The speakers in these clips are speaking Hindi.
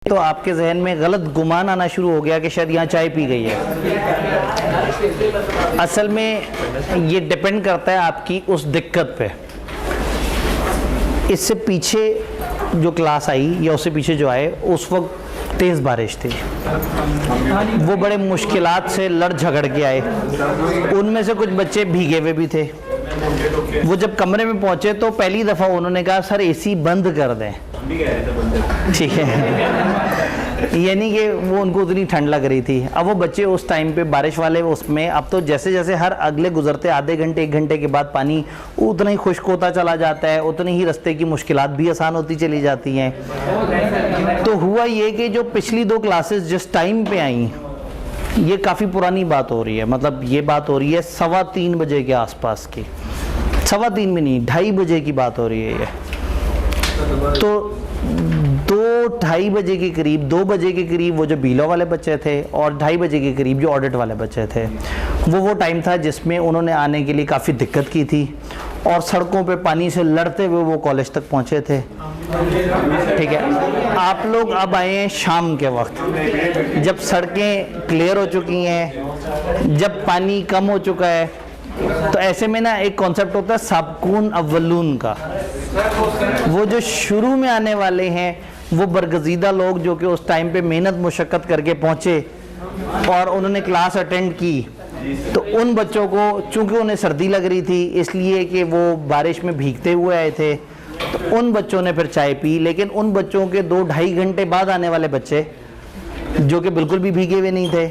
तो आपके जहन में गलत गुमान आना शुरू हो गया कि शायद यहाँ चाय पी गई है। असल में ये डिपेंड करता है आपकी उस दिक्कत पे। इससे पीछे जो क्लास आई या उससे पीछे जो आए, उस वक्त तेज़ बारिश थी, वो बड़े मुश्किलात से लड़ झगड़ के आए। उनमें से कुछ बच्चे भीगे हुए भी थे। वो जब कमरे में पहुंचे तो पहली दफ़ा उन्होंने कहा सर एसी बंद कर दें। ठीक है, यानी कि वो उनको उतनी ठंड लग रही थी। अब वो बच्चे उस टाइम पे बारिश वाले उसमें, अब तो जैसे जैसे हर अगले गुजरते आधे घंटे 1 घंटे के बाद पानी उतना ही खुश्क होता चला जाता है, उतनी ही रास्ते की मुश्किलात भी आसान होती चली जाती हैं। तो हुआ ये कि जो पिछली 2 क्लासेस जिस टाइम पे आई, ये काफ़ी पुरानी बात हो रही है, मतलब ये बात हो रही है 3:15 बजे के आसपास की, 3:15 भी नहीं, 2:30 बजे की बात हो रही है ये। तो 2-2:30 बजे के करीब, 2 बजे के करीब वो जो बीलो वाले बच्चे थे और 2:30 बजे के करीब जो ऑडिट वाले बच्चे थे, वो टाइम था जिसमें उन्होंने आने के लिए काफ़ी दिक्कत की थी और सड़कों पे पानी से लड़ते हुए वो कॉलेज तक पहुँचे थे। ठीक है, आप लोग अब आए हैं शाम के वक्त, जब सड़कें क्लियर हो चुकी हैं, जब पानी कम हो चुका है। तो ऐसे में ना एक कॉन्सेप्ट होता है साबकून अव्वलून का। वो जो शुरू में आने वाले हैं, वो बरगजीदा लोग जो कि उस टाइम पे मेहनत मुशक्क़त करके पहुँचे और उन्होंने क्लास अटेंड की, तो उन बच्चों को चूँकि उन्हें सर्दी लग रही थी इसलिए कि वो बारिश में भीगते हुए आए थे, तो उन बच्चों ने फिर चाय पी। लेकिन उन बच्चों के 2-2.5 घंटे बाद आने वाले बच्चे जो कि बिल्कुल भी भीगे हुए नहीं थे,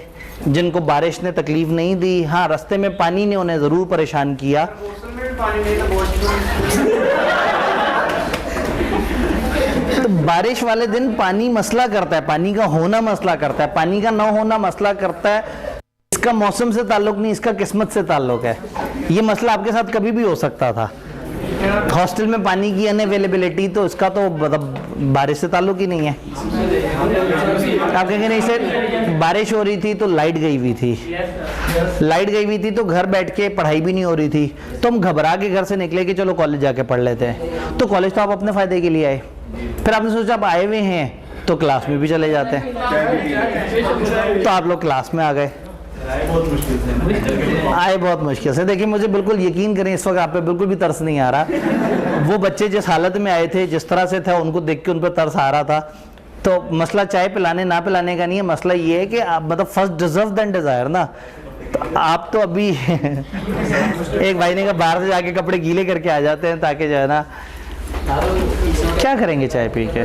जिनको बारिश ने तकलीफ़ नहीं दी, हाँ रास्ते में पानी ने उन्हें ज़रूर परेशान किया। तो बारिश वाले दिन पानी मसला करता है, पानी का होना मसला करता है, पानी का ना होना मसला करता है। इसका मौसम से ताल्लुक़ नहीं, इसका किस्मत से ताल्लुक़ है। ये मसला आपके साथ कभी भी हो सकता था। हॉस्टल में पानी की अनअवेलेबिलिटी, तो इसका तो मतलब बारिश से ताल्लुक़ ही नहीं है। आप कहेंगे नहीं सर बारिश हो रही थी तो लाइट गई हुई थी, लाइट गई हुई थी तो घर बैठ के पढ़ाई भी नहीं हो रही थी, तो हम घबरा के घर से निकले कि चलो कॉलेज जाके पढ़ लेते हैं। तो कॉलेज तो आप अपने फ़ायदे के लिए आए, फिर आपने सोचा आप आए हुए हैं तो क्लास में भी चले जाते हैं, तो आप लोग क्लास में आ गए। आए बहुत मुश्किल से। देखिए मुझे बिल्कुल यकीन करें, इस वक्त आप पे बिल्कुल भी तरस नहीं आ रहा। वो बच्चे जिस हालत में आए थे, जिस तरह से था, उनको देख के उन पर तरस आ रहा था। तो मसला चाय पिलाने ना पिलाने का नहीं है, मसला ये है कि आप मतलब फर्स्ट डिजर्व देन डिज़ायर ना। तो आप तो अभी एक भाई ने कहा बाहर से जाके कपड़े गीले करके आ जाते हैं ताकि जो है ना, क्या करेंगे चाय पी के,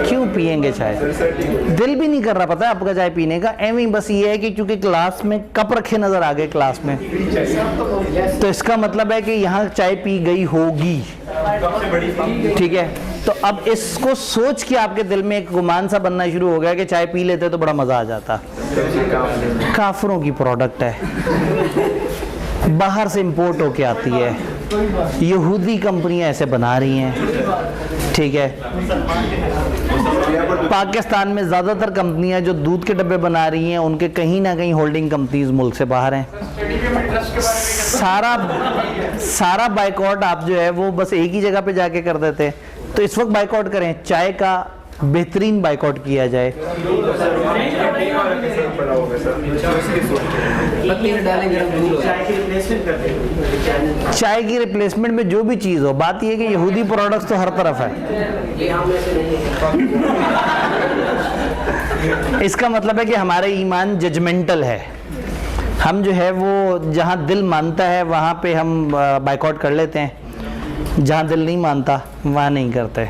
क्यों पियेंगे चाय, दिल भी नहीं कर रहा पता है आपका चाय पीने का। एवं बस ये है कि क्योंकि क्लास में कप रखे नज़र आ गए क्लास में, तो इसका मतलब है कि यहाँ चाय पी गई होगी। ठीक है, तो अब इसको सोच के आपके दिल में एक गुमान सा बनना शुरू हो गया कि चाय पी लेते तो बड़ा मज़ा आ जाता। काफिरों की प्रोडक्ट है, बाहर से इंपोर्ट होके आती है, यहूदी कंपनियां ऐसे बना रही हैं। ठीक है, पाकिस्तान में ज़्यादातर कंपनियां जो दूध के डब्बे बना रही हैं, उनके कहीं ना कहीं होल्डिंग कंपनीज मुल्क से बाहर हैं। सारा बाइकआउट आप जो है वो बस एक ही जगह पे जाके कर देते हैं। तो इस वक्त बाइकआउट करें, चाय का बेहतरीन बाइकआउट किया जाए। चाय की रिप्लेसमेंट में जो भी चीज़ हो, बात यह है कि यहूदी प्रोडक्ट्स तो हर तरफ है। इसका मतलब है कि हमारा ईमान जजमेंटल है। हम जो है वो जहाँ दिल मानता है वहाँ पे हम बाइकआउट कर लेते हैं, जहाँ दिल नहीं मानता वहाँ नहीं करते।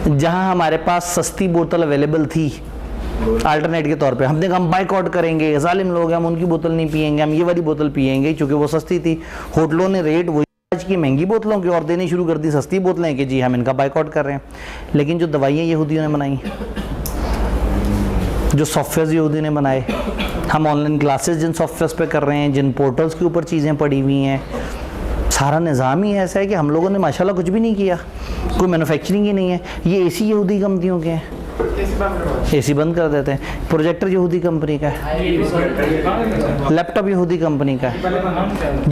जहाँ हमारे पास सस्ती बोतल अवेलेबल थी अल्टरनेट के तौर पे, हमने कहा हम बाइकआउट करेंगे, जालिम लोग हैं, हम उनकी बोतल नहीं पियेंगे, हम ये वाली बोतल पियेंगे क्योंकि वो सस्ती थी। होटलों ने रेट वही आज की महंगी बोतलों की और देनी शुरू कर दी सस्ती बोतलें कि जी हम इनका बाइकआउट कर रहे हैं। लेकिन जो दवाइयाँ यहूदियों ने बनाई, जो सॉफ्टवेयर यहूदियों ने बनाए, हम ऑनलाइन क्लासेस जिन सॉफ्टवेयर पे कर रहे हैं, जिन पोर्टल्स के ऊपर चीज़ें पड़ी हुई हैं, सारा निज़ाम ही ऐसा है कि हम लोगों ने माशाल्लाह कुछ भी नहीं किया, कोई मैन्युफैक्चरिंग ही नहीं है। ये एसी यहूदी कंपनियों के हैं, एसी बंद कर देते हैं। प्रोजेक्टर यहूदी कंपनी का है, लैपटॉप यहूदी कंपनी का है,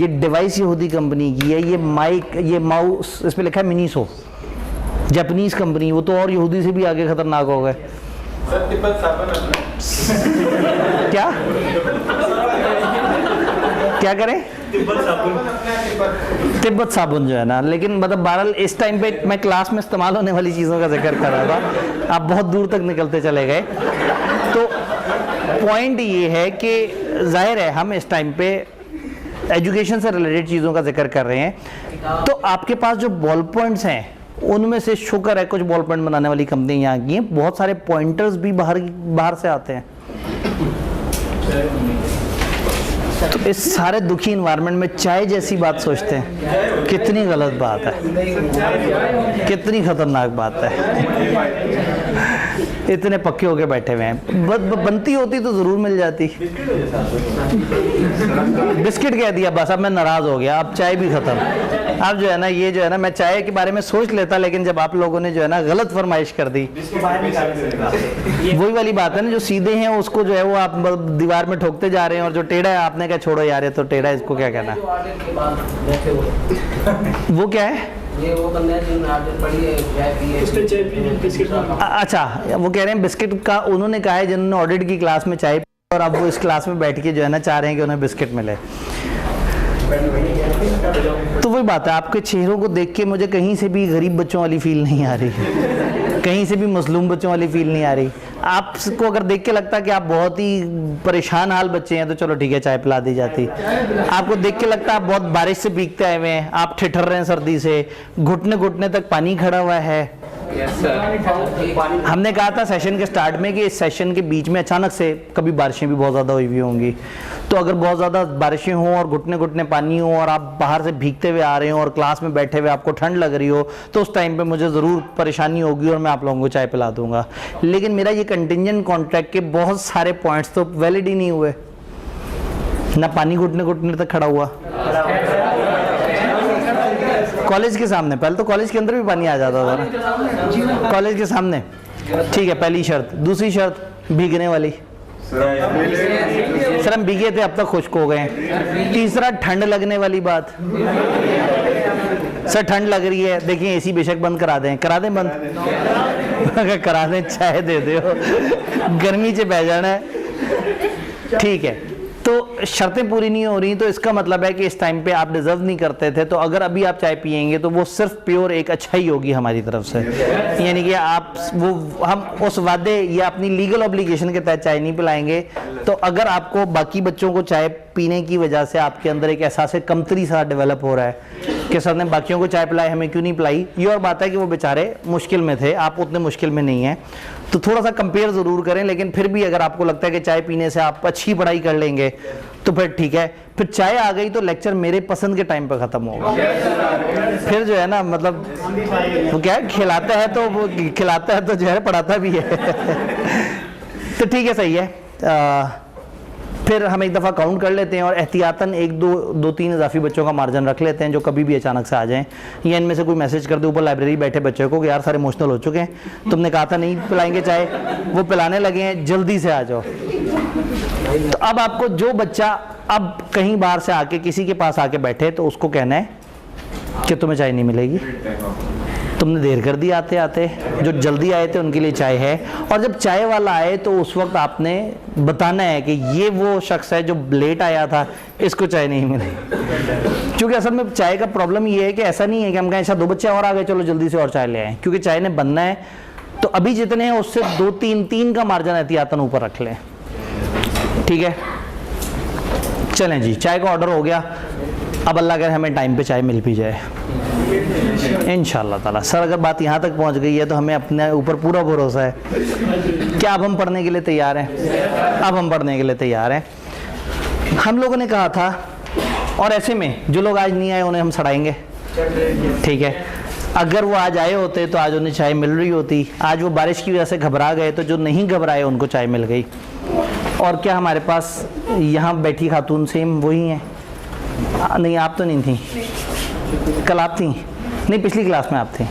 ये डिवाइस यहूदी कंपनी की है, ये माइक, ये माउस, इस पर लिखा है मिनीसो, जापानीज़ कंपनी, वो तो और यहूदी से भी आगे ख़तरनाक हो गए। क्या क्या करें? तिब्बत साबुन जो है ना, लेकिन मतलब बहरहाल इस टाइम पे मैं क्लास में इस्तेमाल होने वाली चीज़ों का जिक्र कर रहा था, आप बहुत दूर तक निकलते चले गए। तो पॉइंट ये है कि जाहिर है हम इस टाइम पे एजुकेशन से रिलेटेड चीज़ों का जिक्र कर रहे हैं। तो आपके पास जो बॉल पॉइंट्स हैं उनमें से शुक्र है कुछ बॉल पॉइंट बनाने वाली कंपनी यहाँ की हैं, बहुत सारे पॉइंटर्स भी बाहर से आते हैं। तो इस सारे दुखी इन्वायरमेंट में चाय जैसी बात सोचते हैं, कितनी गलत बात है, कितनी खतरनाक बात है। इतने पक्के होके बैठे हुए हैं, बनती होती तो जरूर मिल जाती। बिस्किट कह दिया बस, अब मैं नाराज हो गया, अब चाय भी खत्म। अब जो है ना, ये जो है ना, मैं चाय के बारे में सोच लेता, लेकिन जब आप लोगों ने जो है ना गलत फरमाइश कर दी, वही वाली बात है ना, जो सीधे हैं उसको जो है वो आप दीवार में ठोकते जा रहे हैं, और जो टेढ़ा है आपने कहा छोड़ो यार ये तो टेढ़ा है, इसको क्या कहना। वो क्या है? ये वो बंदा है जिन्होंने आदत पड़ी है चाय पिए। अच्छा, वो कह रहे हैं बिस्किट का, उन्होंने कहा है जिन्होंने ऑडिट की क्लास में चाय पी और अब वो इस क्लास में बैठ के जो है ना चाह रहे हैं कि उन्हें बिस्किट मिले। तो वही बात है, आपके चेहरों को देख के मुझे कहीं से भी गरीब बच्चों वाली फील नहीं आ रही, कहीं से भी मजलूम बच्चों वाली फील नहीं आ रही। आपको अगर देख के लगता है कि आप बहुत ही परेशान हाल बच्चे हैं तो चलो ठीक है, चाय पिला दी जाती। आपको देख के लगता है आप बहुत बारिश से भीगते आए हुए हैं, आप ठिठर रहे हैं सर्दी से, घुटने घुटने तक पानी खड़ा हुआ है। हमने कहा था सेशन के स्टार्ट में कि इस सेशन के बीच में अचानक से कभी बारिशें भी बहुत ज़्यादा हुई होंगी, तो अगर बहुत ज़्यादा बारिशें हों और घुटने घुटने पानी हो और आप बाहर से भीगते हुए आ रहे हो और क्लास में बैठे हुए आपको ठंड लग रही हो, तो उस टाइम पे मुझे ज़रूर परेशानी होगी और मैं आप लोगों को चाय पिला दूंगा। लेकिन मेरा ये कंटिजेंट कॉन्ट्रैक्ट के बहुत सारे पॉइंट्स तो वैलिड ही नहीं हुए, ना पानी घुटने घुटने तक खड़ा हुआ कॉलेज के सामने। पहले तो कॉलेज के अंदर भी पानी आ जाता था ना, कॉलेज के सामने। ठीक है, पहली शर्त। दूसरी शर्त भीगने वाली, सर हम भीगे थे अब तक खुश्क हो गए। तीसरा ठंड लगने वाली बात, सर ठंड लग रही है, देखिए एसी बेशक बंद करा दें बंद करा दें, चाय दे दो, गर्मी से बह जाना है। ठीक है, तो शर्तें पूरी नहीं हो रही, तो इसका मतलब है कि इस टाइम पे आप डिजर्व नहीं करते थे, तो अगर अभी आप चाय पियेंगे तो वो सिर्फ प्योर एक अच्छाई होगी हमारी तरफ से, यानी कि आप वो हम उस वादे या अपनी लीगल ऑब्लिगेशन के तहत चाय नहीं पिलाएंगे। तो अगर आपको बाकी बच्चों को चाय पीने की वजह से आपके अंदर एक एहसास कमतरी सा डेवलप हो रहा है कि सर ने बाकियों को चाय पिलाई, हमें क्यों नहीं पिलाई, ये और बात है कि वो बेचारे मुश्किल में थे, आप उतने मुश्किल में नहीं हैं, तो थोड़ा सा कंपेयर ज़रूर करें। लेकिन फिर भी अगर आपको लगता है कि चाय पीने से आप अच्छी पढ़ाई कर लेंगे तो फिर ठीक है, फिर चाय आ गई तो लेक्चर मेरे पसंद के टाइम पर ख़त्म होगा। फिर जो है ना, मतलब वो क्या है, खिलाता है तो वो खिलाता है तो जो है पढ़ाता भी है तो ठीक है, सही है। फिर हम एक दफ़ा काउंट कर लेते हैं और एहतियातन एक दो तीन इजाफी बच्चों का मार्जिन रख लेते हैं जो कभी भी अचानक से आ जाएं, या इनमें से कोई मैसेज कर दे ऊपर लाइब्रेरी बैठे बच्चों को कि यार सारे इमोशनल हो चुके हैं, तुमने कहा था नहीं पिलाएंगे चाय, वो पिलाने लगे हैं, जल्दी से आ जाओ। तो अब आपको जो बच्चा अब कहीं बाहर से आके किसी के पास आके बैठे तो उसको कहना है कि तुम्हें चाय नहीं मिलेगी, तुमने देर कर दी आते आते, जो जल्दी आए थे उनके लिए चाय है। और जब चाय वाला आए तो उस वक्त आपने बताना है कि ये वो शख्स है जो लेट आया था, इसको चाय नहीं मिली। क्योंकि असल में चाय का प्रॉब्लम ये है कि ऐसा नहीं है कि हम कहें अच्छा 2 बच्चे और आ गए चलो जल्दी से और चाय ले आए, क्योंकि चाय ने बनना है। तो अभी जितने हैं उससे 2-3 का मार्जिन एहतियातन ऊपर रख लें, ठीक है। चलें जी, चाय का ऑर्डर हो गया, अब अल्लाह करे हमें टाइम पे चाय मिल भी जाए इंशाअल्लाह ताला। सर अगर बात यहाँ तक पहुँच गई है तो हमें अपने ऊपर पूरा भरोसा है। क्या अब हम पढ़ने के लिए तैयार हैं? अब हम पढ़ने के लिए तैयार हैं। हम लोगों ने कहा था, और ऐसे में जो लोग आज नहीं आए उन्हें हम सड़ाएंगे, ठीक है। अगर वो आज आए होते तो आज उन्हें चाय मिल रही होती, आज वो बारिश की वजह से घबरा गए तो जो नहीं घबराए उनको चाय मिल गई। और क्या हमारे पास यहाँ बैठी खातून सेम वही हैं? नहीं, आप तो नहीं थी, कल आप थी नहीं, पिछली क्लास में आप थी।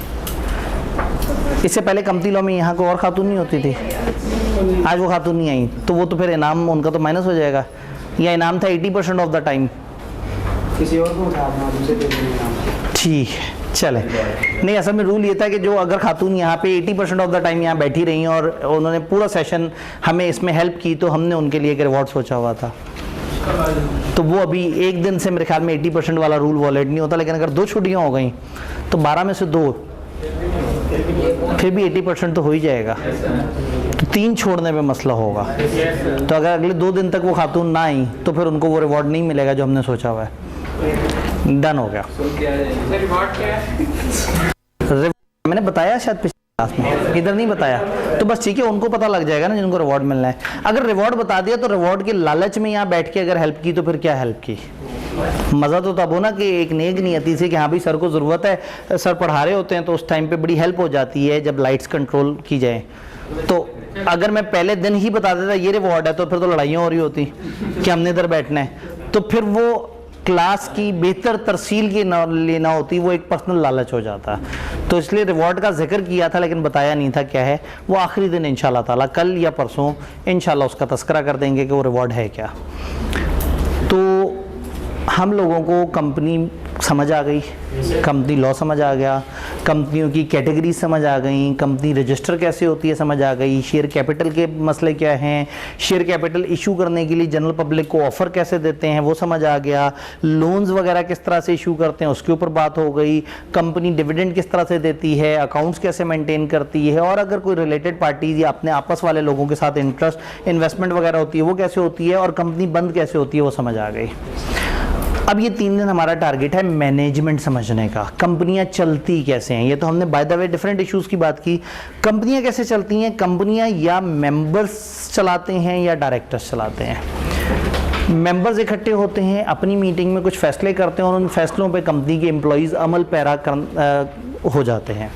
इससे पहले कमती लॉ में यहाँ को और खातून नहीं होती थी, आज वो खातून नहीं आई, तो वो तो फिर इनाम उनका तो माइनस हो जाएगा। या इनाम था 80% ऑफ द टाइम, किसी और को उठा, ठीक है। चले नहीं, असल में रूल ये था कि जो अगर खातून यहाँ पे 80% ऑफ द टाइम यहाँ बैठी रही हैं और उन्होंने पूरा सेशन हमें इसमें हेल्प की, तो हमने उनके लिए एक रिवॉर्ड सोचा हुआ था। तो वो अभी एक दिन से मेरे ख्याल में 80% वाला रूल वॉलेट नहीं होता, लेकिन अगर 2 छुट्टियाँ हो गई तो 12 में से 2, फिर भी 80% तो हो ही जाएगा। तो 3 छोड़ने में मसला होगा। तो अगर अगले 2 दिन तक वो खातून ना आई तो फिर उनको वो रिवॉर्ड नहीं मिलेगा जो हमने सोचा हुआ है। डन हो गया। मैंने बताया शायद पिछले क्लास में, इधर नहीं बताया, तो बस ठीक है, उनको पता लग जाएगा ना जिनको रिवॉर्ड मिलना है। अगर रिवॉर्ड बता दिया तो रिवॉर्ड के लालच में यहाँ बैठ के अगर हेल्प की तो फिर क्या हेल्प की। मज़ा तो तब हो ना कि एक नेक नियति से कि हाँ भाई सर को ज़रूरत है, सर पढ़ा रहे होते हैं तो उस टाइम पे बड़ी हेल्प हो जाती है जब लाइट्स कंट्रोल की जाए। तो अगर मैं पहले दिन ही बता देता ये रिवॉर्ड है तो फिर तो लड़ाइयाँ हो रही होती कि हमने इधर बैठना है, तो फिर वो क्लास की बेहतर तरसील की लेना होती, वो एक पर्सनल लालच हो जाता। तो इसलिए रिवॉर्ड का जिक्र किया था लेकिन बताया नहीं था क्या है। वो आखिरी दिन इंशाल्लाह ताला कल या परसों इंशाल्लाह उसका तस्करा कर देंगे कि वो रिवॉर्ड है क्या। तो हम लोगों को कंपनी समझ आ गई, कंपनी लॉ समझ आ गया, कंपनियों की कैटेगरी समझ आ गई, कंपनी रजिस्टर कैसे होती है समझ आ गई, शेयर कैपिटल के मसले क्या हैं, शेयर कैपिटल इशू करने के लिए जनरल पब्लिक को ऑफ़र कैसे देते हैं वो समझ आ गया, लोन्स वगैरह किस तरह से इशू करते हैं उसके ऊपर बात हो गई, कंपनी डिविडेंड किस तरह से देती है, अकाउंट्स कैसे मेंटेन करती है, और अगर कोई रिलेटेड पार्टीज या अपने आपस वाले लोगों के साथ इंटरेस्ट इन्वेस्टमेंट वगैरह होती है वो कैसे होती है, और कंपनी बंद कैसे होती है वो समझ आ गई। अब ये 3 दिन हमारा टारगेट है मैनेजमेंट समझने का, कंपनियां चलती कैसे हैं। ये तो हमने by the way different issues की बात की। कंपनियां कैसे चलती हैं, कंपनियां या मेंबर्स चलाते हैं या डायरेक्टर्स चलाते हैं। मेंबर्स इकट्ठे होते हैं, अपनी मीटिंग में कुछ फैसले करते हैं और उन फैसलों पे कंपनी के एम्प्लॉइज़ अमल पैरा हो जाते हैं।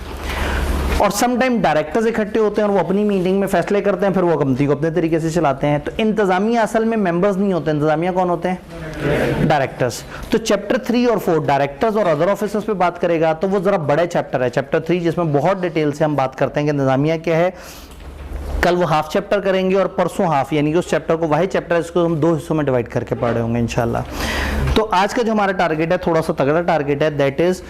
और सम टाइम डायरेक्टर्स इकट्ठे होते हैं और वो अपनी मीटिंग में फैसले करते हैं, फिर वो कंपनी को अपने तरीके से चलाते हैं। तो इंतज़ामिया असल में मेंबर्स नहीं होते, इंतज़ामिया कौन होते हैं, डायरेक्टर्स। तो चैप्टर 3 और 4 डायरेक्टर्स और अदर ऑफिसर्स पे बात करेगा, तो वो ज़रा बड़े चैप्टर है चैप्टर 3, जिसमें बहुत डिटेल से हम बात करते हैं कि इंतज़ामिया क्या है। कल वो हाफ चैप्टर करेंगे और परसों हाफ, यानी कि उस चैप्टर को, वही चैप्टर इसको हम 2 हिस्सों में डिवाइड करके पढ़ रहे होंगे इंशाल्लाह। तो आज का जो हमारा टारगेट है थोड़ा सा तगड़ा टारगेट है, दैट इज़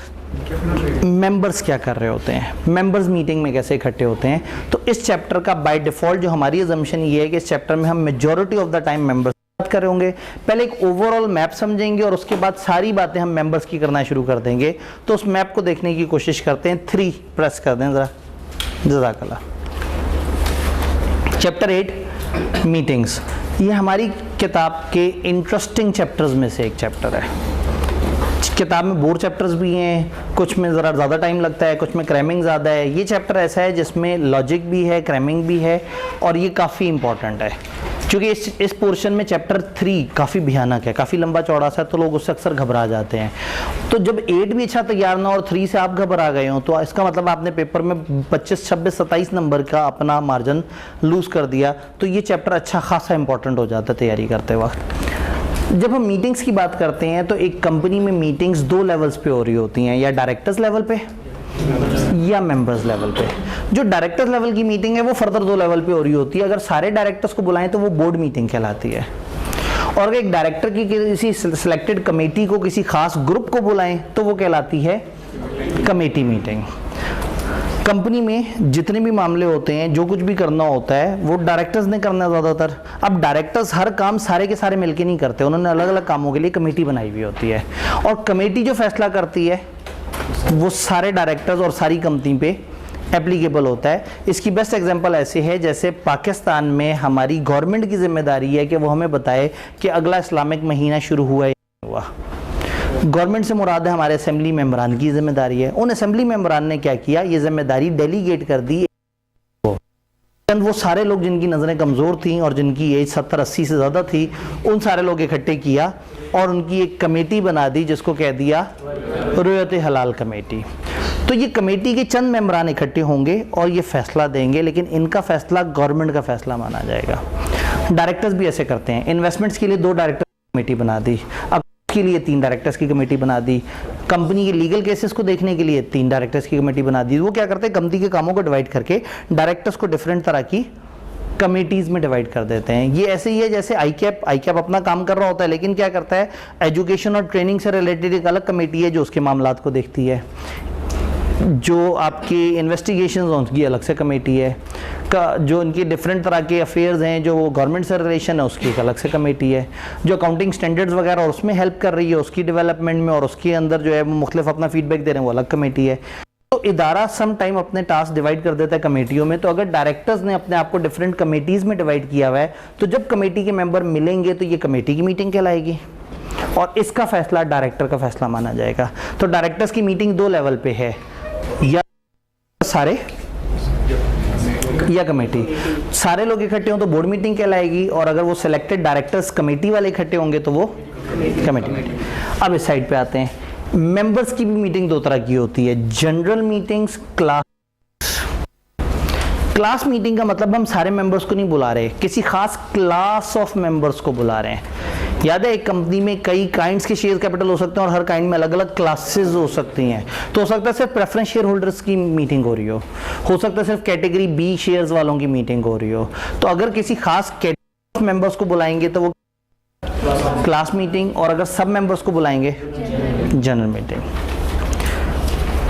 मेंबर्स क्या कर रहे होते हैं, मेंबर्स मीटिंग में कैसे इकट्ठे होते हैं। तो इस चैप्टर का बाय डिफ़ॉल्ट जो हमारी अजम्पशन ये है कि इस चैप्टर में हम majority of the time members बात कर रहे होंगे। पहले एक ओवरऑल मैप समझेंगे और उसके बाद सारी बातें हम मेंबर्स की करना शुरू कर देंगे। तो उस मैप को देखने की कोशिश करते हैं। 3 प्रेस कर दें ज़रा, जज़ाकल्लाह। चैप्टर 8 मीटिंग्स, ये हमारी किताब के इंटरेस्टिंग चैप्टर्स में से एक चैप्टर है। किताब में बोर चैप्टर्स भी हैं, कुछ में ज़रा ज़्यादा टाइम लगता है, कुछ में क्रैमिंग ज़्यादा है। ये चैप्टर ऐसा है जिसमें लॉजिक भी है, क्रैमिंग भी है, और ये काफ़ी इंपॉर्टेंट है क्योंकि इस पोर्शन में चैप्टर 3 काफ़ी भयानक है, काफ़ी लंबा चौड़ा सा है, तो लोग उससे अक्सर घबरा जाते हैं। तो जब 8 भी अच्छा तैयार ना और 3 से आप घबरा गए हो तो इसका मतलब आपने पेपर में 25, 26, 27 नंबर का अपना मार्जिन लूज़ कर दिया। तो ये चैप्टर अच्छा खासा इंपॉर्टेंट हो जाता है तैयारी करते वक्त। जब हम मीटिंग्स की बात करते हैं तो एक कंपनी में मीटिंग्स 2 लेवल्स पे हो रही होती हैं, या डायरेक्टर्स लेवल पे या मेंबर्स लेवल पे। जो डायरेक्टर्स लेवल की मीटिंग है वो फर्दर 2 लेवल पे हो रही होती है। अगर सारे डायरेक्टर्स को बुलाएं तो वो बोर्ड मीटिंग कहलाती है, और अगर एक डायरेक्टर की किसी सिलेक्टेड कमेटी को, किसी खास ग्रुप को बुलाएं तो वो कहलाती है कमेटी मीटिंग। कंपनी में जितने भी मामले होते हैं, जो कुछ भी करना होता है वो डायरेक्टर्स ने करना है ज़्यादातर। अब डायरेक्टर्स हर काम सारे के सारे मिलके नहीं करते, उन्होंने अलग अलग कामों के लिए कमेटी बनाई हुई होती है, और कमेटी जो फैसला करती है वो सारे डायरेक्टर्स और सारी कंपनी पे एप्लीकेबल होता है। इसकी बेस्ट एग्जांपल ऐसे है जैसे पाकिस्तान में हमारी गवर्नमेंट की जिम्मेदारी है कि वो हमें बताए कि अगला इस्लामिक महीना शुरू हुआ या नहीं हुआ। गवर्नमेंट से मुराद है हमारे असेंबली मेंबरान की जिम्मेदारी है। उन असेंबली मेंबरान ने क्या किया, ये जिम्मेदारी डेलीगेट कर दी। वो सारे लोग जिनकी नज़रें कमज़ोर थी और जिनकी एज 70-80 से ज़्यादा थी, उन सारे लोग इकट्ठे किया और उनकी एक कमेटी बना दी जिसको कह दिया रुयत हलाल कमेटी। तो ये कमेटी के चंद मेंबरान इकट्ठे होंगे और ये फैसला देंगे, लेकिन इनका फैसला गवर्नमेंट का फैसला माना जाएगा। डायरेक्टर्स भी ऐसे करते हैं। इन्वेस्टमेंट्स के लिए 2 डायरेक्टर कमेटी बना दी, अब के लिए 3 डायरेक्टर्स की कमेटी बना दी, कंपनी के लीगल केसेस को देखने के लिए 3 डायरेक्टर्स की कमेटी बना दी। वो क्या करते हैं, कंपनी के कामों को डिवाइड करके डायरेक्टर्स को डिफरेंट तरह की कमेटीज में डिवाइड कर देते हैं। ये ऐसे ही है जैसे आई कैप अपना काम कर रहा होता है, लेकिन क्या करता है, एजुकेशन और ट्रेनिंग से रिलेटेड एक अलग कमेटी है जो उसके मामलात को देखती है, जो आपकी इन्वेस्टिगेशंस हैं उसकी अलग से कमेटी है, जो इनकी डिफरेंट तरह के अफेयर्स हैं जो गवर्नमेंट से रिलेशन है उसकी एक अलग से कमेटी है, जो अकाउंटिंग स्टैंडर्ड्स वगैरह और उसमें हेल्प कर रही है उसकी डेवलपमेंट में और उसके अंदर जो है वो मुख्तलिफ अपना फीडबैक दे रहे हैं वो अलग कमेटी है। तो इदारा सम टाइम अपने टास्क डिवाइड कर देता है कमेटियों में। तो अगर डायरेक्टर्स ने अपने आप को डिफरेंट कमेटीज़ में डिवाइड किया हुआ है तो जब कमेटी के मेंबर मिलेंगे तो ये कमेटी की मीटिंग कहलाएगी और इसका फैसला डायरेक्टर का फैसला माना जाएगा। तो डायरेक्टर्स की मीटिंग 2 लेवल पे है, या सारे या कमेटी। सारे लोग इकट्ठे हों तो बोर्ड मीटिंग कहलाएगी और अगर वो सिलेक्टेड डायरेक्टर्स कमेटी वाले इकट्ठे होंगे तो वो कमेटी मीटिंग। अब इस साइड पे आते हैं, मेंबर्स की भी मीटिंग 2 तरह की होती है, जनरल मीटिंग्स, क्लास मीटिंग का मतलब हम सारे मेंबर्स को नहीं बुला रहे, किसी खास क्लास ऑफ मेंबर्स को बुला रहे हैं। याद है एक कंपनी में कई काइंड्स के शेयर कैपिटल हो सकते हैं और हर काइंड में अलग अलग क्लासेस हो सकती हैं। तो हो सकता है सिर्फ प्रेफरेंस शेयर होल्डर्स की मीटिंग हो रही हो सकता है सिर्फ कैटेगरी बी शेयर्स वालों की मीटिंग हो रही हो। तो अगर किसी खास कैटेगरी ऑफ मेंबर्स को बुलाएंगे तो वो क्लास मीटिंग, और अगर सब मेंबर्स को बुलाएंगे जनरल मीटिंग।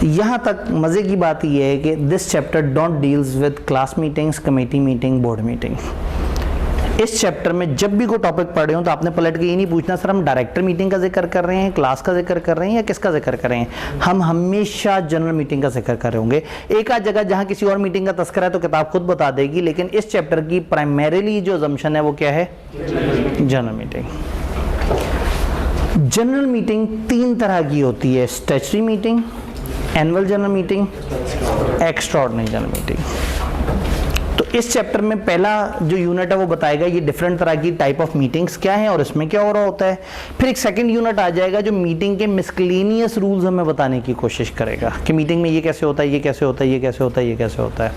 यहाँ तक मज़े की बात यह है कि this chapter don't deals with class meetings, committee meeting, board meeting. इस चैप्टर में जब भी कोई टॉपिक पढ़ रहे हो तो आपने पलट के ये नहीं पूछना सर हम डायरेक्टर मीटिंग का जिक्र कर रहे हैं, क्लास का जिक्र कर रहे हैं या किसका जिक्र कर रहे हैं। हम हमेशा जनरल मीटिंग का जिक्र कर रहे होंगे। एक आध जगह जहाँ किसी और मीटिंग का तस्करा है तो किताब खुद बता देगी, लेकिन इस चैप्टर की प्राइमरीली जो अजम्पशन है वो क्या है, जनरल मीटिंग। जनरल मीटिंग 3 तरह की होती है, statutory meeting, annual general meeting, extraordinary general meeting. तो इस चैप्टर में पहला जो यूनिट है वो बताएगा ये डिफरेंट तरह की टाइप ऑफ मीटिंग्स क्या हैं और इसमें क्या हो रहा होता है। फिर एक सेकंड यूनिट आ जाएगा जो मीटिंग के मिसक्लेनियस रूल्स हमें बताने की कोशिश करेगा कि मीटिंग में ये कैसे होता है, ये कैसे होता है, ये कैसे होता है, ये कैसे होता है।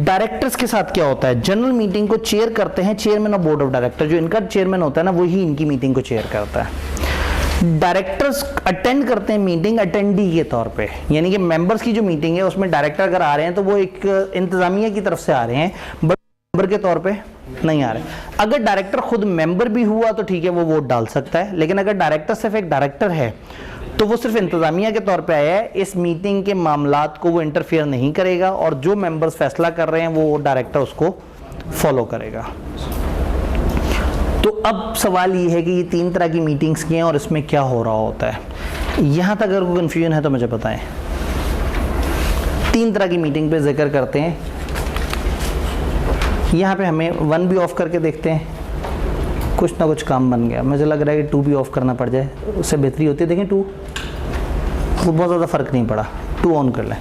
डायरेक्टर्स के साथ क्या होता है, जनरल मीटिंग को चेयर करते हैं chairman of board of director, जो इनका चेयरमैन होता है ना वही इनकी मीटिंग को चेयर करता है। डायरेक्टर्स अटेंड करते हैं मीटिंग अटेंडी के तौर पे, यानी कि मेंबर्स की जो मीटिंग है उसमें डायरेक्टर अगर आ रहे हैं तो वो एक इंतजामिया की तरफ से आ रहे हैं, बट मेंबर के तौर पे नहीं आ रहे। अगर डायरेक्टर खुद मेंबर भी हुआ तो ठीक है वो वोट डाल सकता है, लेकिन अगर डायरेक्टर सिर्फ एक डायरेक्टर है तो वो सिर्फ इंतजामिया के तौर पे आया है, इस मीटिंग के मामलात को वो इंटरफेयर नहीं करेगा और जो मेंबर्स फैसला कर रहे हैं वो डायरेक्टर उसको फॉलो करेगा। तो अब सवाल ये है कि ये 3 तरह की मीटिंग्स की हैं और इसमें क्या हो रहा होता है। यहाँ तक अगर कोई कन्फ्यूजन है तो मुझे बताएं। 3 तरह की मीटिंग पे जिक्र करते हैं। यहाँ पे हमें 1 भी ऑफ करके देखते हैं, कुछ ना कुछ काम बन गया। मुझे लग रहा है कि 2 भी ऑफ करना पड़ जाए, उससे बेहतरी होती है। देखें 2 वो बहुत ज़्यादा फ़र्क नहीं पड़ा, 2 ऑन कर लें।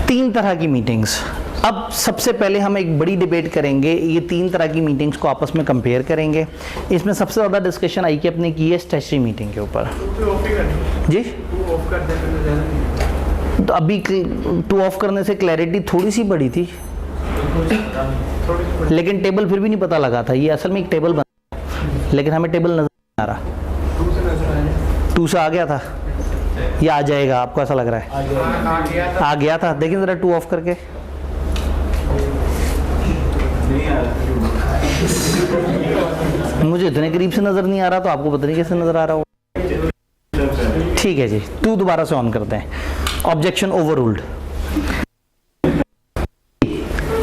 3 तरह की मीटिंग्स। अब सबसे पहले हम एक बड़ी डिबेट करेंगे, ये 3 तरह की मीटिंग्स को आपस में कंपेयर करेंगे। इसमें सबसे ज़्यादा डिस्कशन आई कैप ने की है स्टैट्यूटरी मीटिंग के ऊपर। जी तो अभी 2 ऑफ करने से क्लैरिटी थोड़ी सी बढ़ी थी, लेकिन टेबल फिर भी नहीं पता लगा था। ये असल में एक टेबल बना, लेकिन हमें टेबल नजर नहीं आ रहा। 2 से आ गया था या आ जाएगा, आपको ऐसा लग रहा है? आ गया था। देखिए जरा 2 ऑफ करके। मुझे इतने करीब से नजर नहीं आ रहा तो आपको पता नहीं कैसे नजर आ रहा हो। ठीक है जी, 2 दोबारा से ऑन करते हैं। Objection overruled.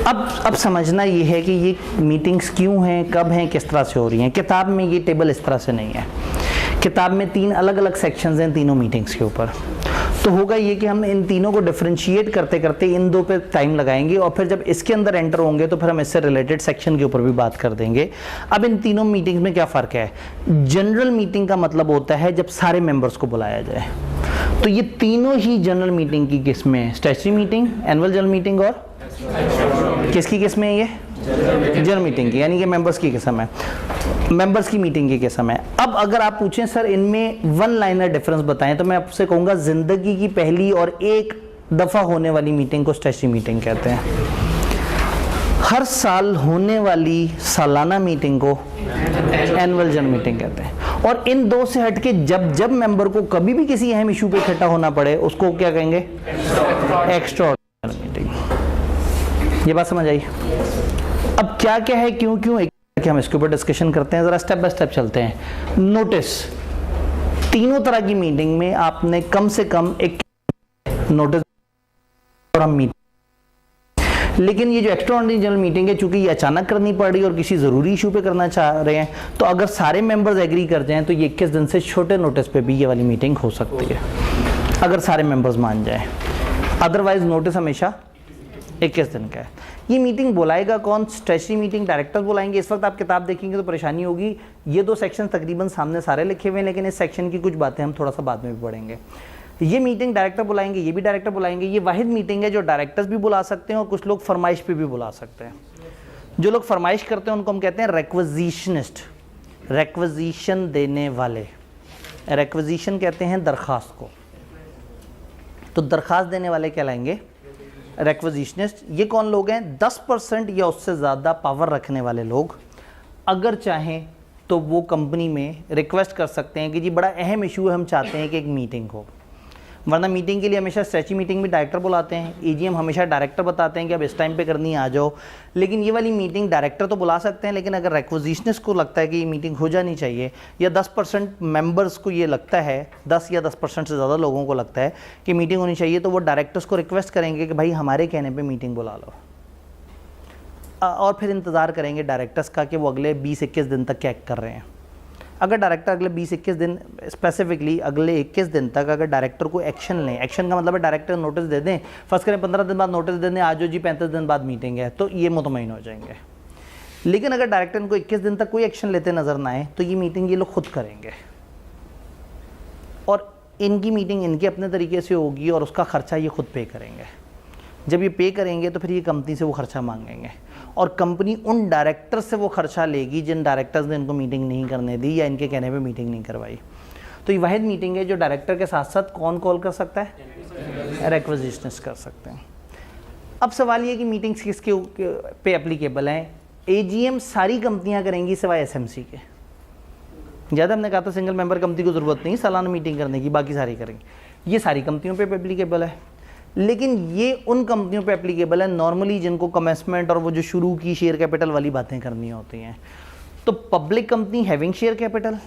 अब समझना ये है कि ये मीटिंग्स क्यों हैं, कब हैं, किस तरह से हो रही हैं। किताब में ये टेबल इस तरह से नहीं है। किताब में 3 अलग अलग सेक्शंस हैं तीनों मीटिंग्स के ऊपर। तो होगा ये कि हम इन तीनों को डिफरेंशिएट करते करते इन 2 पे टाइम लगाएंगे और फिर जब इसके अंदर एंटर होंगे तो फिर हम इससे रिलेटेड सेक्शन के ऊपर भी बात कर देंगे। अब इन तीनों मीटिंग्स में क्या फ़र्क है। जनरल मीटिंग का मतलब होता है जब सारे मेंबर्स को बुलाया जाए। तो ये तीनों ही जनरल मीटिंग की किस्में हैं, statutory meeting, annual general meeting और किसकी किस्म है ये, जनरल मीटिंग की, यानी कि मेंबर्स की किस्म है, मेंबर्स की मीटिंग की किस्म है। अब अगर आप पूछें सर इनमें 1 लाइनर डिफरेंस बताएं तो मैं आपसे कहूँगा जिंदगी की पहली और एक दफ़ा होने वाली मीटिंग को स्टैट्यूटरी मीटिंग कहते हैं। हर साल होने वाली सालाना मीटिंग को एनुअल जनरल मीटिंग कहते हैं। और इन 2 से हटके जब मेंबर को कभी भी किसी अहम इशू पे इकट्ठा होना पड़े उसको क्या कहेंगे, एक्स्ट्राऑर्डिनरी मीटिंग। ये बात समझ आई? अब क्या क्या है, क्यों क्यों, एक कि हम इसके ऊपर डिस्कशन करते हैं, जरा स्टेप बाय स्टेप चलते हैं। नोटिस, तीनों तरह की मीटिंग में आपने कम से कम एक नोटिस और हम मीटिंग, लेकिन ये जो एक्स्ट्राऑर्डिनरी जनरल मीटिंग है, चूंकि ये अचानक करनी पड़ रही है और किसी जरूरी इशू पे करना चाह रहे हैं, तो अगर सारे मेंबर्स एग्री कर जाएं तो ये 21 दिन से छोटे नोटिस पे भी ये वाली मीटिंग हो सकती है, अगर सारे मेंबर्स मान जाएं। अदरवाइज नोटिस हमेशा 21 दिन का है। ये मीटिंग बुलाएगा कौन? स्ट्रेटजी मीटिंग डायरेक्टर्स बुलाएंगे। इस वक्त आप किताब देखेंगे तो परेशानी होगी, ये 2 सेक्शन तकरीबन सामने सारे लिखे हुए हैं, लेकिन इस सेक्शन की कुछ बातें हम थोड़ा सा बाद में भी पढ़ेंगे। ये मीटिंग डायरेक्टर बुलाएंगे, ये भी डायरेक्टर बुलाएंगे। ये वाहिद मीटिंग है जो डायरेक्टर्स भी बुला सकते हैं और कुछ लोग फरमाइश पे भी बुला सकते हैं। जो लोग फरमाइश करते हैं उनको हम कहते हैं रिक्विजिशनिस्ट, रिक्विजिशन देने वाले। रिक्विजिशन कहते हैं दरख्वास्त को, तो दरख्वास्त देने वाले कहलाएंगे रिक्विजिशनिस्ट। ये कौन लोग हैं? 10% या उससे ज़्यादा पावर रखने वाले लोग। अगर चाहें तो वो कंपनी में रिक्वेस्ट कर सकते हैं कि जी बड़ा अहम इशू है, हम चाहते हैं कि एक मीटिंग हो। वरना मीटिंग के लिए हमेशा स्ट्रेची मीटिंग में डायरेक्टर बुलाते हैं, एजीएम हमेशा डायरेक्टर बताते हैं कि अब इस टाइम पे करनी है, आ जाओ। लेकिन ये वाली मीटिंग डायरेक्टर तो बुला सकते हैं, लेकिन अगर रिक्विजिशनिस्ट को लगता है कि ये मीटिंग हो जानी चाहिए, या 10% मेंबर्स को ये लगता है, 10 या 10% से ज़्यादा लोगों को लगता है कि मीटिंग होनी चाहिए, तो वो डायरेक्टर्स को रिक्वेस्ट करेंगे कि भाई हमारे कहने पर मीटिंग बुला लो, और फिर इंतज़ार करेंगे डायरेक्टर्स का कि वो अगले 20-21 दिन तक क्या कर रहे हैं। अगर डायरेक्टर अगले 20-21 दिन, स्पेसिफिकली अगले 21 दिन तक अगर डायरेक्टर को एक्शन लें, एक्शन का मतलब है डायरेक्टर नोटिस दे दें, फर्स्ट करें 15 दिन बाद नोटिस दे दें, आज जी 35 दिन बाद मीटिंग है, तो ये मुतमईन हो जाएंगे। लेकिन अगर डायरेक्टर इनको 21 दिन तक कोई एक्शन लेते नज़र ना आए, तो ये मीटिंग ये लोग खुद करेंगे, और इनकी मीटिंग इनके अपने तरीके से होगी और उसका ख़र्चा ये खुद पे करेंगे। जब ये पे करेंगे तो फिर ये कंपनी से वो खर्चा मांगेंगे, और कंपनी उन डायरेक्टर से वो खर्चा लेगी जिन डायरेक्टर्स ने इनको मीटिंग नहीं करने दी या इनके कहने पे मीटिंग नहीं करवाई। तो ये वाहिद मीटिंग है जो डायरेक्टर के साथ साथ कौन कॉल कर सकता है? रिक्विजिशनिस्ट कर सकते हैं। अब सवाल ये कि मीटिंग्स किसके पे एप्लीकेबल हैं? एजीएम सारी कंपनियां करेंगी सिवाय एसएमसी के। ज़्यादा हमने कहा था सिंगल मेंबर कंपनी को ज़रूरत नहीं सालाना मीटिंग करने की, बाकी सारी करेंगे। ये सारी कंपनियों पे एप्लीकेबल है, लेकिन ये उन कंपनियों पे एप्लीकेबल है नॉर्मली जिनको कमेंसमेंट और वो जो शुरू की शेयर कैपिटल वाली बातें करनी होती हैं। तो public company having share capital,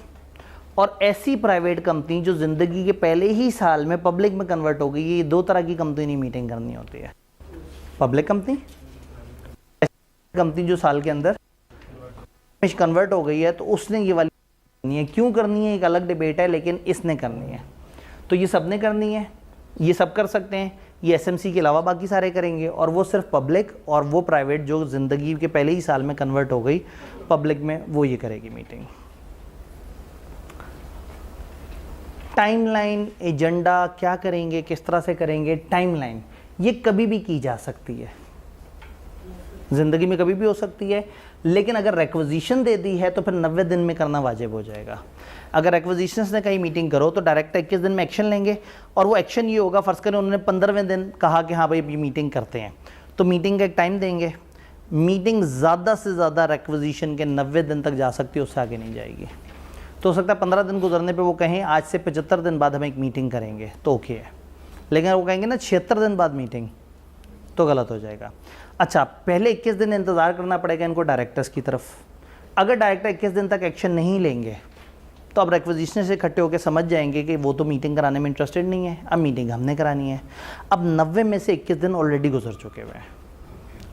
और ऐसी प्राइवेट कंपनी जो ज़िंदगी के पहले ही साल में पब्लिक में कन्वर्ट हो गई, ये 2 तरह की कंपनी मीटिंग करनी होती है। पब्लिक कंपनी जो साल के अंदर कन्वर्ट हो गई है, तो उसने ये वाली करनी है। क्यों करनी है एक अलग डिबेट है, लेकिन इसने करनी है। तो ये सब ने करनी है, ये सब कर सकते हैं। ये एसएमसी के अलावा बाकी सारे करेंगे, और वो सिर्फ पब्लिक और वो प्राइवेट जो ज़िंदगी के पहले ही साल में कन्वर्ट हो गई पब्लिक में, वो ये करेगी मीटिंग। टाइमलाइन, एजेंडा, क्या करेंगे, किस तरह से करेंगे, टाइमलाइन ये कभी भी की जा सकती है, ज़िंदगी में कभी भी हो सकती है। लेकिन अगर रिक्विजिशन दे दी है तो फिर 90 दिन में करना वाजिब हो जाएगा। अगर एक्विजिशंस ने कहीं मीटिंग करो तो डायरेक्टर 21 दिन में एक्शन लेंगे, और वो एक्शन ये होगा, फ़र्ज़ करें उन्होंने 15वें दिन कहा कि हाँ भाई ये मीटिंग करते हैं, तो मीटिंग का एक टाइम देंगे। मीटिंग ज़्यादा से ज़्यादा रिक्विजिशन के 90 दिन तक जा सकती है, उससे आगे नहीं जाएगी। तो हो सकता है 15 दिन गुजरने पे वो कहें आज से 75 दिन बाद हम एक मीटिंग करेंगे, तो ओके है। लेकिन वो कहेंगे ना 76 दिन बाद मीटिंग, तो गलत हो जाएगा। अच्छा, पहले 21 दिन इंतज़ार करना पड़ेगा इनको डायरेक्टर्स की तरफ। अगर डायरेक्टर 21 दिन तक एक्शन नहीं लेंगे तो अब रिक्विजिशन से इकट्ठे होकर समझ जाएंगे कि वो तो मीटिंग कराने में इंटरेस्टेड नहीं है, अब मीटिंग हमने करानी है। अब 90 में से 21 दिन ऑलरेडी गुजर चुके हुए हैं,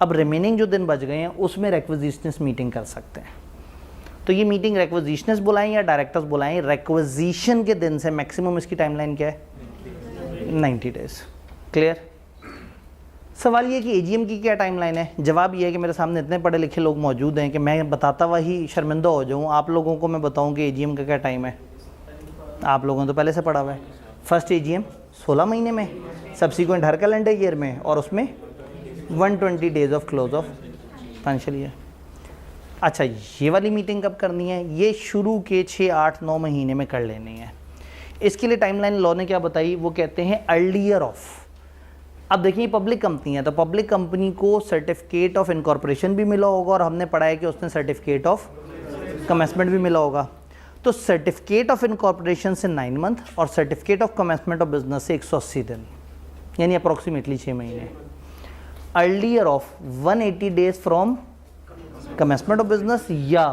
अब रिमेनिंग जो दिन बच गए हैं उसमें रिक्विजिशनिस्ट मीटिंग कर सकते हैं। तो ये मीटिंग रिक्विजिशनिस्ट बुलाएं या डायरेक्टर्स बुलाएं, रिक्विजिशन के दिन से मैक्सिमम इसकी टाइमलाइन क्या है? 90 डेज। क्लियर? सवाल ये कि एजीएम की क्या टाइमलाइन है? जवाब ये है कि मेरे सामने इतने पढ़े लिखे लोग मौजूद हैं कि मैं बताता हुआ ही शर्मिंदा हो जाऊँ आप लोगों को। मैं बताऊँ कि एजीएम का क्या टाइम है। आप लोगों ने तो पहले से पढ़ा हुआ है। फर्स्ट एजीएम 16 महीने में, सब्सिक्वेंट हर कैलेंडर ईयर में, और उसमें 120 days of close of financial year. अच्छा, ये वाली मीटिंग कब करनी है? ये शुरू के 6, 8, 9 महीने में कर लेनी है। इसके लिए टाइमलाइन लॉ ने क्या बताई? वो कहते हैं अर्लियर ऑफ। अब देखिए पब्लिक कंपनी है, तो पब्लिक कंपनी को सर्टिफिकेट ऑफ इनकॉर्पोरेशन भी मिला होगा, और हमने पढ़ा है कि उसने सर्टिफिकेट ऑफ कमेंसमेंट भी मिला होगा। तो सर्टिफिकेट ऑफ इनकॉर्पोरेशन से 9 मंथ और certificate of commencement of business से 180 दिन, यानी अप्रॉक्सीमेटली 6 महीने। Earlier of 180 days from commencement of business या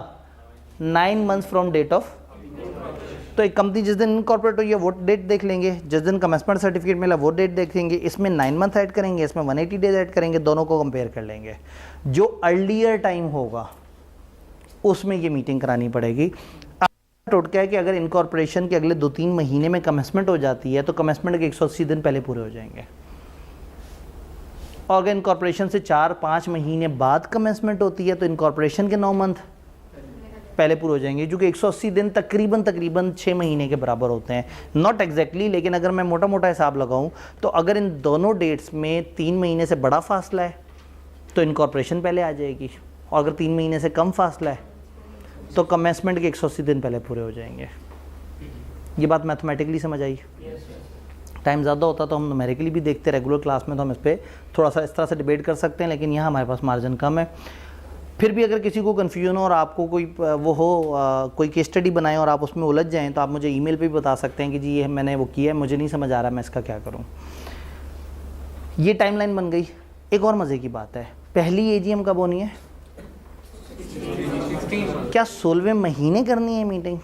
9 मंथ्स फ्रॉम डेट ऑफ। तो एक कंपनी जिस दिन इनकॉर्पोरेट हुई है वो डेट देख लेंगे, जिस दिन कमेंसमेंट सर्टिफिकेट मिला वो डेट देखेंगे, इसमें 9 मंथ ऐड करेंगे, इसमें 180 डेज ऐड करेंगे, दोनों को कंपेयर कर लेंगे। जो अर्लियर टाइम होगा उसमें ये मीटिंग करानी पड़ेगी। टोटका है कि अगर इनकॉर्पोरेशन के अगले 2-3 महीने में कमेंसमेंट हो जाती है तो कमेंसमेंट के 180 दिन पहले पूरे हो जाएंगे, और अगर इनकॉर्पोरेशन से 4-5 महीने बाद कमेंसमेंट होती है तो इनकॉर्पोरेशन के 9 मंथ पहले पूरे हो जाएंगे, जो कि 180 दिन तकरीबन 6 महीने के बराबर होते हैं। नॉट एग्जैक्टली, लेकिन अगर मैं मोटा मोटा हिसाब लगाऊं तो अगर इन दोनों डेट्स में 3 महीने से बड़ा फासला है तो इनकॉर्पोरेशन पहले आ जाएगी, और अगर 3 महीने से कम फासला है तो कमेंसमेंट के 180 दिन पहले पूरे हो जाएंगे। ये बात मैथमेटिकली समझ आई? टाइम ज़्यादा होता तो हम न्यूमेरिकली भी देखते रेगुलर क्लास में, तो हम इस पर थोड़ा सा इस तरह से डिबेट कर सकते हैं, लेकिन यहाँ हमारे पास मार्जिन कम है। फिर भी अगर किसी को कन्फ्यूजन हो और आपको कोई वो हो कोई केस स्टडी बनाए और आप उसमें उलझ जाएं तो आप मुझे ईमेल पे भी बता सकते हैं कि जी ये मैंने वो किया है, मुझे नहीं समझ आ रहा, मैं इसका क्या करूं। ये टाइमलाइन बन गई। एक और मज़े की बात है, पहली एजीएम कब होनी है? क्या 16वें महीने करनी है मीटिंग?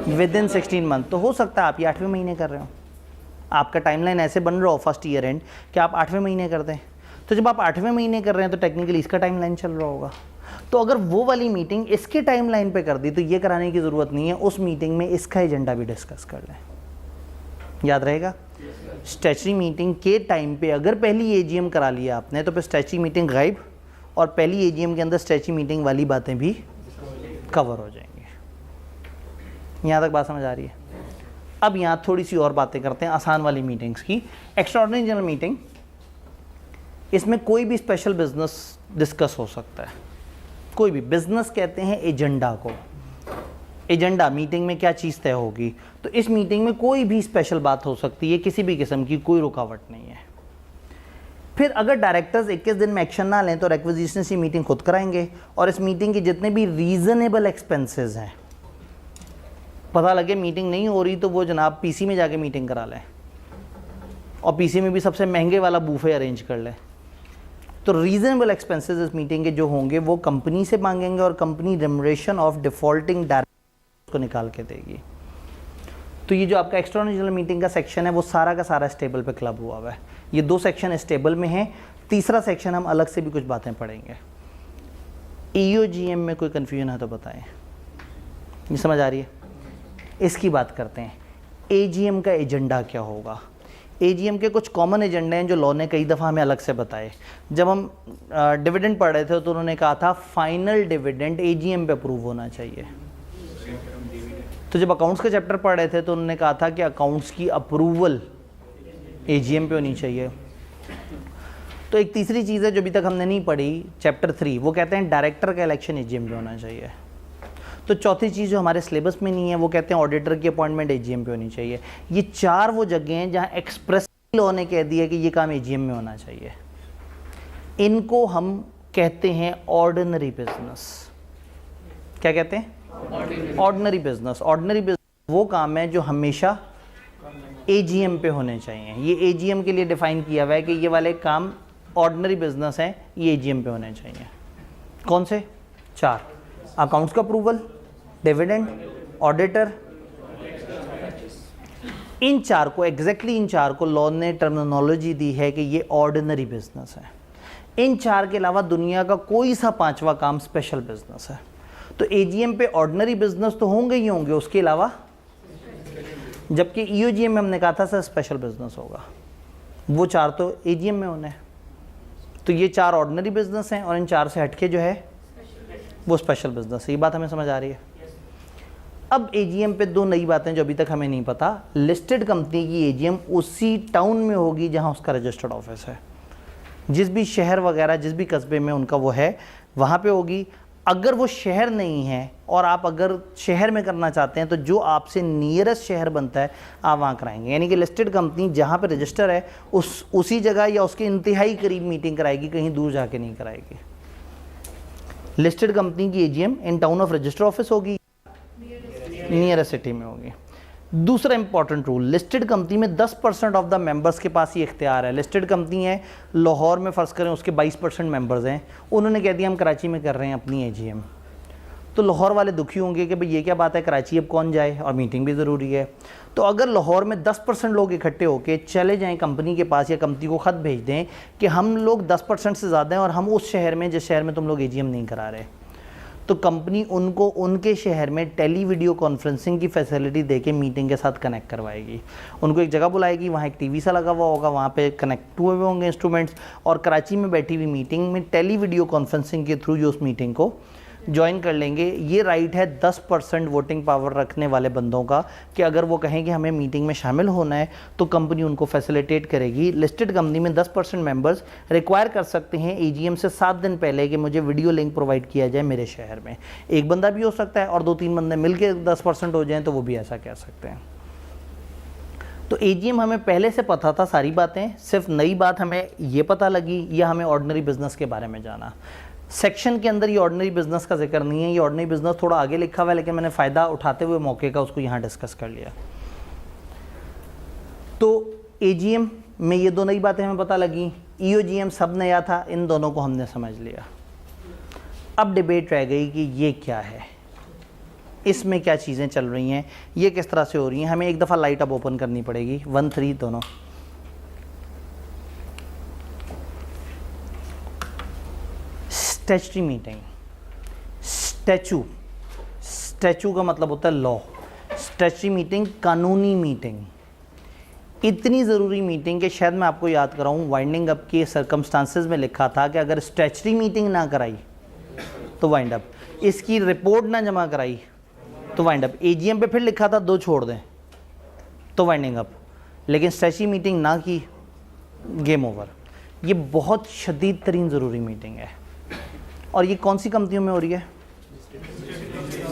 Within 16 month. तो हो सकता है आप ये 8वें महीने कर रहे हो, आपका टाइमलाइन ऐसे बन रहा हो फर्स्ट ईयर एंड कि आप 8वें महीने कर दें। तो जब आप 8वें महीने कर रहे हैं तो टेक्निकली इसका टाइमलाइन चल रहा होगा। तो अगर वो वाली मीटिंग इसके टाइमलाइन पे कर दी तो ये कराने की ज़रूरत नहीं है, उस मीटिंग में इसका एजेंडा भी डिस्कस कर लें। याद रहेगा? स्टैच्यूटरी मीटिंग के टाइम पे अगर पहली एजीएम करा लिया आपने तो फिर स्टैच्यूटरी मीटिंग गायब, और पहली एजीएम के अंदर स्टैच्यूटरी मीटिंग वाली बातें भी कवर हो जाएंगी। यहाँ तक बात समझ आ रही है? अब यहाँ थोड़ी सी और बातें करते हैं आसान वाली मीटिंग्स की। एक्स्ट्राऑर्डिनरी जनरल मीटिंग, इसमें कोई भी स्पेशल बिजनेस डिस्कस हो सकता है। कोई भी बिजनेस कहते हैं एजेंडा को। एजेंडा मीटिंग में क्या चीज़ तय होगी, तो इस मीटिंग में कोई भी स्पेशल बात हो सकती है, किसी भी किस्म की कोई रुकावट नहीं है। फिर अगर डायरेक्टर्स 21 दिन में एक्शन ना लें तो रिक्विजिशन से मीटिंग खुद कराएंगे, और इस मीटिंग के जितने भी रीज़नेबल एक्सपेंसेस हैं, पता लगे मीटिंग नहीं हो रही तो वो जनाब पीसी में जाके मीटिंग करा लें, और पीसी में भी सबसे महंगे वाला बूफे अरेंज कर लें। तो रीजनेबल एक्सपेंसेस इस मीटिंग के जो होंगे वो कंपनी से मांगेंगे, और company remuneration of defaulting directors को निकाल के देगी। तो ये जो आपका एक्सटर्नल जनरल मीटिंग का सेक्शन है वो सारा का सारा इस टेबल पे क्लब हुआ हुआ है। ये 2 सेक्शन इस टेबल में हैं, तीसरा सेक्शन हम अलग से भी कुछ बातें पढ़ेंगे। ईओजीएम में कोई कन्फ्यूजन है तो बताएं। ये समझ आ रही है? इसकी बात करते हैं। एजीएम का एजेंडा क्या होगा? एजीएम के कुछ कॉमन एजेंडे हैं जो लॉ ने कई दफ़ा हमें अलग से बताए। जब हम डिविडेंड पढ़ रहे थे तो उन्होंने कहा था फाइनल डिविडेंड एजीएम पे अप्रूव होना चाहिए। तो जब अकाउंट्स का चैप्टर पढ़ रहे थे तो उन्होंने कहा था कि अकाउंट्स की अप्रूवल एजीएम पे होनी चाहिए। तो एक तीसरी चीज़ है जो अभी तक हमने नहीं पढ़ी, चैप्टर 3, वो कहते हैं डायरेक्टर का इलेक्शन एजीएम पे होना चाहिए। तो चौथी चीज़ जो हमारे सिलेबस में नहीं है वो कहते हैं ऑडिटर की अपॉइंटमेंट एजीएम पे होनी चाहिए। ये 4 वो जगह हैं जहाँ एक्सप्रेस लॉ ने कह दिया कि ये काम एजीएम में होना चाहिए। इनको हम कहते हैं ऑर्डिनरी बिजनेस। क्या कहते हैं? Ordinary business. ऑर्डिनरी बिजनेस वो काम है जो हमेशा एजीएम पे होने चाहिए। ये एजीएम के लिए डिफाइन किया हुआ है कि ये वाले काम ऑर्डिनरी बिजनेस हैं, ये एजीएम पे होने चाहिए। कौन से? 4। अकाउंट्स का अप्रूवल, डिविडेंड, ऑडिटर। इन 4 को एग्जैक्टली इन 4 को लॉ ने टर्मिनोलॉजी दी है कि ये ऑर्डिनरी बिजनेस है। इन 4 के अलावा दुनिया का कोई सा 5वां काम स्पेशल बिजनेस है। तो एजीएम पे ऑर्डिनरी बिजनेस तो होंगे ही होंगे, उसके अलावा, जबकि ईओजीएम में हमने कहा था सर स्पेशल बिजनेस होगा। वो 4 तो एजीएम में होने हैं। तो ये 4 ऑर्डिनरी बिजनेस हैं और इन 4 से हटके जो है वो स्पेशल बिजनेस है। ये बात हमें समझ आ रही है? अब एजीएम पे 2 नई बातें जो अभी तक हमें नहीं पता। लिस्टेड कंपनी की एजीएम उसी टाउन में होगी जहां उसका रजिस्टर्ड ऑफिस है। जिस भी शहर वगैरह जिस भी कस्बे में उनका वो है वहाँ पे होगी। अगर वो शहर नहीं है और आप अगर शहर में करना चाहते हैं तो जो आपसे नियरेस्ट शहर बनता है आप वहाँ कराएंगे। यानी कि लिस्टेड कंपनी जहाँ पे रजिस्टर है उसी जगह या उसके इंतहाई करीब मीटिंग कराएगी, कहीं दूर जाके नहीं कराएगी। लिस्टेड कंपनी की AGM in town of register office होगी, नियरेस्ट सिटी में होगी। दूसरा इंपॉर्टेंट रूल, लिस्टेड कंपनी में 10% ऑफ द मेंबर्स के पास ये इख्तियार है। लिस्टेड कंपनी है, लाहौर में फ़र्ज़ करें उसके 22% मेंबर्स हैं, उन्होंने कह दिया हम कराची में कर रहे हैं अपनी AGM, तो लाहौर वाले दुखी होंगे कि भाई ये क्या बात है, कराची अब कौन जाए, और मीटिंग भी ज़रूरी है। तो अगर लाहौर में 10% लोग इकट्ठे होकर चले जाएं कंपनी के पास या कंपनी को ख़त भेज दें कि हम लोग 10% से ज़्यादा हैं और हम उस शहर में जिस शहर में तुम लोग AGM नहीं करा रहे, तो कंपनी उनको उनके शहर में टेली वीडियो कॉन्फ्रेंसिंग की फैसिलिटी देके मीटिंग के साथ कनेक्ट करवाएगी। उनको एक जगह बुलाएगी, वहाँ एक टीवी सा लगा हुआ होगा, वहाँ पे कनेक्ट हुए होंगे इंस्ट्रूमेंट्स, और कराची में बैठी हुई मीटिंग में टेली वीडियो कॉन्फ्रेंसिंग के थ्रू जो उस मीटिंग को ज्वाइन कर लेंगे। ये राइट है 10% वोटिंग पावर रखने वाले बंदों का कि अगर वो कहें कि हमें मीटिंग में शामिल होना है तो कंपनी उनको फैसिलिटेट करेगी। लिस्टेड कंपनी में 10% मेंबर्स रिक्वायर कर सकते हैं AGM से 7 दिन पहले कि मुझे वीडियो लिंक प्रोवाइड किया जाए मेरे शहर में। एक बंदा भी हो सकता है और 2-3 बंदे मिलकर 10% हो जाएं तो वो भी ऐसा कह सकते हैं। तो AGM हमें पहले से पता था सारी बातें, सिर्फ नई बात हमें ये पता लगी या हमें ऑर्डिनरी बिजनेस के बारे में जाना। सेक्शन के अंदर ये ऑर्डिनरी बिजनेस का जिक्र नहीं है, ये ऑर्डिनरी बिजनेस थोड़ा आगे लिखा हुआ है, लेकिन मैंने फ़ायदा उठाते हुए मौके का उसको यहाँ डिस्कस कर लिया। तो AGM में ये 2 नई बातें हमें पता लगी, EOGM सब नया था, इन दोनों को हमने समझ लिया। अब डिबेट रह गई कि ये क्या है, इसमें क्या चीज़ें चल रही हैं, ये किस तरह से हो रही हैं। हमें एक दफ़ा लाइट अब ओपन करनी पड़ेगी, 1-3 दोनों। स्टैचुटरी मीटिंग, स्टैचू का मतलब होता है लॉ, स्टैचुटरी मीटिंग कानूनी मीटिंग, इतनी ज़रूरी मीटिंग कि शायद मैं आपको याद कराऊं, वाइंडिंग अप के सर्कमस्टांसेस में लिखा था कि अगर स्टैचुटरी मीटिंग ना कराई तो वाइंड अप, इसकी रिपोर्ट ना जमा कराई तो वाइंड अप, AGM पे फिर लिखा था 2 छोड़ दें तो वाइंडिंग अप, लेकिन स्टैचुटरी मीटिंग ना की, गेम ओवर। ये बहुत शदीद तरीन ज़रूरी मीटिंग है। और ये कौन सी कंपनियों में हो रही है?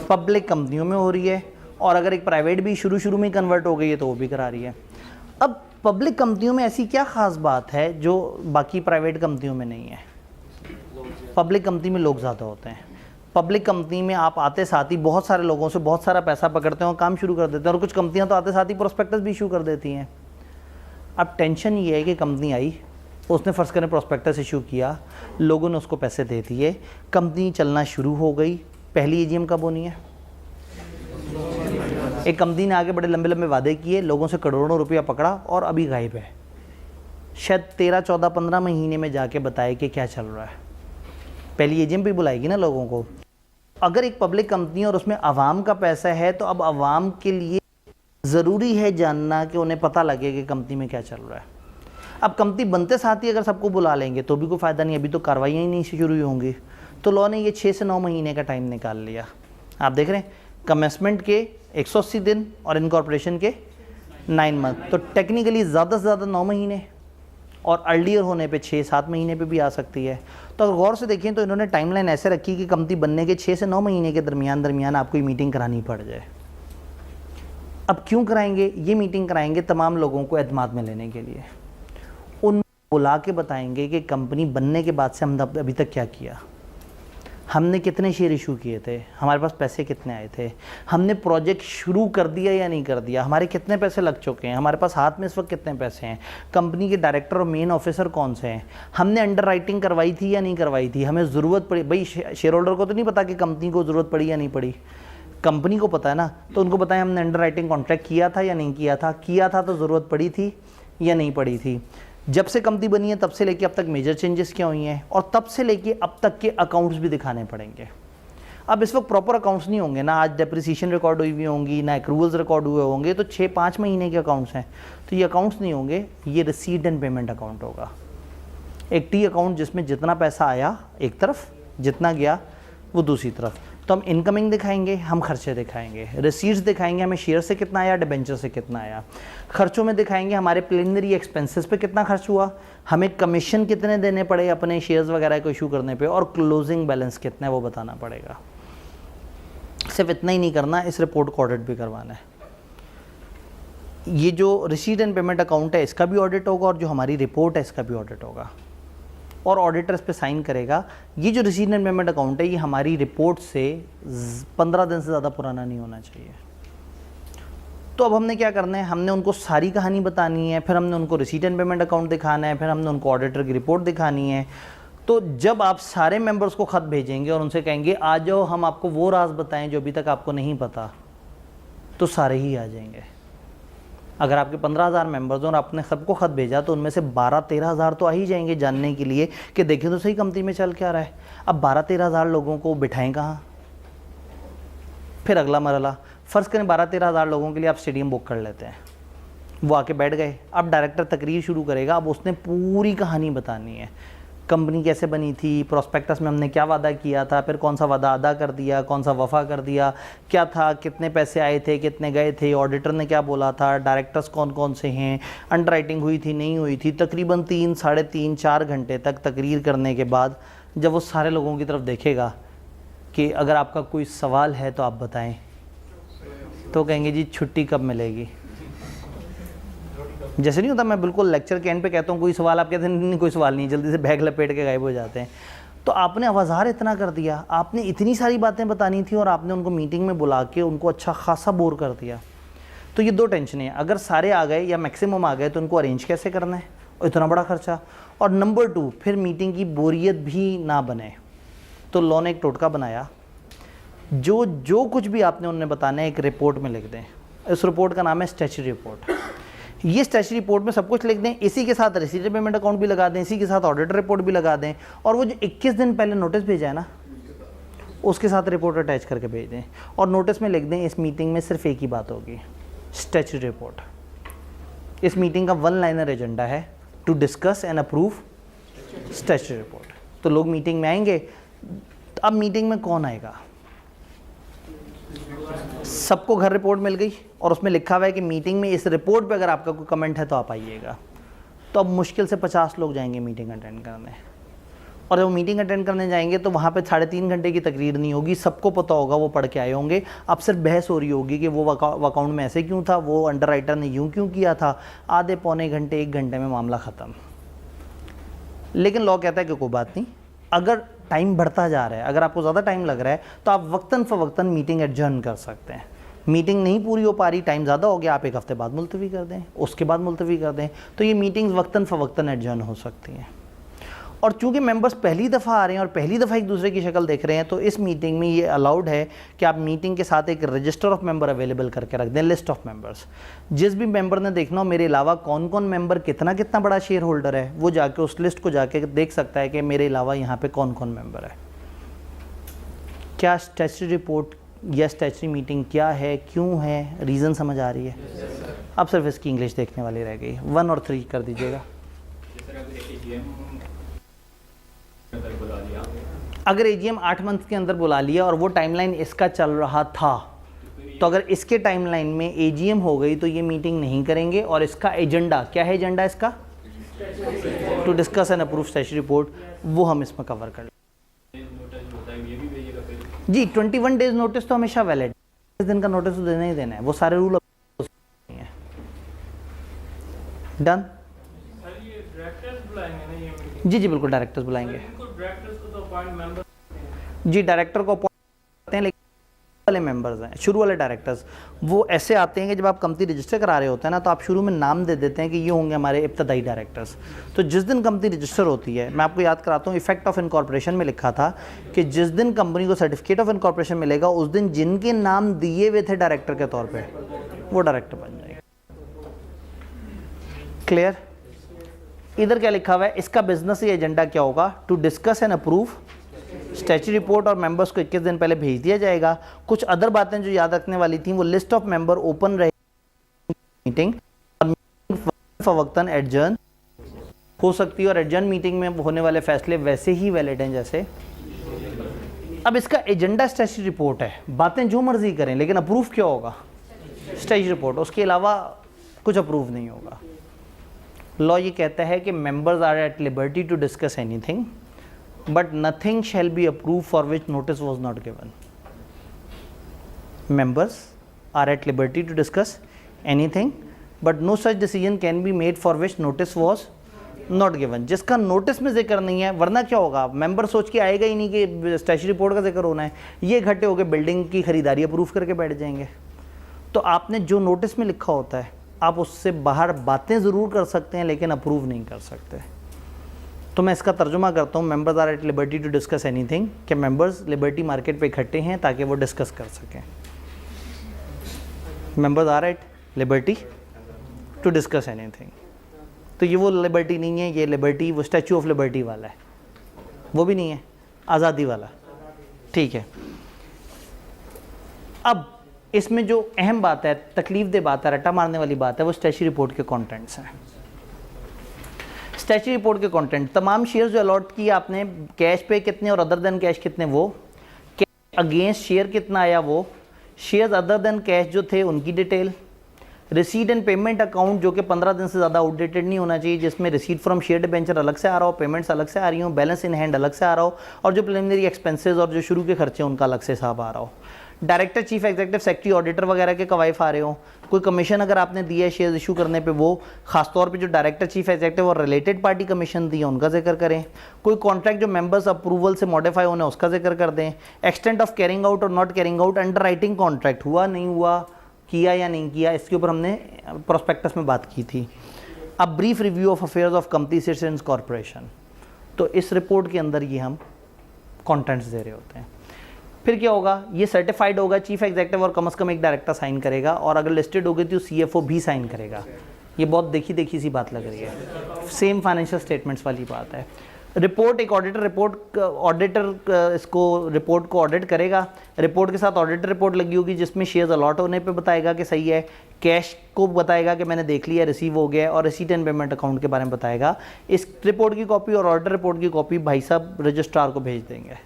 पब्लिक कंपनियों में हो रही है, और अगर एक प्राइवेट भी शुरू में कन्वर्ट हो गई है तो वो भी करा रही है। अब पब्लिक कंपनियों में ऐसी क्या ख़ास बात है जो बाकी प्राइवेट कंपनियों में नहीं है? पब्लिक कंपनी में लोग ज़्यादा होते हैं। पब्लिक कंपनी में आप आते साथ ही बहुत सारे लोगों से बहुत सारा पैसा पकड़ते हैं और काम शुरू कर देते हैं, और कुछ कंपनियां तो आते साथ ही प्रोस्पेक्टस भी इशू कर देती हैं। अब टेंशन ये है कि कंपनी आई, उसने फ़र्ज़ करें प्रोस्पेक्टस इशू किया, लोगों ने उसको पैसे दे दिए, कंपनी चलना शुरू हो गई, पहली AGM कब होनी है? एक कंपनी ने आगे बड़े लंबे लंबे वादे किए, लोगों से करोड़ों रुपया पकड़ा और अभी गायब है। शायद 13, 14, 15 महीने में जाके बताए कि क्या चल रहा है। पहली AGM भी बुलाएगी ना लोगों को। अगर एक पब्लिक कंपनी और उसमें आवाम का पैसा है तो अब आवाम के लिए ज़रूरी है जानना कि उन्हें पता लगे कि कंपनी में क्या चल रहा है। अब कंपनी बनते साथ ही अगर सबको बुला लेंगे तो भी कोई फ़ायदा नहीं, अभी तो कार्रवाइयाँ ही नहीं शुरू होंगी। तो लॉ ने ये 6 से 9 महीने का टाइम निकाल लिया। आप देख रहे हैं कमेंसमेंट के 180 दिन और इनकॉर्पोरेशन के 9 मंथ, तो टेक्निकली ज़्यादा से ज़्यादा 9 महीने, और अर्लियर होने पे 6-7 महीने पे भी आ सकती है। तो अगर गौर से देखें तो इन्होंने टाइमलाइन ऐसे रखी कि कंपनी बनने के 6 से 9 महीने के दरमियान आपको ये मीटिंग करानी पड़ जाए। अब क्यों कराएंगे? ये मीटिंग कराएंगे तमाम लोगों को एतमाद में लेने के लिए, उन बुला के बताएंगे कि कंपनी बनने के बाद से हमने अभी तक क्या किया, हमने कितने शेयर इशू किए थे, हमारे पास पैसे कितने आए थे, हमने प्रोजेक्ट शुरू कर दिया या नहीं कर दिया, हमारे कितने पैसे लग चुके हैं, हमारे पास हाथ में इस वक्त कितने पैसे हैं, कंपनी के डायरेक्टर और मेन ऑफिसर कौन से हैं, हमने अंडर राइटिंग करवाई थी या नहीं करवाई थी, हमें ज़रूरत पड़ी। भाई शेयर होल्डर को तो नहीं पता कि कंपनी को ज़रूरत पड़ी या नहीं पड़ी, कंपनी को पता है ना। तो उनको बताएं हमने अंडर राइटिंग कॉन्ट्रैक्ट किया था या नहीं किया था तो ज़रूरत पड़ी थी या नहीं पड़ी थी, जब से कंपनी बनी है तब से लेके अब तक मेजर चेंजेस क्या हुई हैं, और तब से लेके अब तक के अकाउंट्स भी दिखाने पड़ेंगे। अब इस वक्त प्रॉपर अकाउंट्स नहीं होंगे ना, आज डेप्रिसिएशन रिकॉर्ड हुई हुई होंगी ना, एक्रूवल्स रिकॉर्ड हुए होंगे, तो 6-5 महीने के अकाउंट्स हैं, तो ये अकाउंट्स नहीं होंगे, ये रिसीट एंड पेमेंट अकाउंट होगा। एक टी अकाउंट जिसमें जितना पैसा आया एक तरफ, जितना गया वो दूसरी तरफ। तो हम इनकमिंग दिखाएंगे, हम खर्चे दिखाएंगे, रिसीट्स दिखाएंगे हमें शेयर से कितना आया, डिबेंचर से कितना आया, खर्चों में दिखाएंगे हमारे प्रिलिमिनरी एक्सपेंसेस पे कितना खर्च हुआ, हमें कमीशन कितने देने पड़े अपने शेयर्स वगैरह को इशू करने पे, और क्लोजिंग बैलेंस कितना है वो बताना पड़ेगा। सिर्फ इतना ही नहीं करना, इस रिपोर्ट को ऑडिट भी करवाना है। ये जो रिसीट एंड पेमेंट अकाउंट है इसका भी ऑडिट होगा, और जो हमारी रिपोर्ट है इसका भी ऑडिट होगा, और ऑडिटर इस पे साइन करेगा। ये जो रिसीट एंड पेमेंट अकाउंट है ये हमारी रिपोर्ट से 15 दिन से ज़्यादा पुराना नहीं होना चाहिए। तो अब हमने क्या करना है, हमने उनको सारी कहानी बतानी है, फिर हमने उनको रिसीट एंड पेमेंट अकाउंट दिखाना है, फिर हमने उनको ऑडिटर की रिपोर्ट दिखानी है। तो जब आप सारे मेंबर्स को ख़त भेजेंगे और उनसे कहेंगे आ जाओ हम आपको वो राज बताएं जो अभी तक आपको नहीं पता, तो सारे ही आ जाएंगे। अगर आपके 15,000 मेंबर्स हैं और आपने सबको ख़त भेजा तो उनमें से 12-13 हज़ार तो आ ही जाएंगे जानने के लिए कि देखें तो सही कंपनी में चल क्या रहा है। अब 12-13 हज़ार लोगों को बिठाएं कहाँ। फिर अगला मरला, फ़र्ज़ करें 12-13 हज़ार लोगों के लिए आप स्टेडियम बुक कर लेते हैं, वो आके बैठ गए। अब डायरेक्टर तकरीर शुरू करेगा, अब उसने पूरी कहानी बतानी है, कंपनी कैसे बनी थी, प्रोस्पेक्टस में हमने क्या वादा किया था, फिर कौन सा वादा अदा कर दिया, कौन सा वफ़ा कर दिया, क्या था, कितने पैसे आए थे, कितने गए थे, ऑडिटर ने क्या बोला था, डायरेक्टर्स कौन कौन से हैं, अंडरराइटिंग हुई थी नहीं हुई थी। तकरीबन 3, साढ़े 3, 4 घंटे तक तकरीर करने के बाद जब वो सारे लोगों की तरफ देखेगा कि अगर आपका कोई सवाल है तो आप बताएं, तो कहेंगे जी छुट्टी कब मिलेगी। जैसे नहीं होता, मैं बिल्कुल लेक्चर के एंड पे कहता हूँ कोई सवाल, आप कहते हैं नहीं कोई सवाल नहीं, जल्दी से बैग लपेट के गायब हो जाते हैं। तो आपने आवाज़ार इतना कर दिया, आपने इतनी सारी बातें बतानी थी और आपने उनको मीटिंग में बुला के उनको अच्छा खासा बोर कर दिया। तो ये 2 टेंशनें हैं, अगर सारे आ गए या मैक्सिमम आ गए तो उनको अरेंज कैसे करना है और इतना बड़ा खर्चा। और नंबर 2, फिर मीटिंग की बोरियत भी ना बने। तो लॉ ने एक टोटका बनाया, जो कुछ भी आपने उन्हें बताना है एक रिपोर्ट में लिख दें। इस रिपोर्ट का नाम है स्टैच्यूटरी रिपोर्ट। ये स्टैच्यूटरी रिपोर्ट में सब कुछ लिख दें, इसी के साथ रिसीट पेमेंट अकाउंट भी लगा दें, इसी के साथ ऑडिटर रिपोर्ट भी लगा दें, और वो जो 21 दिन पहले नोटिस भेजा है ना उसके साथ रिपोर्ट अटैच करके भेज दें। और नोटिस में लिख दें इस मीटिंग में सिर्फ एक ही बात होगी, स्टैच्यूटरी रिपोर्ट। इस मीटिंग का 1 लाइनर एजेंडा है, to discuss and approve statutory report. तो लोग मीटिंग में आएंगे। अब मीटिंग में कौन आएगा, सबको घर रिपोर्ट मिल गई और उसमें लिखा हुआ है कि मीटिंग में इस रिपोर्ट पे अगर आपका कोई कमेंट है तो आप आइएगा। तो अब मुश्किल से 50 लोग जाएंगे मीटिंग अटेंड करने, और जब मीटिंग अटेंड करने जाएंगे तो वहाँ पे 3.5 घंटे की तकरीर नहीं होगी, सबको पता होगा वो पढ़ के आए होंगे। अब सिर्फ बहस हो रही होगी कि वो अकाउंट में ऐसे क्यों था, वो अंडरराइटर ने यूँ क्यों किया था। आधे पौने घंटे 1 घंटे में मामला ख़त्म। लेकिन लॉ कहता है कि कोई बात नहीं, अगर टाइम बढ़ता जा रहा है, अगर आपको ज़्यादा टाइम लग रहा है तो आप वक्तन फ़वक्तन मीटिंग एडजर्न कर सकते हैं। मीटिंग नहीं पूरी हो पा रही, टाइम ज़्यादा हो गया, आप 1 हफ्ते बाद मुलतवी कर दें, उसके बाद मुलतवी कर दें। तो ये मीटिंग्स वक्तन फ़वक्तन एडजर्न हो सकती हैं। और चूँकि मेंबर्स पहली दफ़ा आ रहे हैं और पहली दफ़ा एक दूसरे की शक्ल देख रहे हैं, तो इस मीटिंग में ये अलाउड है कि आप मीटिंग के साथ एक रजिस्टर ऑफ मेंबर अवेलेबल करके रख दें, लिस्ट ऑफ मेंबर्स। जिस भी मेंबर ने देखना हो मेरे अलावा कौन कौन मेंबर कितना कितना बड़ा शेयर होल्डर है, वो जाके उस लिस्ट को जाके देख सकता है कि मेरे अलावा यहाँ पे कौन कौन मेंबर है। क्या स्टैच्यूटरी रिपोर्ट या स्टैच्यूटरी मीटिंग क्या है, क्यों है, रीज़न समझ आ रही है? अब सिर्फ इसकी इंग्लिश देखने वाली रह गई। 1 और 3 कर दीजिएगा। अगर एजीएम 8 मंथ के अंदर बुला लिया और वो टाइमलाइन इसका चल रहा था, तो अगर इसके टाइमलाइन में एजीएम हो गई तो ये मीटिंग नहीं करेंगे। और इसका एजेंडा क्या है, एजेंडा इसका to discuss and approve statutory report, वो हम इसमें कवर कर जी। 21 डेज नोटिस तो हमेशा वैलिड, 10 दिन का नोटिस तो देना ही देना है, वो सारे रूल है। डन जी जी बिल्कुल, डायरेक्टर्स बुलाएंगे जी। डायरेक्टर को अपॉइंट करते हैं, लेकिन वाले मेंबर्स हैं, शुरू वाले डायरेक्टर्स वो ऐसे आते हैं कि जब आप कंपनी रजिस्टर करा रहे होते हैं ना, तो आप शुरू में नाम दे देते हैं कि ये होंगे हमारे इब्तदाई डायरेक्टर्स। तो जिस दिन कंपनी रजिस्टर होती है, मैं आपको याद कराता हूँ, इफेक्ट ऑफ इनकॉर्पोरेशन में लिखा था कि जिस दिन कंपनी को सर्टिफिकेट ऑफ इनकॉर्पोरेशन मिलेगा उस दिन जिनके नाम दिए हुए थे डायरेक्टर के तौर पर, वो डायरेक्टर बन जाएगा। क्लियर? इधर क्या लिखा हुआ है, इसका बिजनेस या एजेंडा क्या होगा, to discuss and approve statutory report, और मेंबर्स को 21 दिन पहले भेज दिया जाएगा। कुछ अदर बातें जो याद रखने वाली थी, वो लिस्ट ऑफ मेंबर ओपन रहे मीटिंग, वक्तन एडजर्न हो सकती है, और एडजर्न मीटिंग में होने वाले फैसले वैसे ही वैलिड हैं जैसे। अब इसका एजेंडा स्टैच्यूटरी रिपोर्ट है, बातें जो मर्जी करें, लेकिन अप्रूव क्या होगा, स्टैच्यूटरी रिपोर्ट, उसके अलावा कुछ अप्रूव नहीं होगा। लॉ ये कहता है कि members are at liberty to discuss anything but nothing shall be approve for which notice was not given. Members are at liberty to discuss anything but no such decision can be made for which notice was not given. जिसका नोटिस में जिक्र नहीं है, वरना क्या होगा, मेंबर सोच के आएगा ही नहीं कि स्टैच्यूटरी रिपोर्ट का जिक्र होना है, ये इकट्ठे होकर बिल्डिंग की खरीदारी अप्रूव करके बैठ जाएंगे। तो आपने जो नोटिस में लिखा होता है आप उससे बाहर बातें ज़रूर कर सकते हैं लेकिन अप्रूव नहीं कर सकते। तो मैं इसका तर्जुमा करता हूँ, members are at liberty to discuss anything, कि मेंबर्स लिबर्टी मार्केट पे इकट्ठे हैं ताकि वो डिस्कस कर सकें। Members are at liberty to discuss anything. तो ये वो लिबर्टी नहीं है, ये लिबर्टी वो स्टैचू ऑफ लिबर्टी वाला है, वो भी नहीं है, आज़ादी वाला। ठीक है, अब इसमें जो अहम बात है, तकलीफ दे बात है, रट्टा मारने वाली बात है, वो स्टैचू रिपोर्ट के कंटेंट्स हैं। स्टैचू रिपोर्ट के कंटेंट, तमाम शेयर्स जो अलॉट किए आपने, कैश पे कितने और अदर देन कैश कितने, वो कैश अगेंस्ट शेयर कितना आया, वो शेयर्स अदर देन कैश जो थे उनकी detail, receipt and payment account जो कि 15 दिन से ज़्यादा आउटडेटेड नहीं होना चाहिए, जिसमें रिसीट फ्रॉम शेयर डिबेंचर अलग से आ रहा हो, पेमेंट्स अलग से आ रही हो, बैलेंस इन हैंड अलग से आ रहा हो, और जो प्रिलिमिनरी एक्सपेंसेस और जो शुरू के खर्चे उनका अलग से हिसाब आ रहा हो। Director, chief executive secretary, auditor वगैरह के कवाइफ आ रहे हो। कोई कमीशन अगर आपने दिया है शेयर इशू करने पे, वो खासतौर पे जो डायरेक्टर, चीफ एग्जीक्यूटिव और रिलेटेड पार्टी कमीशन दिया उनका जिक्र करें। कोई कॉन्ट्रैक्ट जो मेंबर्स अप्रूवल से मॉडिफाई होने उसका जिक्र कर दें। एक्सटेंट ऑफ कैरिंग आउट और not carrying out, under writing contract हुआ नहीं हुआ, किया या नहीं किया, इसके ऊपर हमने प्रोस्पेक्टस में बात की थी। अब brief review of affairs of company citizens corporation, तो इस रिपोर्ट के अंदर ये हम कॉन्टेंट्स दे रहे होते हैं। फिर क्या होगा, ये सर्टिफाइड होगा, चीफ एग्जीक्यूटिव और कम से कम एक डायरेक्टर साइन करेगा, और अगर लिस्टेड होगी तो सीएफओ भी साइन करेगा। ये बहुत देखी देखी सी बात लग रही है, सेम फाइनेंशियल स्टेटमेंट्स वाली बात है। रिपोर्ट, एक ऑडिटर इसको रिपोर्ट को ऑडिट करेगा, रिपोर्ट के साथ ऑडिटर रिपोर्ट लगी होगी जिसमें शेयर्स अलॉट होने पे बताएगा कि सही है, कैश को बताएगा कि मैंने देख लिया, रिसीव हो गया, और रिसीट एंड पेमेंट अकाउंट के बारे में बताएगा। इस रिपोर्ट की कॉपी और ऑडिटर रिपोर्ट की कॉपी भाई साहब रजिस्ट्रार को भेज देंगे।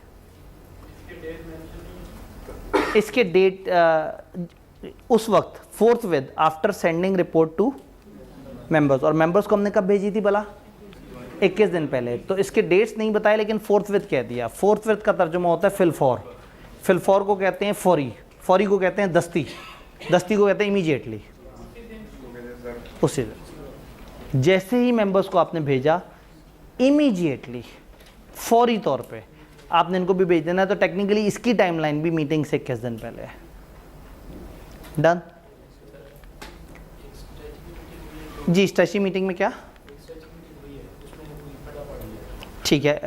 इसके डेट उस वक्त forthwith after sending report to members, और मेंबर्स को हमने कब भेजी थी भला, 21 दिन पहले। तो इसके डेट्स नहीं बताए लेकिन फोर्थ विद कह दिया। फोर्थ विद का तर्जुमा होता है फिलफॉर, फिलफॉर को कहते हैं फौरी, फौरी को कहते हैं दस्ती, दस्ती को कहते हैं इमीडिएटली, उसी दिन। जैसे ही मेंबर्स को आपने भेजा, इमीडिएटली फौरी तौर पे आपने इनको भी भेज देना है। तो टेक्निकली इसकी टाइमलाइन भी मीटिंग से 21 दिन पहले है। डन जी। स्ट्रेची मीटिंग में क्या, ठीक है,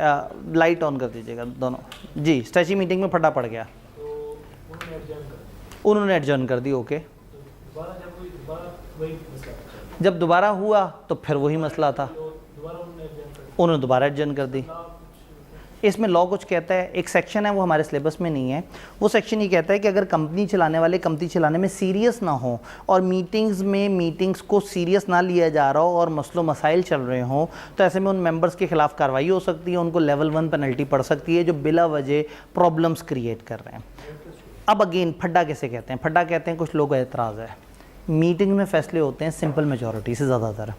लाइट ऑन कर दीजिएगा दोनों जी। स्ट्रेची मीटिंग में फटा पड़ गया, उन्होंने एडजर्न कर दी, ओके। जब दोबारा हुआ तो फिर वही मसला था, उन्होंने दोबारा एडजर्न कर दी। इसमें लॉ कुछ कहता है, एक सेक्शन है वो हमारे सिलेबस में नहीं है, वो सेक्शन ये कहता है कि अगर कंपनी चलाने वाले कंपनी चलाने में सीरियस ना हो और मीटिंग्स को सीरियस ना लिया जा रहा हो और मसलो मसाइल चल रहे हों, तो ऐसे में उन मेंबर्स के खिलाफ कार्रवाई हो सकती है, उनको लेवल 1 पेनल्टी पड़ सकती है जो बिला वजह प्रॉब्लम्स क्रिएट कर रहे हैं। अब अगेन फड्डा कैसे कहते हैं, फड्डा कहते हैं कुछ लोगों का एतराज़ है, मीटिंग में फैसले होते हैं सिंपल मेजॉरिटी से ज़्यादातर,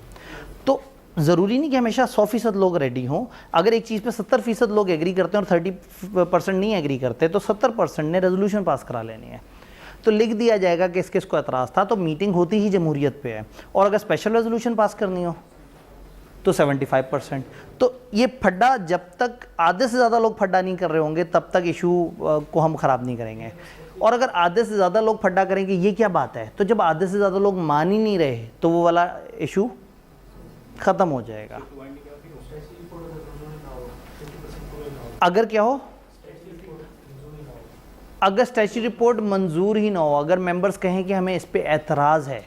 तो ज़रूरी नहीं कि हमेशा 100% लोग रेडी हों। अगर एक चीज़ पे 70% लोग एग्री करते हैं और 30% नहीं एग्री करते, तो 70% ने रेजोल्यूशन पास करा लेनी है। तो लिख दिया जाएगा कि इसको एतराज़ था, तो मीटिंग होती ही जमहूरियत पे है, और अगर स्पेशल रेजोल्यूशन पास करनी हो तो 75%। तो ये फड्डा, जब तक आधे से ज़्यादा लोग फड्डा नहीं कर रहे होंगे तब तक इशू को हम ख़राब नहीं करेंगे, और अगर आधे से ज़्यादा लोग फड्डा करेंगे ये क्या बात है, तो जब आधे से ज़्यादा लोग मान ही नहीं रहे तो वो वाला इशू ख़त्म हो जाएगा। अगर क्या हो, अगर स्टैच्यूटरी रिपोर्ट मंजूर ही ना हो, अगर मेंबर्स कहें कि हमें इस पे एतराज़ है,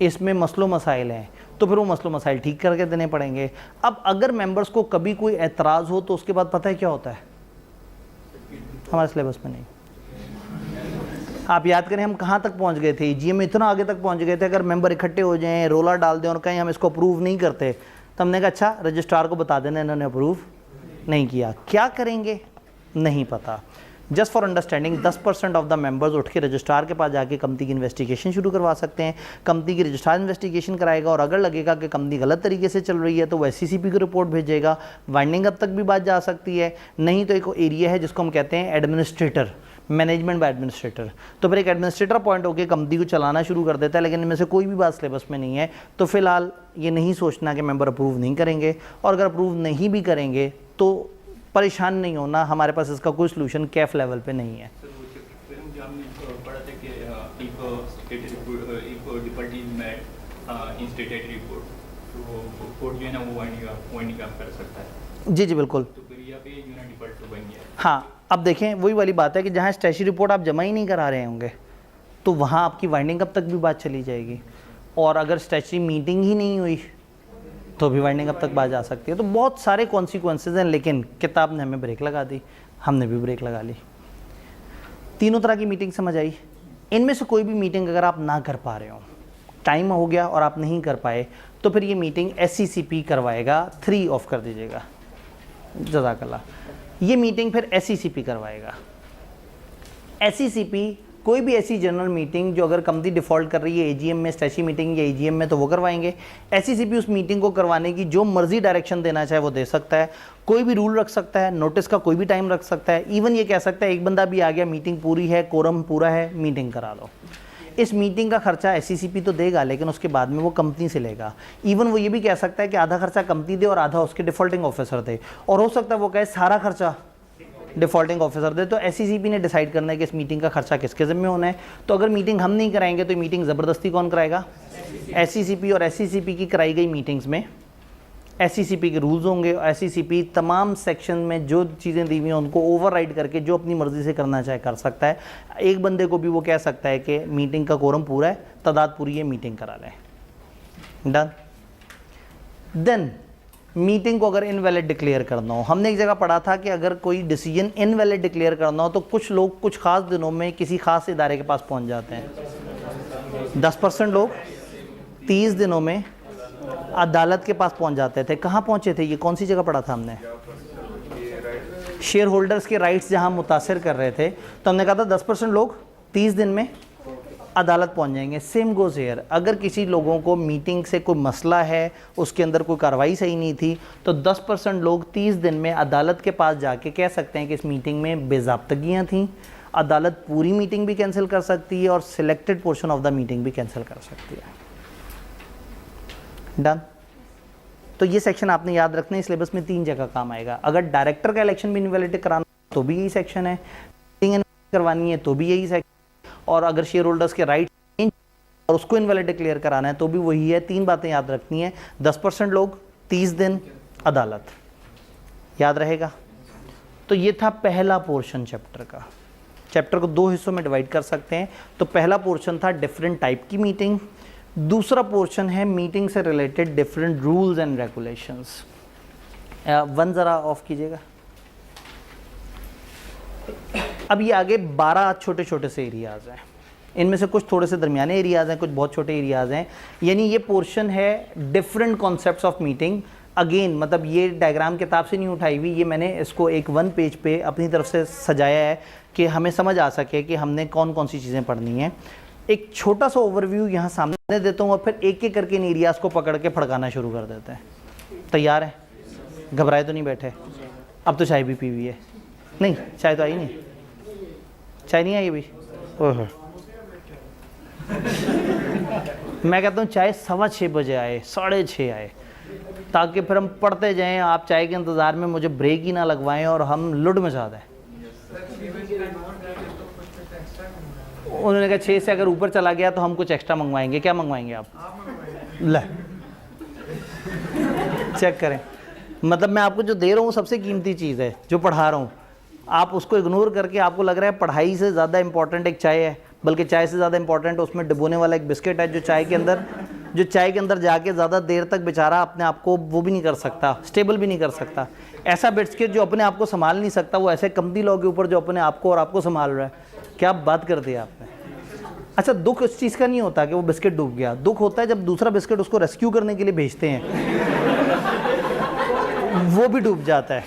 इसमें मसलो मसाइल हैं, तो फिर वो मसलो मसाइल ठीक करके देने पड़ेंगे। अब अगर मेंबर्स को कभी कोई एतराज़ हो तो उसके बाद पता है क्या होता है, हमारे सिलेबस में नहीं। आप याद करें हम कहाँ तक पहुँच गए थे, जीएम में इतना आगे तक पहुँच गए थे, अगर मेंबर इकट्ठे हो जाएं, रोला डाल दें और कहीं हम इसको अप्रूव नहीं करते, तो हमने कहा अच्छा रजिस्ट्रार को बता देना इन्होंने अप्रूव नहीं किया। क्या करेंगे नहीं पता। Just for understanding 10% of the members उठ के रजिस्ट्रार के पास जाके कंपनी की इन्वेस्टिगेशन शुरू करवा सकते हैं। कंपनी की रजिस्ट्रार इन्वेस्टिगेशन कराएगा, और अगर लगेगा कि कंपनी गलत तरीके से चल रही है तो वो SCCP को रिपोर्ट भेजेगा। वाइंडिंग अप तक भी बात जा सकती है। नहीं तो एक एरिया है जिसको हम कहते हैं एडमिनिस्ट्रेटर, मैनेजमेंट बाय एडमिनिस्ट्रेटर। तो फिर एक एडमिनिस्ट्रेटर अपॉइंट होकर कंपनी को चलाना शुरू कर देता है, लेकिन इनमें से कोई भी बात सिलेबस में नहीं है। तो फिलहाल ये नहीं सोचना कि मेंबर अप्रूव नहीं करेंगे, और अगर अप्रूव नहीं भी करेंगे तो परेशान नहीं होना, हमारे पास इसका कोई सोल्यूशन कैफ लेवल पे नहीं है। Status report default is met in stated report, तो कोर्ट जो है ना वो वाइंडिंग अप कर सकता है। जी जी बिल्कुल। तो फिर यहाँ पे जो है ना डिफ़ॉल्ट तो बन गया है। हाँ, अब देखें वही वाली बात है कि जहाँ स्टैट्यूटरी रिपोर्ट आप जमा ही नहीं करा रहे होंगे तो वहाँ आपकी वाइंडिंग अप तक भी बात चली जाएगी, और अगर स्टैट्यूटरी मीटिंग ही नहीं हुई तो भी वाइंडिंग अप तक बात जा सकती है। तो बहुत सारे कॉन्सिक्वेंसेज हैं, लेकिन किताब ने हमें ब्रेक लगा दी, हमने भी ब्रेक लगा ली। तीनों तरह की मीटिंग समझ आई। इनमें से कोई भी मीटिंग अगर आप ना कर पा रहे हो, टाइम हो गया और आप नहीं कर पाए, तो फिर ये मीटिंग SCCP करवाएगा, 3 ऑफ कर दीजिएगा, जज़ाकल्लाह। ये मीटिंग फिर SCCP करवाएगा। SCCP कोई भी ऐसी जनरल मीटिंग जो अगर कंपनी डिफ़ॉल्ट कर रही है AGM में, स्टैट्यूटरी मीटिंग या AGM में, तो वो करवाएंगे। SCCP उस मीटिंग को करवाने की जो मर्जी डायरेक्शन देना चाहे वो दे सकता है, कोई भी रूल रख सकता है, नोटिस का कोई भी टाइम रख सकता है। इवन ये कह सकता है एक बंदा भी आ गया, मीटिंग पूरी है, कोरम पूरा है, मीटिंग करा लो। इस मीटिंग का खर्चा SCCP तो देगा, लेकिन उसके बाद में वो कंपनी से लेगा। इवन वो ये भी कह सकता है कि आधा खर्चा कंपनी दे और आधा उसके डिफ़ॉल्टिंग ऑफिसर दे, और हो सकता है वो कहे सारा खर्चा डिफ़ॉल्टिंग ऑफिसर दे। तो SCCP ने डिसाइड करना है कि इस मीटिंग का खर्चा किसके ज़िम्मे होना है। तो अगर मीटिंग हम नहीं कराएंगे तो मीटिंग ज़बरदस्ती कौन कराएगा? SCCP। और SCCP की कराई गई मीटिंग्स में SCCP के रूल्स होंगे, और SCCP तमाम सेक्शन में जो चीज़ें दी हुई हैं उनको ओवरराइड करके जो अपनी मर्ज़ी से करना चाहे कर सकता है। एक बंदे को भी वो कह सकता है कि मीटिंग का कोरम पूरा है, तादाद पूरी है, मीटिंग करा लें। डन। देन मीटिंग को अगर इनवैलिड डिक्लेयर करना हो, हमने एक जगह पढ़ा था कि अगर कोई डिसीजन इनवैलिड डिक्लेयर करना हो तो कुछ लोग कुछ ख़ास दिनों में किसी ख़ास इदारे के पास पहुंच जाते हैं। 10% लोग 30 दिनों में अदालत के पास पहुंच जाते थे। कहाँ पहुंचे थे? ये कौन सी जगह पढ़ा था हमने? शेयर होल्डर्स के राइट्स जहाँ मुतासर कर रहे थे, तो हमने कहा था 10% लोग 30 दिन में अदालत पहुंच जाएंगे। Same goes here. अगर किसी लोगों को मीटिंग से कोई मसला है, उसके अंदर कोई कार्रवाई सही नहीं थी, तो 10% लोग 30 दिन में अदालत के पास जाके कह सकते हैं कि इस मीटिंग में बेज़ाब्तगियाँ थीं। अदालत पूरी मीटिंग भी कैंसिल कर सकती है और selected portion of the meeting भी कैंसिल कर सकती है। डन। तो ये सेक्शन आपने याद रखना है, सिलेबस में 3 जगह काम आएगा। अगर डायरेक्टर का इलेक्शन भी इनवैलिड कराना तो भी यही सेक्शन है, मीटिंग करवानी है तो भी यही सेक्शन, और अगर शेयर होल्डर्स के राइट और उसको इनवैलिड डिक्लेयर कराना है तो भी वही है। 3 बातें याद रखनी है, 10% लोग, 30 दिन, अदालत। याद रहेगा? तो ये था पहला पोर्शन चैप्टर का। चैप्टर को 2 हिस्सों में डिवाइड कर सकते हैं। तो पहला पोर्शन था डिफरेंट टाइप की मीटिंग, दूसरा पोर्शन है मीटिंग से related different rules and regulations. One ज़रा ऑफ कीजिएगा। अब ये आगे 12 छोटे छोटे से एरियाज़ हैं, इनमें से कुछ थोड़े से दरमियाने एरियाज़ हैं, कुछ बहुत छोटे एरियाज़ हैं। यानी ये पोर्शन है different concepts of meeting. Again मतलब ये डायग्राम किताब से नहीं उठाई हुई, ये मैंने इसको एक 1 पेज पे अपनी तरफ से सजाया है कि हमें समझ आ सके कि हमने कौन कौन सी चीज़ें पढ़नी हैं। एक छोटा सा ओवरव्यू यहाँ सामने देता हूँ और फिर एक एक करके इन एरियाज़ को पकड़ के फड़काना शुरू कर देते हैं। तैयार है? घबराए तो नहीं बैठे? अब तो चाय भी पी हुई है? नहीं, चाय तो आई नहीं, चाय नहीं आई अभी। ओह, मैं कहता हूँ चाय 6:15 बजे आए, 6:30 आए, ताकि फिर हम पढ़ते जाएं। आप चाय के इंतज़ार में मुझे ब्रेक ही ना लगवाएं और हम लुट मचा दें। उन्होंने कहा 6 से अगर ऊपर चला गया तो हम कुछ एक्स्ट्रा मंगवाएंगे। क्या मंगवाएंगे आप? ले चेक करें। मतलब मैं आपको जो दे रहा हूँ सबसे कीमती चीज़ है, जो पढ़ा रहा हूँ। आप उसको इग्नोर करके आपको लग रहा है पढ़ाई से ज़्यादा इंपॉर्टेंट एक चाय है, बल्कि चाय से ज़्यादा इंपॉर्टेंट उसमें डुबोने वाला एक बिस्किट है जो चाय के अंदर जाके ज़्यादा देर तक बेचारा अपने आप को वो भी नहीं कर सकता, स्टेबल भी नहीं कर सकता। ऐसा बिस्किट जो अपने आप को संभाल नहीं सकता, वो ऐसे कंपनी लॉ के ऊपर जो अपने आप को और आपको संभाल रहा है। क्या बात कर दी आपने। अच्छा, दुख इस चीज़ का नहीं होता कि वो बिस्किट डूब गया, दुख होता है जब दूसरा बिस्किट उसको रेस्क्यू करने के लिए भेजते हैं, वो भी डूब जाता है।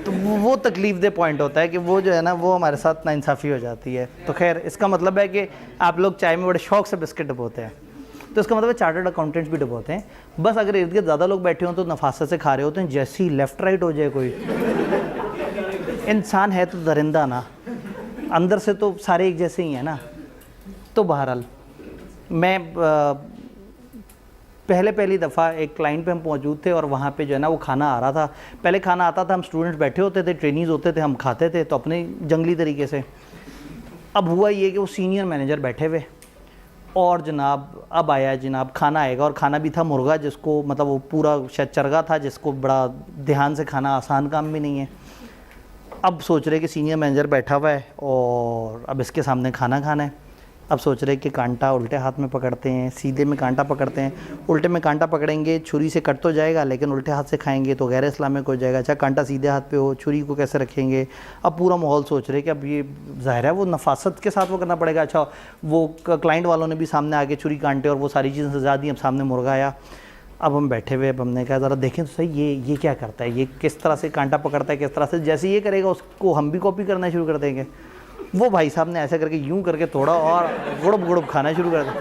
तो वो तकलीफ दे पॉइंट होता है कि वो जो है ना, वो हमारे साथ नाइंसाफ़ी हो जाती है। तो खैर, इसका मतलब है कि आप लोग चाय में बड़े शौक से बिस्किट डुबोते हैं, तो इसका मतलब है चार्टर्ड अकाउंटेंट्स भी डुबोते हैं। बस अगर इर्द गिर्द ज़्यादा लोग बैठे हों तो नफासत से खा रहे होते हैं। जैसे ही लेफ़्ट राइट हो जाए कोई, इंसान है तो दरिंदा ना, अंदर से तो सारे एक जैसे ही हैं ना। तो बहरहाल मैं पहली दफ़ा एक क्लाइंट पे हम मौजूद थे और वहाँ पे जो है ना वो खाना आ रहा था। पहले खाना आता था, हम स्टूडेंट्स बैठे होते थे, ट्रेनीज़ होते थे, हम खाते थे तो अपने जंगली तरीके से। अब हुआ ये कि वो सीनियर मैनेजर बैठे हुए और जनाब अब आया जनाब खाना आएगा, और खाना भी था मुर्गा, जिसको मतलब वो पूरा शायद चरगा था, जिसको बड़ा ध्यान से खाना आसान काम भी नहीं है। अब सोच रहे कि सीनियर मैनेजर बैठा हुआ है और अब इसके सामने खाना खाना है। अब सोच रहे कि कांटा उल्टे हाथ में पकड़ते हैं, सीधे में कांटा पकड़ते हैं। उल्टे में कांटा पकड़ेंगे, छुरी से कट तो जाएगा, लेकिन उल्टे हाथ से खाएंगे तो गैर इस्लामिक हो जाएगा। अच्छा, कांटा सीधे हाथ पे हो, छुरी को कैसे रखेंगे? अब पूरा माहौल सोच रहे कि अब ये ज़ाहिर है वो नफासत के साथ वो करना पड़ेगा। अच्छा, वो क्लाइंट वालों ने भी सामने आके छुरी, कांटे और वो सारी चीज़ें सजा दी। अब सामने मुर्गा आया। अब हम बैठे हुए, अब हमने कहा ज़रा देखें तो सही ये क्या करता है, ये किस तरह से कांटा पकड़ता है, किस तरह से, जैसे ये करेगा उसको हम भी कॉपी करना शुरू कर देंगे। वो भाई साहब ने ऐसा करके यूं करके तोड़ा और गुड़ब गुड़ब खाना शुरू कर दिया।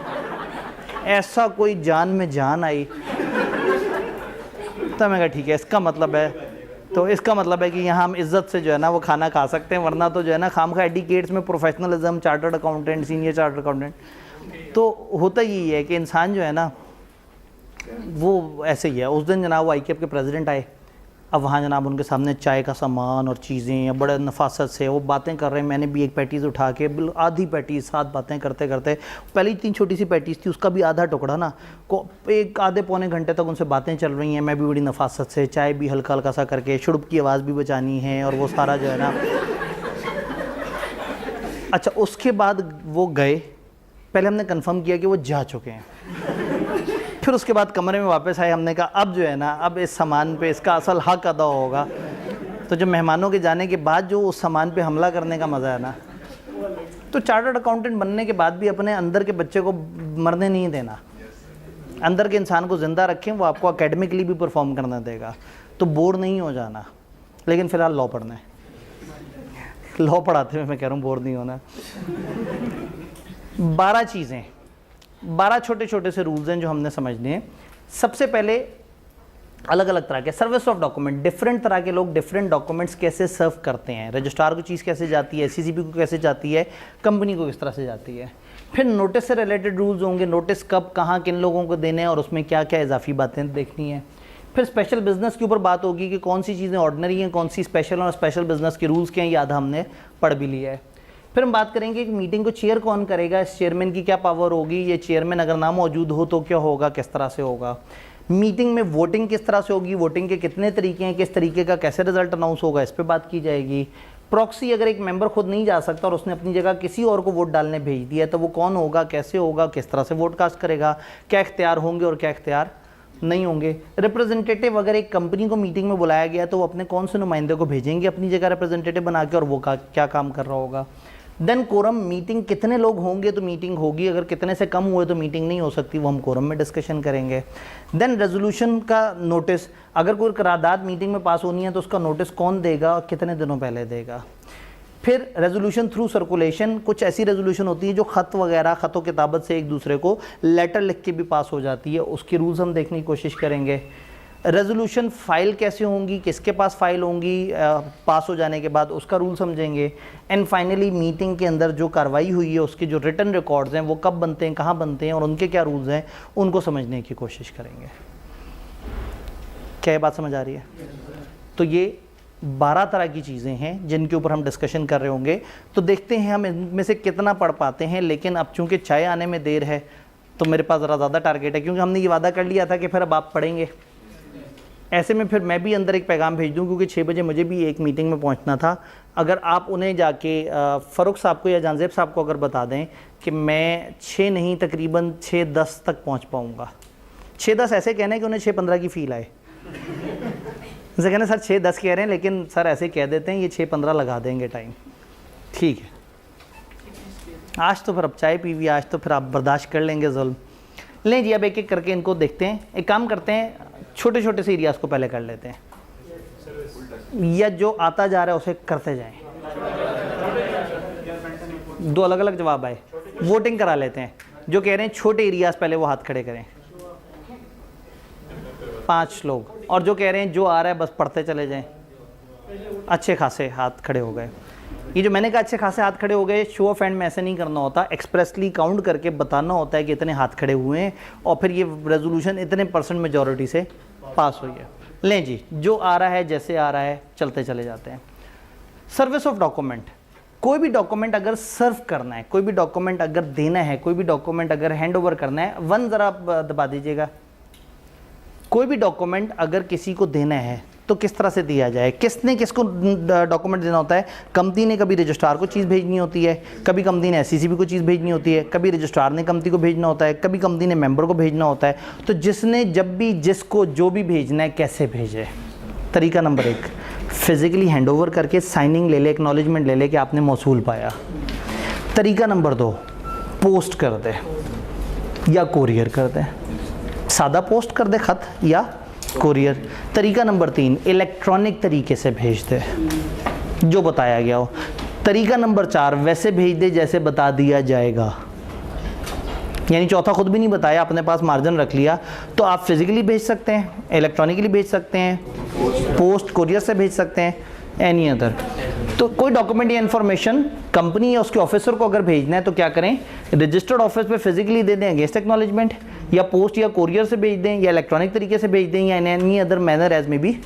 ऐसा कोई जान में जान आई। तो मैं कहा ठीक है, इसका मतलब है, तो इसका मतलब है कि यहाँ हम इज़्ज़त से जो है ना वो खाना खा सकते हैं, वरना तो जो है ना खामखा एडिकेट्स में professionalism, chartered accountant, senior chartered accountant, तो होता यही है कि इंसान जो है ना वो ऐसे ही है। उस दिन जनाब वो ICAP के प्रेसिडेंट आए। अब वहाँ जनाब उनके सामने चाय का सामान और चीज़ें बड़े नफासत से वो बातें कर रहे हैं। मैंने भी एक पैटीज़ उठा के आधी पैटीज़ साथ बातें करते करते, पहले 3 छोटी सी पैटीज़ थी, उसका भी आधा टुकड़ा ना को एक आधे पौने घंटे तक उनसे बातें चल रही हैं। मैं भी बड़ी नफासत से चाय भी हल्का हल्का सा करके, शुड़ब की आवाज़ भी बचानी है और वो सारा जो है ना। अच्छा, उसके बाद वो गए, पहले हमने कंफर्म किया कि वो जा चुके हैं। फिर उसके बाद कमरे में वापस आए। हमने कहा अब जो है ना, अब इस सामान पे इसका असल हक अदा होगा। तो जब मेहमानों के जाने के बाद जो उस सामान पे हमला करने का मज़ा है ना, तो चार्टर्ड अकाउंटेंट बनने के बाद भी अपने अंदर के बच्चे को मरने नहीं देना। अंदर के इंसान को ज़िंदा रखें, वो आपको एकेडमिकली भी परफॉर्म करना देगा, तो बोर नहीं हो जाना। लेकिन फ़िलहाल लॉ पढ़ना है, लॉ पढ़ाते हुए मैं कह रहा हूँ बोर नहीं होना। 12 चीज़ें, 12 छोटे छोटे से रूल्स हैं जो हमने समझने हैं। सबसे पहले अलग अलग तरह के सर्विस ऑफ डॉक्यूमेंट, डिफरेंट तरह के लोग डिफरेंट डॉक्यूमेंट्स कैसे सर्व करते हैं। रजिस्ट्रार को चीज़ कैसे जाती है, CCP को कैसे जाती है, कंपनी को किस तरह से जाती है। फिर नोटिस से रिलेटेड रूल्स होंगे, नोटिस कब कहाँ किन लोगों को देने हैं और उसमें क्या क्या इजाफी बातें देखनी है। फिर स्पेशल बिजनेस के ऊपर बात होगी कि कौन सी चीज़ें ऑर्डिनरी हैं, कौन सी स्पेशल, और स्पेशल बिजनेस के रूल्स क्या हैं, ये आधा हमने पढ़ भी लिया है। फिर हम बात करेंगे कि मीटिंग को चेयर कौन करेगा, इस चेयरमैन की क्या पावर होगी, ये चेयरमैन अगर ना मौजूद हो तो क्या होगा, किस तरह से होगा। मीटिंग में वोटिंग किस तरह से होगी, वोटिंग के कितने तरीके हैं, किस तरीके का कैसे रिजल्ट अनाउंस होगा, इस पर बात की जाएगी। प्रॉक्सी, अगर एक मेंबर खुद नहीं जा सकता और उसने अपनी जगह किसी और को वोट डालने भेज दिया है तो वो कौन होगा, कैसे होगा, किस तरह से वोट कास्ट करेगा, क्या इख्तियार होंगे और क्या इख्तियार नहीं होंगे। रिप्रेजेंटेटिव, अगर एक कंपनी को मीटिंग में बुलाया गया तो वो अपने कौन से नुमाइंदे को भेजेंगे अपनी जगह रिप्रेजेंटेटिव बना के, और वो क्या काम कर रहा होगा। देन कोरम, मीटिंग कितने लोग होंगे तो मीटिंग होगी, अगर कितने से कम हुए तो मीटिंग नहीं हो सकती, वो हम कोरम में डिस्कशन करेंगे। देन रेजोल्यूशन का नोटिस, अगर कोई करारदाद मीटिंग में पास होनी है तो उसका नोटिस कौन देगा और कितने दिनों पहले देगा। फिर रेजोल्यूशन थ्रू सर्कुलेशन, कुछ ऐसी रेजोल्यूशन होती है जो ख़त वगैरह, ख़तों किताबत से एक दूसरे को लेटर लिख के भी पास हो जाती है, उसके रूल्स हम देखने की कोशिश करेंगे। रेजोल्यूशन फाइल कैसे होंगी, किसके पास फाइल होंगी पास हो जाने के बाद, उसका रूल समझेंगे। एंड फाइनली मीटिंग के अंदर जो कार्रवाई हुई है उसके जो रिटन रिकॉर्ड्स हैं वो कब बनते हैं, कहाँ बनते हैं और उनके क्या रूल्स हैं, उनको समझने की कोशिश करेंगे। क्या ये बात समझ आ रही है? तो ये 12 तरह की चीज़ें हैं जिनके ऊपर हम डिस्कशन कर रहे होंगे। तो देखते हैं हम इनमें से कितना पढ़ पाते हैं। लेकिन अब चूँकि चाय आने में देर है तो मेरे पास ज़रा ज़्यादा टारगेट है, क्योंकि हमने ये वादा कर लिया था कि फिर अब आप पढ़ेंगे। ऐसे में फिर मैं भी अंदर एक पैगाम भेज दूं, क्योंकि 6 बजे मुझे भी एक मीटिंग में पहुंचना था। अगर आप उन्हें जाके फ़ारूक साहब को या जानजेब साहब को अगर बता दें कि मैं 6 नहीं तकरीबन 6:10 तक पहुंच पाऊंगा। 6:10 ऐसे कहना है कि उन्हें 6:15 की फ़ील आए। जैसे कहना सर 6:10 कह रहे हैं, लेकिन सर ऐसे कह देते हैं ये 6:15 लगा देंगे टाइम। ठीक है, आज तो फिर अब चाय पीवी, आज तो फिर आप बर्दाश्त कर लेंगे जुल्म। लें जी, अब एक एक करके इनको देखते हैं। एक काम करते हैं, छोटे छोटे से एरियाज़ को पहले कर लेते हैं, या जो आता जा रहा है उसे करते जाएं। 2 अलग अलग जवाब आए। वोटिंग करा लेते हैं। जो कह रहे हैं छोटे एरियाज़ पहले वो हाथ खड़े करें, 5 लोग। और जो कह रहे हैं जो आ रहा है बस पढ़ते चले जाएं, अच्छे खासे हाथ खड़े हो गए। ये जो मैंने कहा अच्छे खासे हाथ खड़े हो गए, शो ऑफ हैंड में ऐसे नहीं करना होता, एक्सप्रेसली काउंट करके बताना होता है कि इतने हाथ खड़े हुए हैं और फिर ये रेजोल्यूशन इतने % मेजॉरिटी से पास हुई है। लें जी, जो आ रहा है जैसे आ रहा है चलते चले जाते हैं। सर्विस ऑफ डॉक्यूमेंट, कोई भी डॉक्यूमेंट अगर सर्व करना है, कोई भी डॉक्यूमेंट अगर देना है, कोई भी डॉक्यूमेंट अगर हैंड ओवर करना है, 1 ज़रा दबा दीजिएगा। कोई भी डॉक्यूमेंट अगर किसी को देना है तो किस तरह से दिया जाए, किसने किसको डॉक्यूमेंट देना होता है। कंपनी ने कभी रजिस्ट्रार को चीज़ भेजनी होती है, कभी कंपनी ने SCCB को चीज़ भेजनी होती है, कभी रजिस्ट्रार ने कंपनी को भेजना होता है, कभी कंपनी ने मेंबर को भेजना होता है। तो जिसने जब भी जिसको जो भी भेजना है कैसे भेजे। तरीका नंबर 1, फिज़िकली हैंड ओवर करके साइनिंग ले ले, एक्नॉलेजमेंट ले ले कि आपने मौसूल पाया। तरीका नंबर 2, पोस्ट कर दे या कोरियर कर दे, सादा पोस्ट कर दे ख़त या कोरियर। तरीका नंबर 3, इलेक्ट्रॉनिक तरीके से भेज दे जो बताया गया हो। तरीका नंबर 4, वैसे भेज दे जैसे बता दिया जाएगा, यानी चौथा खुद भी नहीं बताया, अपने पास मार्जिन रख लिया। तो आप फिजिकली भेज सकते हैं, इलेक्ट्रॉनिकली भेज सकते हैं, पोस्ट कोरियर से भेज सकते हैं, एनी अदर। तो कोई डॉक्यूमेंट या इन्फॉर्मेशन कंपनी या उसके ऑफिसर को अगर भेजना है तो क्या करें, रजिस्टर्ड ऑफिस पे फिजिकली दे दें अगेंस्ट एक्नॉलेजमेंट, या पोस्ट या कोरियर से भेज दें, या इलेक्ट्रॉनिक तरीके से भेज दें, या in any other manner as में भी।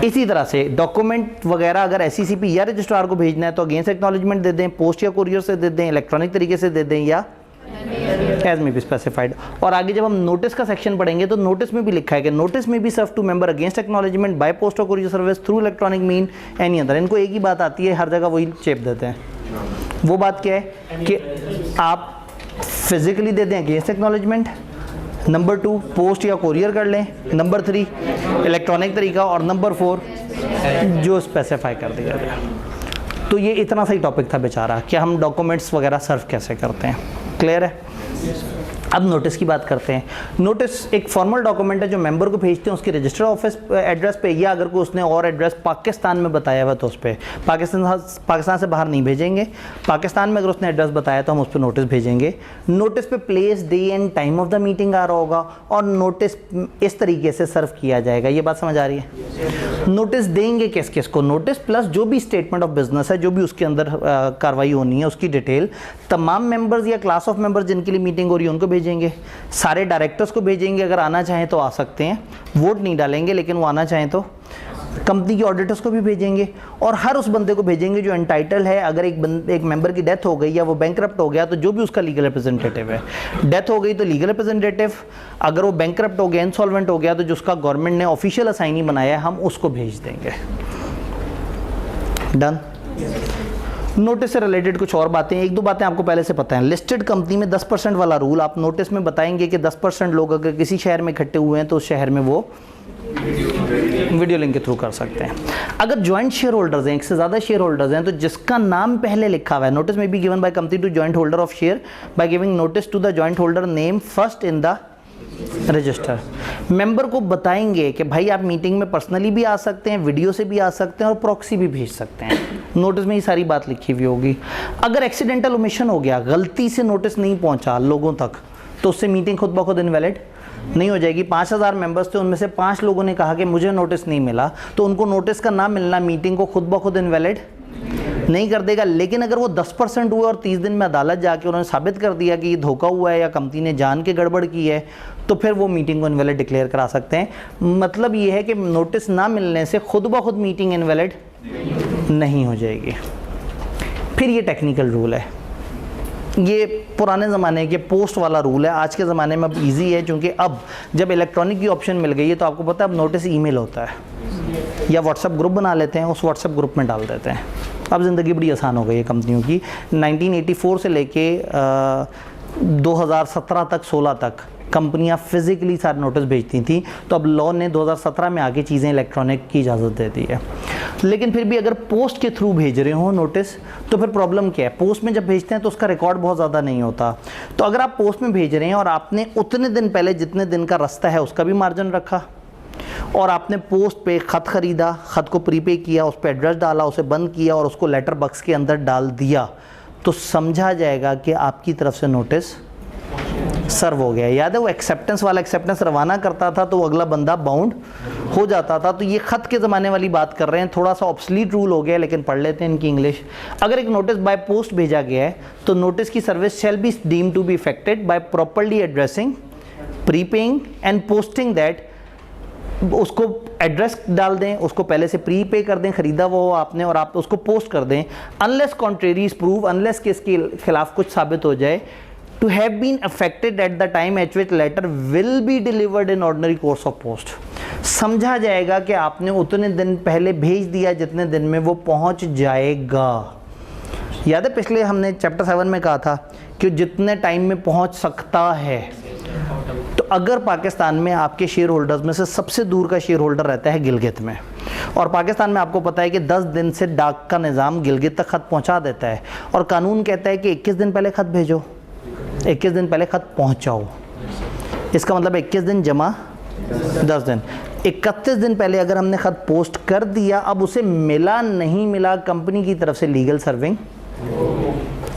इसी तरह से डॉक्यूमेंट वगैरह अगर SCCB या रजिस्ट्रार को भेजना है तो अगेंस्ट एक्नॉलेजमेंट दे दें, पोस्ट या कोरियर से दे दें, इलेक्ट्रॉनिक तरीके से दे दें, या एज में भी स्पेसिफाइड। और आगे जब हम नोटिस का सेक्शन पढ़ेंगे तो नोटिस में भी लिखा है कि नोटिस में भी serve to member against acknowledgement by post और courier service through electronic mean any other. इनको एक ही बात आती है, हर जगह वही चेप देते हैं। वो बात क्या है कि आप फिजिकली दे दें अगेंस्ट एक्नॉलेजमेंट, नंबर 2 पोस्ट या कोरियर कर लें, नंबर 3 इलेक्ट्रॉनिक तरीका, और नंबर 4 जो स्पेसिफाई कर दिया गया। तो ये इतना सही टॉपिक था बेचारा कि हम डॉक्यूमेंट्स वगैरह सर्व कैसे करते हैं। क्लियर है? अब नोटिस की बात करते हैं। नोटिस एक फॉर्मल डॉक्यूमेंट है जो मेंबर को भेजते हैं उसके रजिस्टर्ड ऑफिस एड्रेस पे, या अगर कोई उसने और एड्रेस पाकिस्तान में बताया हुआ तो उस पर पाकिस्तान से बाहर नहीं भेजेंगे। पाकिस्तान में अगर उसने एड्रेस बताया तो हम उस पर नोटिस भेजेंगे। नोटिस पे place, day and time of the meeting आ रहा होगा, और नोटिस इस तरीके से सर्व किया जाएगा। ये बात समझ आ रही है? नोटिस देंगे किस किस को, नोटिस प्लस जो भी स्टेटमेंट ऑफ बिजनेस है, जो भी उसके अंदर कार्रवाई होनी है उसकी डिटेल, तमाम मेंबर्स या क्लास ऑफ मेंबर्स जिनके लिए मीटिंग हो रही है उनको भेजेंगे, सारे डायरेक्टर्स को भेजेंगे, अगर आना चाहें तो आ सकते हैं, वोट नहीं डालेंगे लेकिन वो आना चाहें तो, कंपनी के ऑडिटर्स को भी भेजेंगे, और हर उस बंदे को भेजेंगे जो एंटाइटल है। अगर एक मेंबर की डेथ हो गई या वो बैंकरप्ट हो गया तो जो भी उसका लीगल रिप्रेजेंटेटिव है, डेथ हो गई तो लीगल रिप्रेजेंटेटिव, अगर वो बैंकरप्ट हो गया, इंसॉल्वेंट हो गया तो जिसका गवर्नमेंट ने ऑफिशियल असाइनी बनाया है हम उसको भेज देंगे। डन। नोटिस से रिलेटेड कुछ और बातें, 1-2 बातें आपको पहले से पता है। लिस्टेड कंपनी में 10% वाला रूल आप नोटिस में बताएंगे कि 10% लोग अगर किसी शहर में इकट्ठे हुए हैं तो उस शहर में वो वीडियो लिंक के थ्रू कर सकते हैं। अगर जॉइंट शेयर होल्डर्स हैं, एक से ज़्यादा शेयर होल्डर्स हैं, तो जिसका नाम पहले लिखा हुआ है, नोटिस में be given by company to joint holder of share by giving notice to the joint holder name first in the register. Member को बताएंगे कि भाई आप मीटिंग में पर्सनली भी आ सकते हैं, वीडियो से भी आ सकते हैं, और प्रॉक्सी भी भेज सकते हैं। नोटिस में ये सारी बात लिखी हुई होगी। अगर एक्सीडेंटल ओमिशन हो गया, गलती से नोटिस नहीं पहुंचा लोगों तक, तो उससे मीटिंग खुद ब खुद इनवैलिड नहीं हो जाएगी। 5000 मेंबर्स थे, उनमें से 5 लोगों ने कहा कि मुझे नोटिस नहीं मिला, तो उनको नोटिस का ना मिलना मीटिंग को खुद ब खुद इनवैलिड नहीं कर देगा। लेकिन अगर वो 10% हुए और 30 दिन में अदालत जाके उन्होंने साबित कर दिया कि ये धोखा हुआ है या कंपनी ने जान के गड़बड़ की है, तो फिर वो मीटिंग को इनवैलिड डिक्लेयर करा सकते हैं। मतलब ये है कि नोटिस ना मिलने से खुद ब खुद मीटिंग इनवैलिड नहीं हो जाएगी। फिर ये टेक्निकल रूल है, ये पुराने ज़माने के पोस्ट वाला रूल है। आज के ज़माने में अब इजी है, क्योंकि अब जब इलेक्ट्रॉनिक की ऑप्शन मिल गई है तो आपको पता है अब नोटिस ईमेल होता है, या व्हाट्सएप ग्रुप बना लेते हैं, उस व्हाट्सएप ग्रुप में डाल देते हैं। अब ज़िंदगी बड़ी आसान हो गई है कंपनियों की। 1984 से लेके 2017 तक 16 तक कंपनियां फिज़िकली सारे नोटिस भेजती थी, तो अब लॉ ने 2017 में आगे चीज़ें इलेक्ट्रॉनिक की इजाज़त दे दी है। लेकिन फिर भी अगर पोस्ट के थ्रू भेज रहे हो नोटिस, तो फिर प्रॉब्लम क्या है, पोस्ट में जब भेजते हैं तो उसका रिकॉर्ड बहुत ज़्यादा नहीं होता। तो अगर आप पोस्ट में भेज रहे हैं और आपने उतने दिन पहले जितने दिन का रास्ता है उसका भी मार्जिन रखा, और आपने पोस्ट पे ख़त ख़रीदा, ख़त को प्रीपे किया, उस पर एड्रेस डाला, उसे बंद किया और उसको लेटर बॉक्स के अंदर डाल दिया, तो समझा जाएगा कि आपकी तरफ से नोटिस सर्व हो गया। याद है वो एक्सेप्टेंस वाला, एक्सेप्टेंस रवाना करता था तो वो अगला बंदा बाउंड हो जाता था। तो ये ख़त के ज़माने वाली बात कर रहे हैं, थोड़ा सा ऑब्सलीट रूल हो गया, लेकिन पढ़ लेते हैं इनकी इंग्लिश। अगर एक नोटिस बाय पोस्ट भेजा गया है तो नोटिस की service shall be deemed to be effected by properly addressing, prepaying and posting that उसको एड्रेस डाल दें, उसको पहले से प्री पे कर दें, ख़रीदा वो हो आपने, और आप उसको पोस्ट कर दें, unless contrary is prove, unless कि इसके खिलाफ कुछ साबित हो जाए, to have been affected at the time at which letter will be delivered in ordinary course of post. समझा जाएगा कि आपने उतने दिन पहले भेज दिया जितने दिन में वो पहुंच जाएगा। याद है पिछले हमने चैप्टर 7 में कहा था कि जितने टाइम में पहुंच सकता है। तो अगर पाकिस्तान में आपके शेयर होल्डर्स में से सबसे दूर का शेयर होल्डर रहता है गिलगित में, और पाकिस्तान में आपको पता है कि 10 दिन से डाक का निज़ाम गिलगित तक ख़त पहुंचा देता है, और कानून कहता है कि 21 दिन पहले ख़त भेजो, 21 दिन पहले ख़त पहुंचाओ। इसका मतलब 21 दिन जमा 10 दिन, 31 दिन पहले अगर हमने ख़त पोस्ट कर दिया, अब उसे मिला नहीं मिला कंपनी की तरफ से लीगल सर्विंग।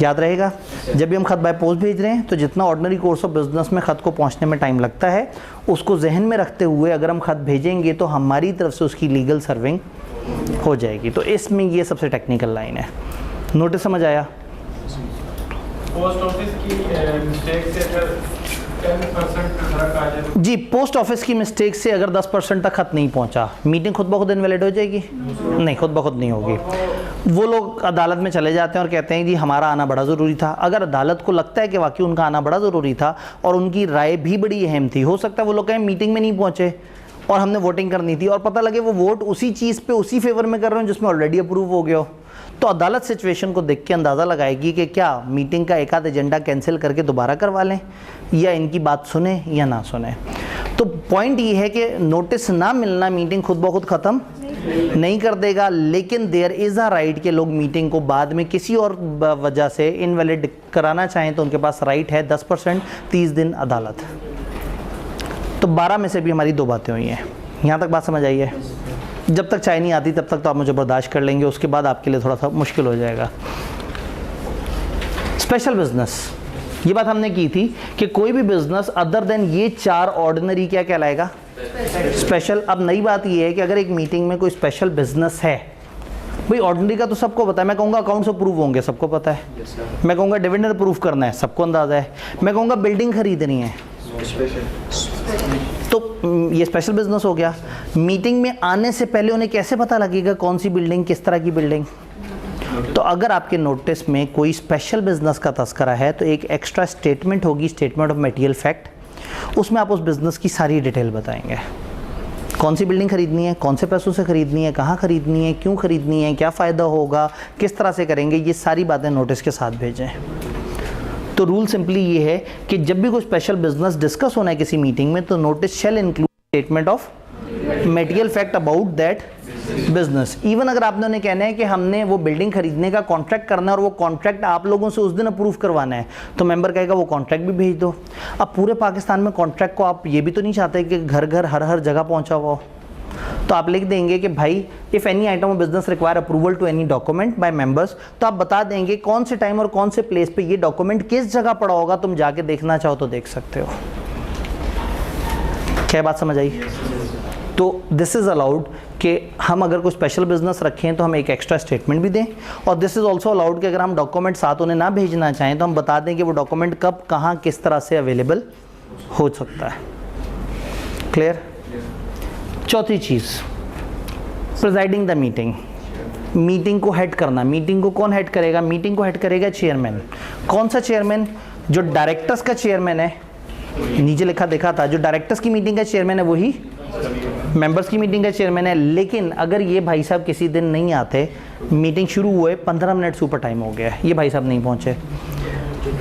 याद रहेगा, जब भी हम ख़त बाय पोस्ट भेज रहे हैं तो जितना ऑर्डिनरी कोर्स ऑफ बिजनेस में ख़त को पहुंचने में टाइम लगता है, उसको जहन में रखते हुए अगर हम ख़त भेजेंगे तो हमारी तरफ से उसकी लीगल सर्विंग हो जाएगी। तो इसमें ये सबसे टेक्निकल लाइन है। नोटिस समझ आया? पोस्ट ऑफिस की मिस्टेक से अगर 10% फर्क आ जाए, जी, पोस्ट ऑफिस की मिस्टेक से अगर 10% तक खत नहीं पहुंचा, मीटिंग खुद ब खुद इनवैलिड हो जाएगी? नहीं, खुद ब खुद नहीं होगी। वो लोग अदालत में चले जाते हैं और कहते हैं जी हमारा आना बड़ा ज़रूरी था। अगर अदालत को लगता है कि वाकई उनका आना बड़ा ज़रूरी था और उनकी राय भी बड़ी अहम थी, हो सकता है वो लोग कहें मीटिंग में नहीं पहुँचे और हमने वोटिंग करनी थी, और पता लगे वो वोट उसी चीज़ पे उसी फेवर में कर रहे हो जिसमें ऑलरेडी अप्रूव हो गया हो, तो अदालत सिचुएशन को देख के अंदाज़ा लगाएगी कि क्या मीटिंग का एक आध एजेंडा कैंसिल करके दोबारा करवा लें, या इनकी बात सुने या ना सुने। तो पॉइंट ये है कि नोटिस ना मिलना मीटिंग खुद ब खुद ख़त्म नहीं कर देगा, लेकिन देयर इज़ अ राइट कि लोग मीटिंग को बाद में किसी और वजह से इनवैलिड कराना चाहें तो उनके पास राइट है। 10% 30 दिन अदालत। तो 12 में से भी हमारी 2 बातें हुई हैं। यहाँ तक बात समझ आई है? जब तक चाय नहीं आती तब तक तो आप मुझे बर्दाश्त कर लेंगे, उसके बाद आपके लिए थोड़ा सा मुश्किल हो जाएगा। स्पेशल बिजनेस, ये बात हमने की थी कि कोई भी बिजनेस अदर देन ये 4 ऑर्डिनरी क्या कहलाएगा? स्पेशल। अब नई बात ये है कि अगर एक मीटिंग में कोई स्पेशल बिजनेस है, भाई ऑर्डिनरी का तो सबको पता है, मैं कहूँगा अकाउंट्स अप्रूव होंगे, सबको पता है, मैं कहूँगा डिविडेंड अप्रूव करना है, सबको अंदाज़ा है, मैं कहूँगा बिल्डिंग खरीदनी है, तो ये स्पेशल बिजनेस हो गया। मीटिंग में आने से पहले उन्हें कैसे पता लगेगा कौन सी बिल्डिंग, किस तरह की बिल्डिंग? तो अगर आपके नोटिस में कोई स्पेशल बिजनेस का तस्करा है तो एक एक्स्ट्रा स्टेटमेंट होगी, स्टेटमेंट ऑफ मटेरियल फैक्ट। उसमें आप उस बिज़नेस की सारी डिटेल बताएंगे, कौन सी बिल्डिंग खरीदनी है, कौन से पैसों से खरीदनी है, कहाँ खरीदनी है, क्यों खरीदनी है, क्या फ़ायदा होगा, किस तरह से करेंगे, ये सारी बातें नोटिस के साथ भेजें। तो रूल सिंपली ये है कि जब भी कोई स्पेशल बिजनेस डिस्कस होना है किसी मीटिंग में, तो notice shall include statement of material fact about that business. Even अगर आपने उन्हें कहना है कि हमने वो बिल्डिंग खरीदने का कॉन्ट्रैक्ट करना है और वो कॉन्ट्रैक्ट आप लोगों से उस दिन अप्रूव करवाना है, तो मेंबर कहेगा वो कॉन्ट्रैक्ट भी भेज दो। अब पूरे पाकिस्तान में कॉन्ट्रैक्ट को आप ये भी तो नहीं चाहते कि घर घर हर जगह पहुंचा हुआ हो, तो आप लिख देंगे कि भाई if any item of business require approval to any document by members, तो आप बता देंगे कौन से टाइम और कौन से प्लेस पे ये डॉक्यूमेंट किस जगह पड़ा होगा, तुम जाके देखना चाहो तो देख सकते हो। क्या बात समझ आई? तो दिस इज़ अलाउड कि हम अगर कोई स्पेशल बिजनेस रखें तो हम एक एक्स्ट्रा स्टेटमेंट भी दें, और दिस इज़ ऑल्सो अलाउड कि अगर हम डॉक्यूमेंट साथ उन्हें ना भेजना चाहें तो हम बता दें कि वो डॉक्यूमेंट कब कहाँ किस तरह से अवेलेबल हो सकता है। क्लियर? चौथी चीज़, प्रिजाइडिंग द मीटिंग। मीटिंग को हेड करना। मीटिंग को कौन हेड करेगा? मीटिंग को हेड करेगा चेयरमैन। कौन सा चेयरमैन? जो डायरेक्टर्स का चेयरमैन है, नीचे लिखा देखा था, जो डायरेक्टर्स की मीटिंग का चेयरमैन है वही मेंबर्स की मीटिंग का चेयरमैन है। लेकिन अगर ये भाई साहब किसी दिन नहीं आते, मीटिंग शुरू हुए 15 मिनट से ऊपर टाइम हो गया है, ये भाई साहब नहीं पहुँचे,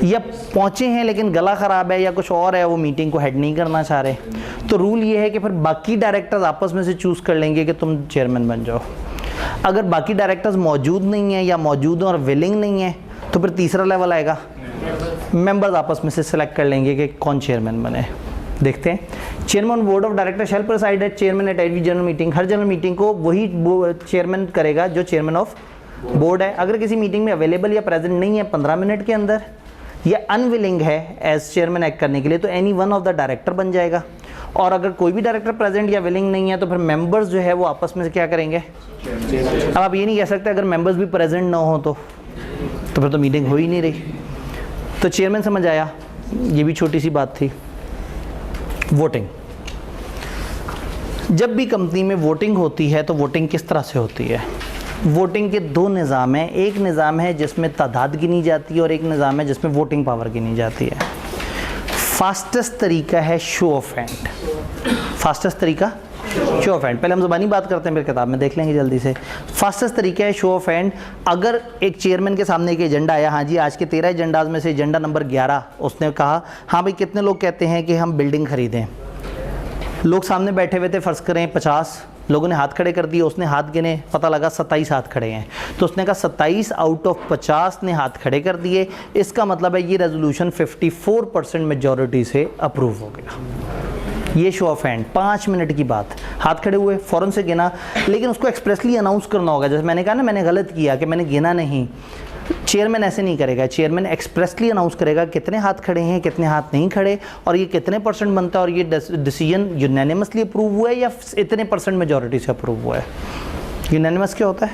या पहुँचे हैं लेकिन गला ख़राब है या कुछ और है, वो मीटिंग को हेड नहीं करना चाह रहे, तो रूल ये है कि फिर बाकी डायरेक्टर्स आपस में से चूज़ कर लेंगे कि तुम चेयरमैन बन जाओ। अगर बाकी डायरेक्टर्स मौजूद नहीं हैं या मौजूद हैं और विलिंग नहीं है, तो फिर तीसरा लेवल आएगा, मेंबर्स आपस में से सिलेक्ट कर लेंगे कि कौन चेयरमैन बने। देखते हैं। Chairman board of director shall preside at chairman at every general meeting. हर जनरल मीटिंग को वही चेयरमैन करेगा जो चेयरमैन ऑफ बोर्ड है। अगर किसी मीटिंग में अवेलेबल या प्रेजेंट नहीं है 15 मिनट के अंदर, या अनविलिंग है एज चेयरमैन एक्ट करने के लिए, तो any one of the director बन जाएगा। और अगर कोई भी डायरेक्टर प्रेजेंट या विलिंग नहीं है तो फिर मेंबर्स जो है वो आपस में से क्या करेंगे। अब आप ये नहीं कह सकते अगर मेंबर्स भी प्रेजेंट ना हो तो फिर तो मीटिंग हो ही नहीं रही। तो चेयरमैन समझ आया, ये भी छोटी सी बात थी। वोटिंग। जब भी कंपनी में वोटिंग होती है तो वोटिंग किस तरह से होती है? वोटिंग के दो निज़ाम हैं। एक निज़ाम है जिसमें तादाद गिनी जाती है और एक निज़ाम है जिसमें वोटिंग पावर गिनी जाती है। फास्टेस्ट तरीका है शो ऑफ हैंड। फास्टेस्ट तरीका शो ऑफ हैंड। पहले हम ज़बानी बात करते हैं, फिर किताब में देख लेंगे जल्दी से। फास्टेस्ट तरीका है शो ऑफ हैंड। अगर एक चेयरमैन के सामने एक एजेंडा आया, हाँ जी आज के 13 एजेंडाज में से एजेंडा नंबर 11, उसने कहा हाँ भाई कितने लोग कहते हैं कि हम बिल्डिंग खरीदें। लोग सामने बैठे हुए थे, फ़र्ज़ करें 50 लोगों ने हाथ खड़े कर दिए, उसने हाथ गिने, पता लगा 27 हाथ खड़े हैं, तो उसने कहा 27 आउट ऑफ 50 ने हाथ खड़े कर दिए, इसका मतलब है ये रेजोल्यूशन 54% मेजॉरिटी से अप्रूव हो गया। ये शो ऑफ हैंड, 5 मिनट की बात, हाथ खड़े हुए, फ़ौरन से गिना, लेकिन उसको एक्सप्रेसली अनाउंस करना होगा। जैसे मैंने कहा ना, मैंने गलत किया कि मैंने गिना नहीं, चेयरमैन ऐसे नहीं करेगा। चेयरमैन एक्सप्रेसली अनाउंस करेगा कितने हाथ खड़े हैं, कितने हाथ नहीं खड़े, और ये कितने % बनता है, और ये डिसीजन यूनानिमसली अप्रूव हुआ है या इतने % मेजॉरिटी से अप्रूव हुआ है। यूनानिमस क्या होता है?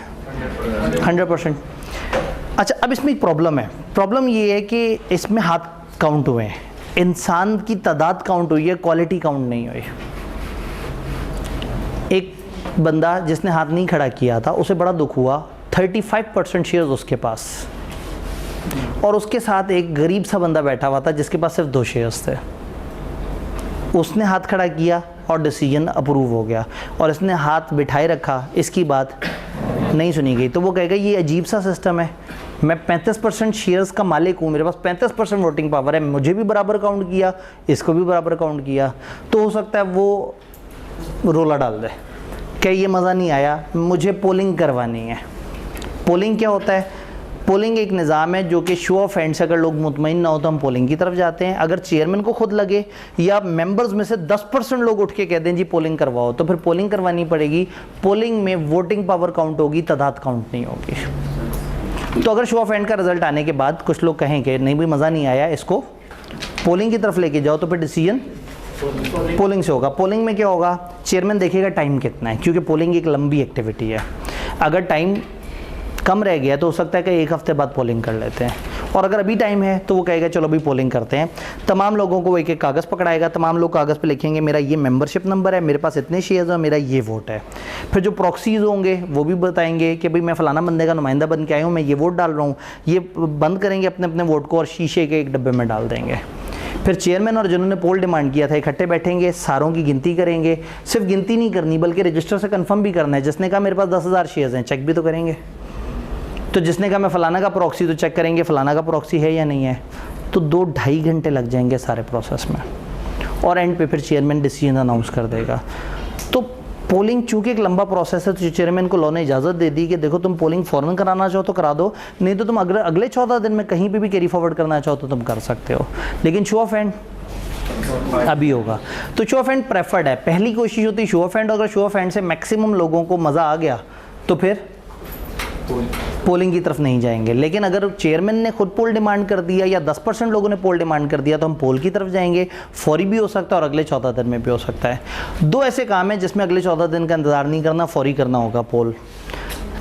100%। अच्छा, अब इसमें एक प्रॉब्लम है। प्रॉब्लम ये है कि इसमें हाथ काउंट हुए हैं, इंसान की तादाद काउंट हुई है, क्वालिटी काउंट नहीं हुई। एक बंदा जिसने हाथ नहीं खड़ा किया था, उसे बड़ा दुख हुआ, 35% शेयर्स उसके पास, और उसके साथ एक गरीब सा बंदा बैठा हुआ था जिसके पास सिर्फ 2 शेयर्स थे। उसने हाथ खड़ा किया और डिसीजन अप्रूव हो गया, और इसने हाथ बिठाए रखा, इसकी बात नहीं सुनी गई। तो वो कहेगा ये अजीब सा सिस्टम है, मैं 35% शेयर्स का मालिक हूँ, मेरे पास 35% वोटिंग पावर है, मुझे भी बराबर काउंट किया, इसको भी बराबर काउंट किया। तो हो सकता है वो रोला डाल दे कि ये मज़ा नहीं आया, मुझे पोलिंग करवानी है। पोलिंग क्या होता है? पोलिंग एक निज़ाम है जो कि शो ऑफ हैंड से अगर लोग मुतमईन ना हो तो हम पोलिंग की तरफ जाते हैं। अगर चेयरमैन को खुद लगे या मेंबर्स में से 10% लोग उठ के कह दें जी पोलिंग करवाओ, तो फिर पोलिंग करवानी पड़ेगी। पोलिंग में वोटिंग पावर काउंट होगी, तादाद काउंट नहीं होगी। तो अगर शो ऑफ हैंड का रिजल्ट आने के बाद कुछ लोग कहें कि नहीं भाई मज़ा नहीं आया, इसको पोलिंग की तरफ लेके जाओ, तो फिर डिसीजन पोलिंग से होगा। पोलिंग में क्या होगा? चेयरमैन देखेगा टाइम कितना है, क्योंकि पोलिंग एक लंबी एक्टिविटी है। अगर टाइम कम रह गया तो हो सकता है कि 1 हफ्ते बाद पोलिंग कर लेते हैं, और अगर अभी टाइम है तो वो कहेगा चलो अभी पोलिंग करते हैं। तमाम लोगों को एक एक कागज़ पकड़ाएगा, तमाम लोग कागज़ पे लिखेंगे मेरा ये मेंबरशिप नंबर है, मेरे पास इतने शेयर्स हैं, मेरा ये वोट है। फिर जो प्रॉक्सीज़ होंगे वो भी बताएंगे कि भाई मैं फ़लाना बंदे का नुमाइंदा बन के आया हूँ, मैं ये वोट डाल रहा हूँ। ये बंद करेंगे अपने अपने वोट को और शीशे के एक डब्बे में डाल देंगे। फिर चेयरमैन और जिन्होंने पोल डिमांड किया था इकट्ठे बैठेंगे, सारों की गिनती करेंगे। सिर्फ गिनती नहीं करनी बल्कि रजिस्टर से कंफर्म भी करना है। जिसने कहा मेरे पास 10,000 शेयर्स हैं, चेक भी तो करेंगे। तो जिसने कहा मैं फ़लाना का प्रॉक्सी, तो चेक करेंगे फ़लाना का प्रॉक्सी है या नहीं है। तो 2-2.5 घंटे लग जाएंगे सारे प्रोसेस में, और एंड पे फिर चेयरमैन डिसीजन अनाउंस कर देगा। तो पोलिंग चूँकि एक लंबा प्रोसेस है, तो चेयरमैन को लॉ ने इजाज़त दे दी कि देखो तुम पोलिंग फ़ौरन कराना चाहो तो करा दो, नहीं तो तुम अगले 14 दिन में कहीं पे भी कैरी फॉरवर्ड करना चाहो तो तुम कर सकते हो, लेकिन शो ऑफ हैंड अभी होगा। तो शो ऑफ हैंड प्रेफर्ड है। पहली कोशिश होती है शो ऑफ हैंड, अगर शो ऑफ हैंड से मैक्सिमम लोगों को मज़ा आ गया तो फिर पोलिंग की तरफ नहीं जाएंगे। लेकिन अगर चेयरमैन ने खुद पोल डिमांड कर दिया या 10% लोगों ने पोल डिमांड कर दिया तो हम पोल की तरफ जाएंगे। फौरी भी हो सकता है और अगले 14 दिन में भी हो सकता है। 2 ऐसे काम हैं जिसमें अगले 14 दिन का इंतज़ार नहीं करना, फौरी करना होगा पोल।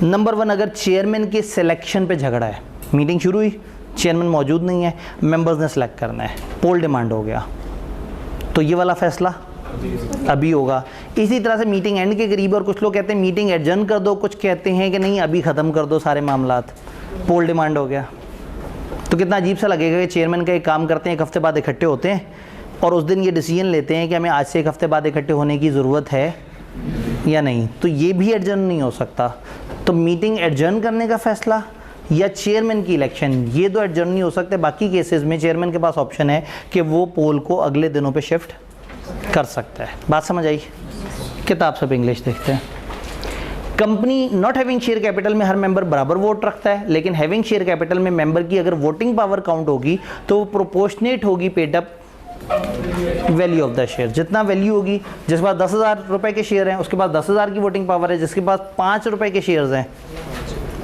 नंबर 1, अगर चेयरमैन के सिलेक्शन पे झगड़ा है, मीटिंग शुरू हुई, चेयरमैन मौजूद नहीं है, मेंबर्स ने सेलेक्ट करना है, पोल डिमांड हो गया, तो ये वाला फैसला अभी होगा। इसी तरह से मीटिंग एंड के करीब, और कुछ लोग कहते हैं मीटिंग एडजर्न कर दो, कुछ कहते हैं कि नहीं अभी ख़त्म कर दो सारे मामलात, पोल डिमांड हो गया। तो कितना अजीब सा लगेगा कि चेयरमैन का एक काम करते हैं, 1 हफ्ते बाद इकट्ठे होते हैं और उस दिन ये डिसीजन लेते हैं कि हमें आज से 1 हफ्ते बाद इकट्ठे होने की ज़रूरत है या नहीं। तो ये भी एडजर्न नहीं हो सकता। तो मीटिंग एडजर्न करने का फ़ैसला या चेयरमैन की इलेक्शन, ये 2 एडजर्न नहीं हो सकते। बाकी केसेस में चेयरमैन के पास ऑप्शन है कि वो पोल को अगले दिनों पे शिफ्ट कर सकता है। बात समझ आई? किताब सब इंग्लिश देखते हैं। Company not having share capital में हर मेंबर बराबर वोट रखता है, लेकिन हैविंग शेयर कैपिटल में मेंबर की अगर वोटिंग पावर काउंट होगी तो वो प्रोपोर्शनेट होगी paid up value of the share. जितना वैल्यू होगी, जिसके पास 10,000 रुपये के शेयर हैं उसके पास 10,000 की वोटिंग पावर है, जिसके पास 5 रुपये के शेयर्स हैं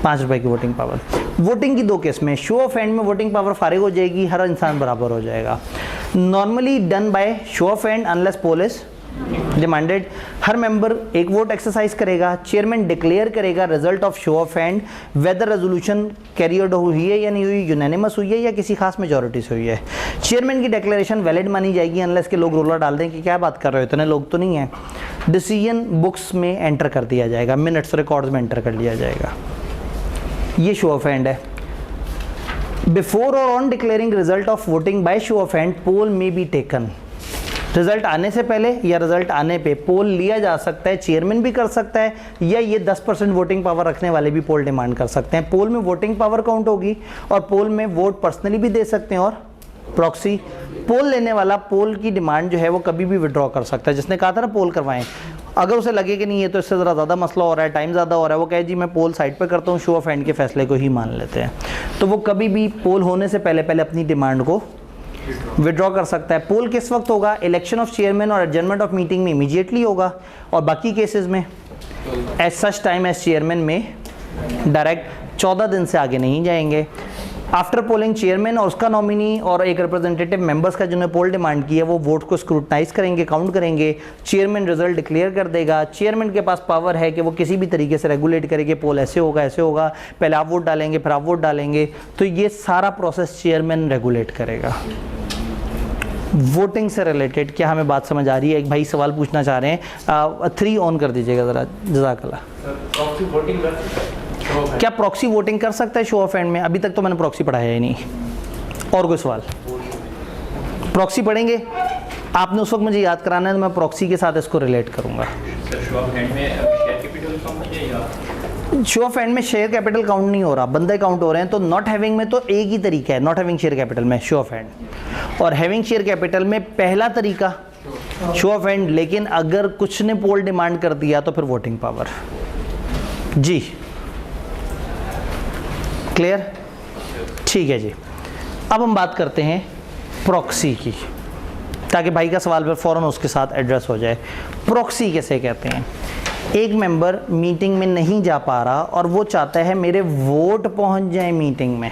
5 रुपये की वोटिंग पावर। वोटिंग की 2 केस में, शो ऑफ हैंड में वोटिंग पावर फारिग हो जाएगी, हर इंसान बराबर हो जाएगा। Normally done by show of hand unless poll is demanded. हर मेंबर एक वोट एक्सरसाइज करेगा, चेयरमैन डिक्लेयर करेगा result of show of hand, whether resolution carried हुई है या नहीं हुई, यूनानिमस हुई है या किसी खास मेजॉरिटी से हुई है। चेयरमैन की डिक्लेरेशन वैलिड मानी जाएगी अनलेस के लोग रोला डाल दें कि क्या बात कर रहे हो, इतने लोग तो नहीं हैं। डिसीजन बुक्स में एंटर कर दिया जाएगा, मिनट्स रिकॉर्ड्स में एंटर कर लिया जाएगा। ये शो ऑफ हैंड है। Before or on declaring result of voting by show of hand, poll may be taken. Result आने से पहले या रिजल्ट आने पे पोल लिया जा सकता है, चेयरमैन भी कर सकता है, या ये 10% वोटिंग पावर रखने वाले भी पोल डिमांड कर सकते हैं। पोल में वोटिंग पावर काउंट होगी और पोल में वोट पर्सनली भी दे सकते हैं और प्रॉक्सी। पोल लेने वाला पोल की डिमांड जो है वो कभी भी विड्रॉ कर सकता है। जिसने कहा था ना पोल करवाएं, अगर उसे लगे कि नहीं ये तो इससे ज़रा ज़्यादा मसला हो रहा है, टाइम ज़्यादा हो रहा है, वो कहे जी मैं पोल साइड पे करता हूँ, शो ऑफ हैंड के फैसले को ही मान लेते हैं, तो वो कभी भी पोल होने से पहले पहले अपनी डिमांड को विड्रॉ कर सकता है। पोल किस वक्त होगा? इलेक्शन ऑफ चेयरमैन और एडजर्नमेंट ऑफ मीटिंग में इमीडिएटली होगा, और बाकी केसेस में as such time as chairman में डायरेक्ट 14 दिन से आगे नहीं जाएंगे। आफ्टर पोलिंग चेयरमैन और उसका नॉमिनी और एक रिप्रेजेंटेटिव मेंबर्स का जिन्होंने पोल डिमांड की है वो वोट को स्क्रूटनाइज करेंगे, काउंट करेंगे। चेयरमैन रिजल्ट डिक्लेयर कर देगा। चेयरमैन के पास पावर है कि वो किसी भी तरीके से रेगुलेट करे कि पोल ऐसे होगा, पहले आप वोट डालेंगे फिर आप वोट डालेंगे, तो ये सारा प्रोसेस चेयरमैन रेगुलेट करेगा। वोटिंग से रिलेटेड क्या हमें बात समझ आ रही है? एक भाई सवाल पूछना चाह रहे हैं, 3 ऑन कर दीजिएगा ज़रा, जज़ाकल्लाह। प्रॉक्सी वोटिंग कर सकता है? क्या प्रॉक्सी वोटिंग कर सकता है शो ऑफ हैंड में? अभी तक तो मैंने प्रॉक्सी पढ़ाया ही नहीं। और कोई सवाल? प्रॉक्सी पढ़ेंगे आपने, उस वक्त मुझे याद कराना है तो मैं प्रॉक्सी के साथ इसको रिलेट करूंगा। शो ऑफ हैंड में शेयर कैपिटल काउंट है या शो ऑफ हैंड में शेयर कैपिटल काउंट नहीं हो रहा, बंदे काउंट हो रहे हैं। तो नॉट हैविंग में तो एक ही तरीका है, नॉट हैविंग शेयर कैपिटल में शो ऑफ हैंड, और हैविंग शेयर कैपिटल में पहला तरीका शो ऑफ हैंड। लेकिन अगर कुछ ने पोल डिमांड कर दिया तो फिर वोटिंग पावर। जी क्लियर? ठीक है जी। अब हम बात करते हैं प्रॉक्सी की, ताकि भाई का सवाल फिर फ़ौरन उसके साथ एड्रेस हो जाए। प्रॉक्सी कैसे कहते हैं? एक मेंबर मीटिंग में नहीं जा पा रहा और वो चाहता है मेरे वोट पहुंच जाए मीटिंग में,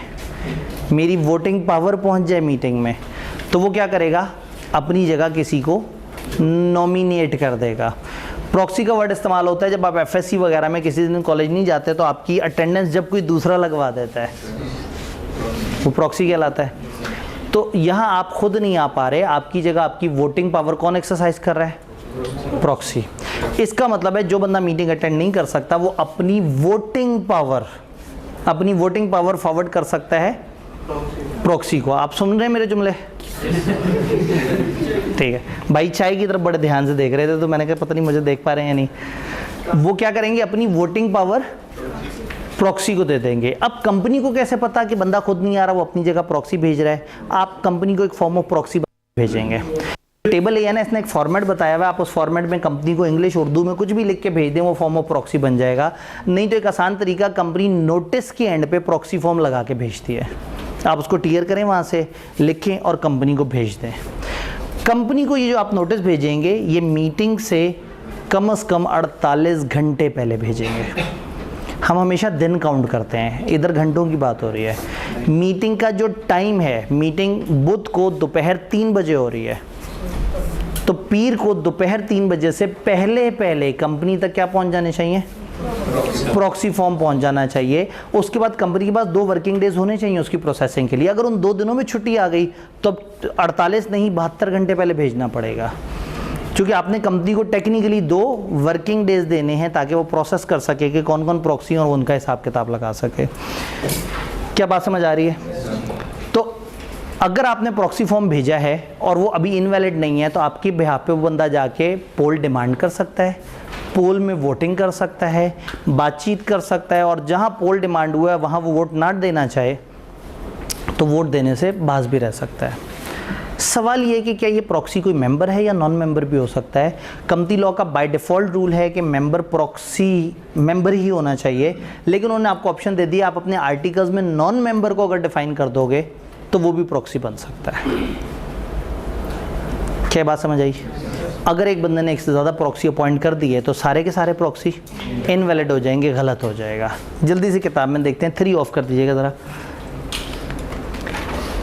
मेरी वोटिंग पावर पहुंच जाए मीटिंग में, तो वो क्या करेगा? अपनी जगह किसी को नॉमिनेट कर देगा। प्रॉक्सी का वर्ड इस्तेमाल होता है जब आप एफएससी वगैरह में किसी दिन कॉलेज नहीं जाते तो आपकी अटेंडेंस जब कोई दूसरा लगवा देता है, वो प्रॉक्सी कहलाता है। तो यहाँ आप खुद नहीं आ पा रहे, आपकी जगह आपकी वोटिंग पावर कौन एक्सरसाइज कर रहा है? प्रॉक्सी। इसका मतलब है जो बंदा मीटिंग अटेंड नहीं कर सकता वो अपनी वोटिंग पावर फॉरवर्ड कर सकता है प्रॉक्सी को। आप सुन रहे हैं मेरे जुमले? ठीक है भाई, चाय की तरफ बड़े ध्यान से देख रहे थे तो मैंने कहा पता नहीं मुझे देख पा रहे हैं या नहीं। वो क्या करेंगे? अपनी वोटिंग पावर प्रॉक्सी को दे देंगे। अब कंपनी को कैसे पता कि बंदा खुद नहीं आ रहा, वो अपनी जगह प्रॉक्सी भेज रहा है? आप कंपनी को एक फॉर्म ऑफ प्रॉक्सी भेजेंगे। टेबल ए है ना, इसने एक फॉर्मेट बताया हुआ है, आप उस फॉर्मेट में कंपनी को इंग्लिश उर्दू में कुछ भी लिख के भेज दें, वो फॉर्म ऑफ प्रॉक्सी बन जाएगा। नहीं तो एक आसान तरीका, कंपनी नोटिस के एंड पे प्रॉक्सी फॉर्म लगा के भेजती है, आप उसको टियर करें, वहाँ से लिखें और कंपनी को भेज दें। कंपनी को ये जो आप नोटिस भेजेंगे ये मीटिंग से कम से कम 48 घंटे पहले भेजेंगे। हम हमेशा दिन काउंट करते हैं, इधर घंटों की बात हो रही है। मीटिंग का जो टाइम है, मीटिंग बुध को दोपहर 3 बजे हो रही है, तो पीर को दोपहर 3 बजे से पहले पहले कंपनी तक क्या पहुंच जाने चाहिए? प्रॉक्सी फॉर्म पहुंच जाना चाहिए। उसके बाद कंपनी के पास 2 वर्किंग डेज होने चाहिए उसकी प्रोसेसिंग के लिए। अगर उन 2 दिनों में छुट्टी आ गई तो अब 48 नहीं 72 घंटे पहले भेजना पड़ेगा, क्योंकि आपने कंपनी को टेक्निकली 2 वर्किंग डेज देने हैं ताकि वो प्रोसेस कर सके कि कौन कौन प्रॉक्सी और उनका हिसाब किताब लगा सके। क्या बात समझ आ रही है? तो अगर आपने प्रॉक्सी फॉर्म भेजा है और वो अभी इनवैलिड नहीं है तो आपके बिहाफ पे वो बंदा जाके पोल डिमांड कर सकता है, पोल में वोटिंग कर सकता है, बातचीत कर सकता है, और जहाँ पोल डिमांड हुआ है वहाँ वो वोट ना देना चाहे तो वोट देने से बाज भी रह सकता है। सवाल ये कि क्या ये प्रॉक्सी कोई मेंबर है या नॉन मेंबर भी हो सकता है? कंपनी लॉ का बाय डिफ़ॉल्ट रूल है कि मेंबर प्रॉक्सी मेंबर ही होना चाहिए, लेकिन उन्होंने आपको ऑप्शन दे दिया, आप अपने आर्टिकल्स में नॉन मेंबर को अगर डिफाइन कर दोगे तो वो भी प्रॉक्सी बन सकता है। क्या बात समझ आई? अगर एक बंदे ने एक से ज़्यादा प्रॉक्सी अपॉइंट कर दी है तो सारे के सारे प्रॉक्सी इनवैलिड हो जाएंगे, गलत हो जाएगा। जल्दी से किताब में देखते हैं, 3 ऑफ कर दीजिएगा ज़रा।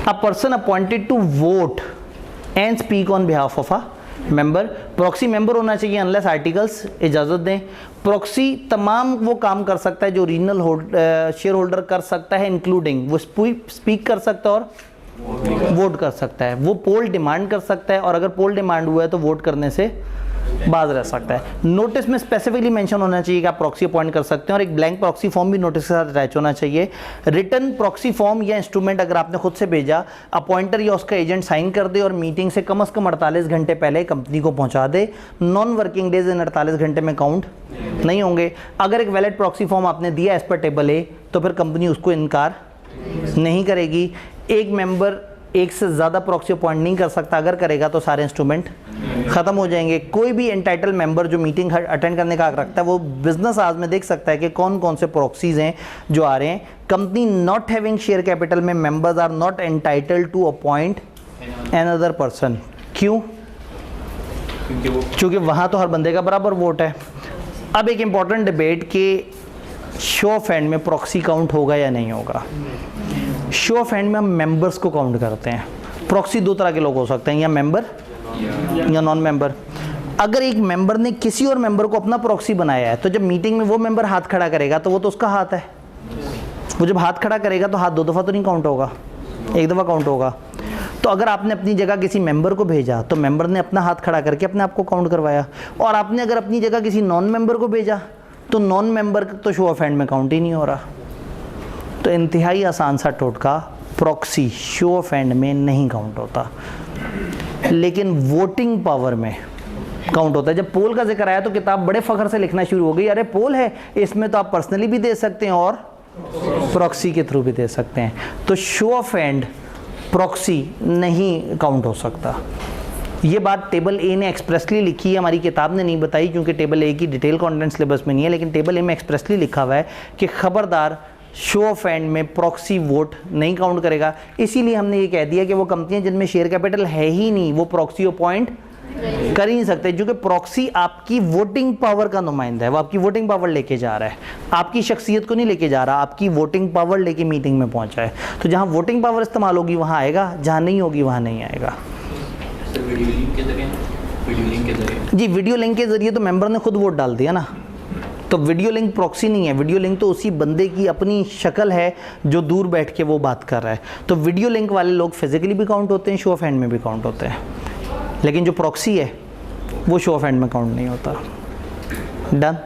A person appointed to vote and speak on behalf of a member. Proxy member होना चाहिए अनलेस आर्टिकल्स इजाज़त दें। प्रॉक्सी तमाम वो काम कर सकता है जो ओरिजिनल शेयर होल्डर कर सकता है, इंक्लूडिंग वो स्पीक कर सकता है और वोट कर सकता है, वो पोल डिमांड कर सकता है, और अगर पोल डिमांड हुआ है तो वोट करने से बाज रह सकता है। नोटिस में स्पेसिफिकली मेंशन होना चाहिए कि आप प्रॉक्सी अपॉइंट कर सकते हैं, और एक ब्लैंक प्रॉक्सी फॉर्म भी नोटिस के साथ अटैच होना चाहिए। रिटन प्रॉक्सी फॉर्म या इंस्ट्रूमेंट अगर आपने खुद से भेजा, अपॉइंटर या उसका एजेंट साइन कर दे और मीटिंग से कम 48 घंटे पहले कंपनी को पहुंचा दे। नॉन वर्किंग डेज इन 48 घंटे में काउंट नहीं होंगे। अगर एक वैलिड प्रॉक्सी फॉर्म आपने दिया एज पर टेबल ए, तो फिर कंपनी उसको इनकार नहीं करेगी। एक मेंबर एक से ज़्यादा प्रॉक्सी अपॉइंट नहीं कर सकता, अगर करेगा तो सारे इंस्ट्रूमेंट ख़त्म हो जाएंगे। कोई भी एंटाइटल मेंबर जो मीटिंग अटेंड करने का हक रखता है, वो बिजनेस आज में देख सकता है कि कौन कौन से प्रॉक्सीज हैं जो आ रहे हैं। Company not having share capital में members are not entitled to appoint another person. क्यों? क्योंकि वहाँ तो हर बंदे का बराबर वोट है। अब एक इम्पॉर्टेंट डिबेट कि शो ऑफ हैंड में प्रॉक्सी काउंट होगा या नहीं होगा। शो ऑफ हैंड में हम मेंबर्स को काउंट करते हैं। प्रॉक्सी दो तरह के लोग हो सकते हैं, या मेंबर या नॉन मेंबर। अगर एक मेंबर ने किसी और मेंबर को अपना प्रॉक्सी बनाया है, तो जब मीटिंग में वो मेंबर हाथ खड़ा करेगा तो वो तो उसका हाथ है। वो जब हाथ खड़ा करेगा तो हाथ 2 दफ़ा तो नहीं काउंट होगा, 1 दफ़ा काउंट होगा। तो अगर आपने अपनी जगह किसी मेंबर को भेजा, तो मेंबर ने अपना हाथ खड़ा करके अपने आप को काउंट करवाया। और आपने अगर अपनी जगह किसी नॉन मेंबर को भेजा, तो नॉन मेंबर तो शो ऑफ हैंड में काउंट ही नहीं हो रहा। तो इंतहाई आसान सा टोटका, प्रॉक्सी शो ऑफ हैंड में नहीं काउंट होता, लेकिन वोटिंग पावर में काउंट होता है। जब पोल का जिक्र आया तो किताब बड़े फख्र से लिखना शुरू हो गई, अरे पोल है, इसमें तो आप पर्सनली भी दे सकते हैं और प्रॉक्सी के थ्रू भी दे सकते हैं। तो शो ऑफ हैंड प्रॉक्सी नहीं काउंट हो सकता। ये बात टेबल ए ने एक्सप्रेसली लिखी है, हमारी किताब ने नहीं बताई, क्योंकि टेबल ए की डिटेल कंटेंट सिलेबस में नहीं है, लेकिन टेबल ए में एक्सप्रेसली लिखा हुआ है कि खबरदार शो ऑफ हैंड में प्रॉक्सी वोट नहीं काउंट करेगा। इसीलिए हमने ये कह दिया कि वो कंपनियां जिनमें शेयर कैपिटल है ही नहीं, वो प्रॉक्सी अपॉइंट कर ही नहीं सकते, क्योंकि प्रॉक्सी आपकी वोटिंग पावर का नुमाइंदा है। वो आपकी वोटिंग पावर लेके जा रहा है, आपकी शख्सियत को नहीं लेके जा रहा, आपकी वोटिंग पावर लेके मीटिंग में पहुंचा है। तो जहां वोटिंग पावर इस्तेमाल होगी वहां आएगा, जहां नहीं होगी वहां नहीं आएगा। वीडियो लिंक के जरिए जी, वीडियो लिंक के जरिए तो मेंबर ने खुद वोट डाल दिया ना, तो वीडियो लिंक प्रॉक्सी नहीं है। वीडियो लिंक तो उसी बंदे की अपनी शक्ल है जो दूर बैठ के वो बात कर रहा है। तो वीडियो लिंक वाले लोग फिजिकली भी काउंट होते हैं, शो ऑफ हैंड में भी काउंट होते हैं, लेकिन जो प्रॉक्सी है वो शो ऑफ हैंड में काउंट नहीं होता। डन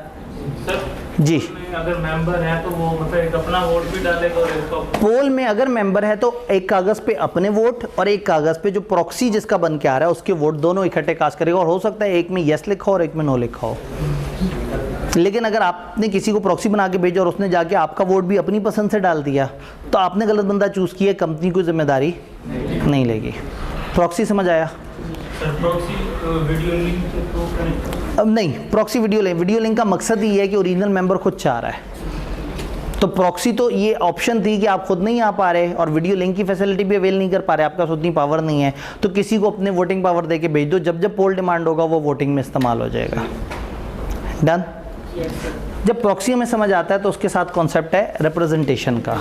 जी। अगर मेंबर है तो वो मतलब एक अपना वोट भी डालेगा और इसको पोल में अगर मेंबर है तो एक कागज पे अपने वोट और एक कागज पे जो प्रॉक्सी जिसका बन के आ रहा है उसके वोट दोनों इकट्ठे कास्ट करेगा, और हो सकता है एक में यस लिखा हो और एक में नो लिखा हो। लेकिन अगर आपने किसी को प्रॉक्सी बना के भेजा और उसने जाके आपका वोट भी अपनी पसंद से डाल दिया, तो आपने गलत बंदा चूज़ किया, कंपनी को जिम्मेदारी नहीं लेगी। प्रॉक्सी समझ आया? प्रॉक्सी वीडियो लिंक के थ्रू करें? अब नहीं, प्रॉक्सी वीडियो लिंक का मकसद ही है कि ओरिजिनल मेंबर खुद चाह रहा है। तो प्रॉक्सी तो ये ऑप्शन थी कि आप खुद नहीं आ पा रहे और वीडियो लिंक की फैसिलिटी भी अवेल नहीं कर पा रहे, आपका उतनी पावर नहीं है, तो किसी को अपने वोटिंग पावर दे के भेज दो, जब जब पोल डिमांड होगा वो वोटिंग में इस्तेमाल हो जाएगा। डन। जब प्रॉक्सी हमें समझ आता है तो उसके साथ कॉन्सेप्ट है रिप्रेजेंटेशन का।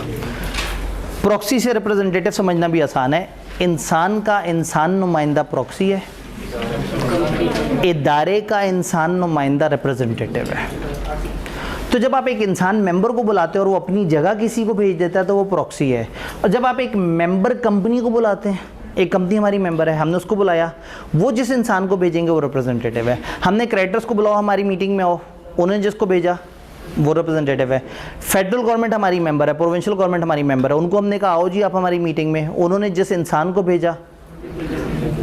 प्रॉक्सी से रिप्रेजेंटेटिव समझना भी आसान है। इंसान का इंसान नुमाइंदा प्रॉक्सी है, इदारे का इंसान नुमाइंदा रिप्रेजेंटेटिव है। तो जब आप एक इंसान मेंबर को बुलाते हो और वो अपनी जगह किसी को भेज देता है तो वो प्रॉक्सी है। और जब आप एक मेंबर कंपनी को बुलाते हैं, एक कंपनी हमारी मेंबर है, हमने उसको बुलाया, वो जिस इंसान को भेजेंगे वो रिप्रेजेंटेटिव है। हमने क्रेडिटर्स को बुलाओ हमारी मीटिंग में आओ, उन्होंने जिसको भेजा वो रिप्रेजेंटेटिव है। फेडरल गवर्नमेंट हमारी मेंबर है, प्रोविंशियल गवर्नमेंट हमारी मेंबर है, उनको हमने कहा आओ जी आप हमारी मीटिंग में, उन्होंने जिस इंसान को भेजा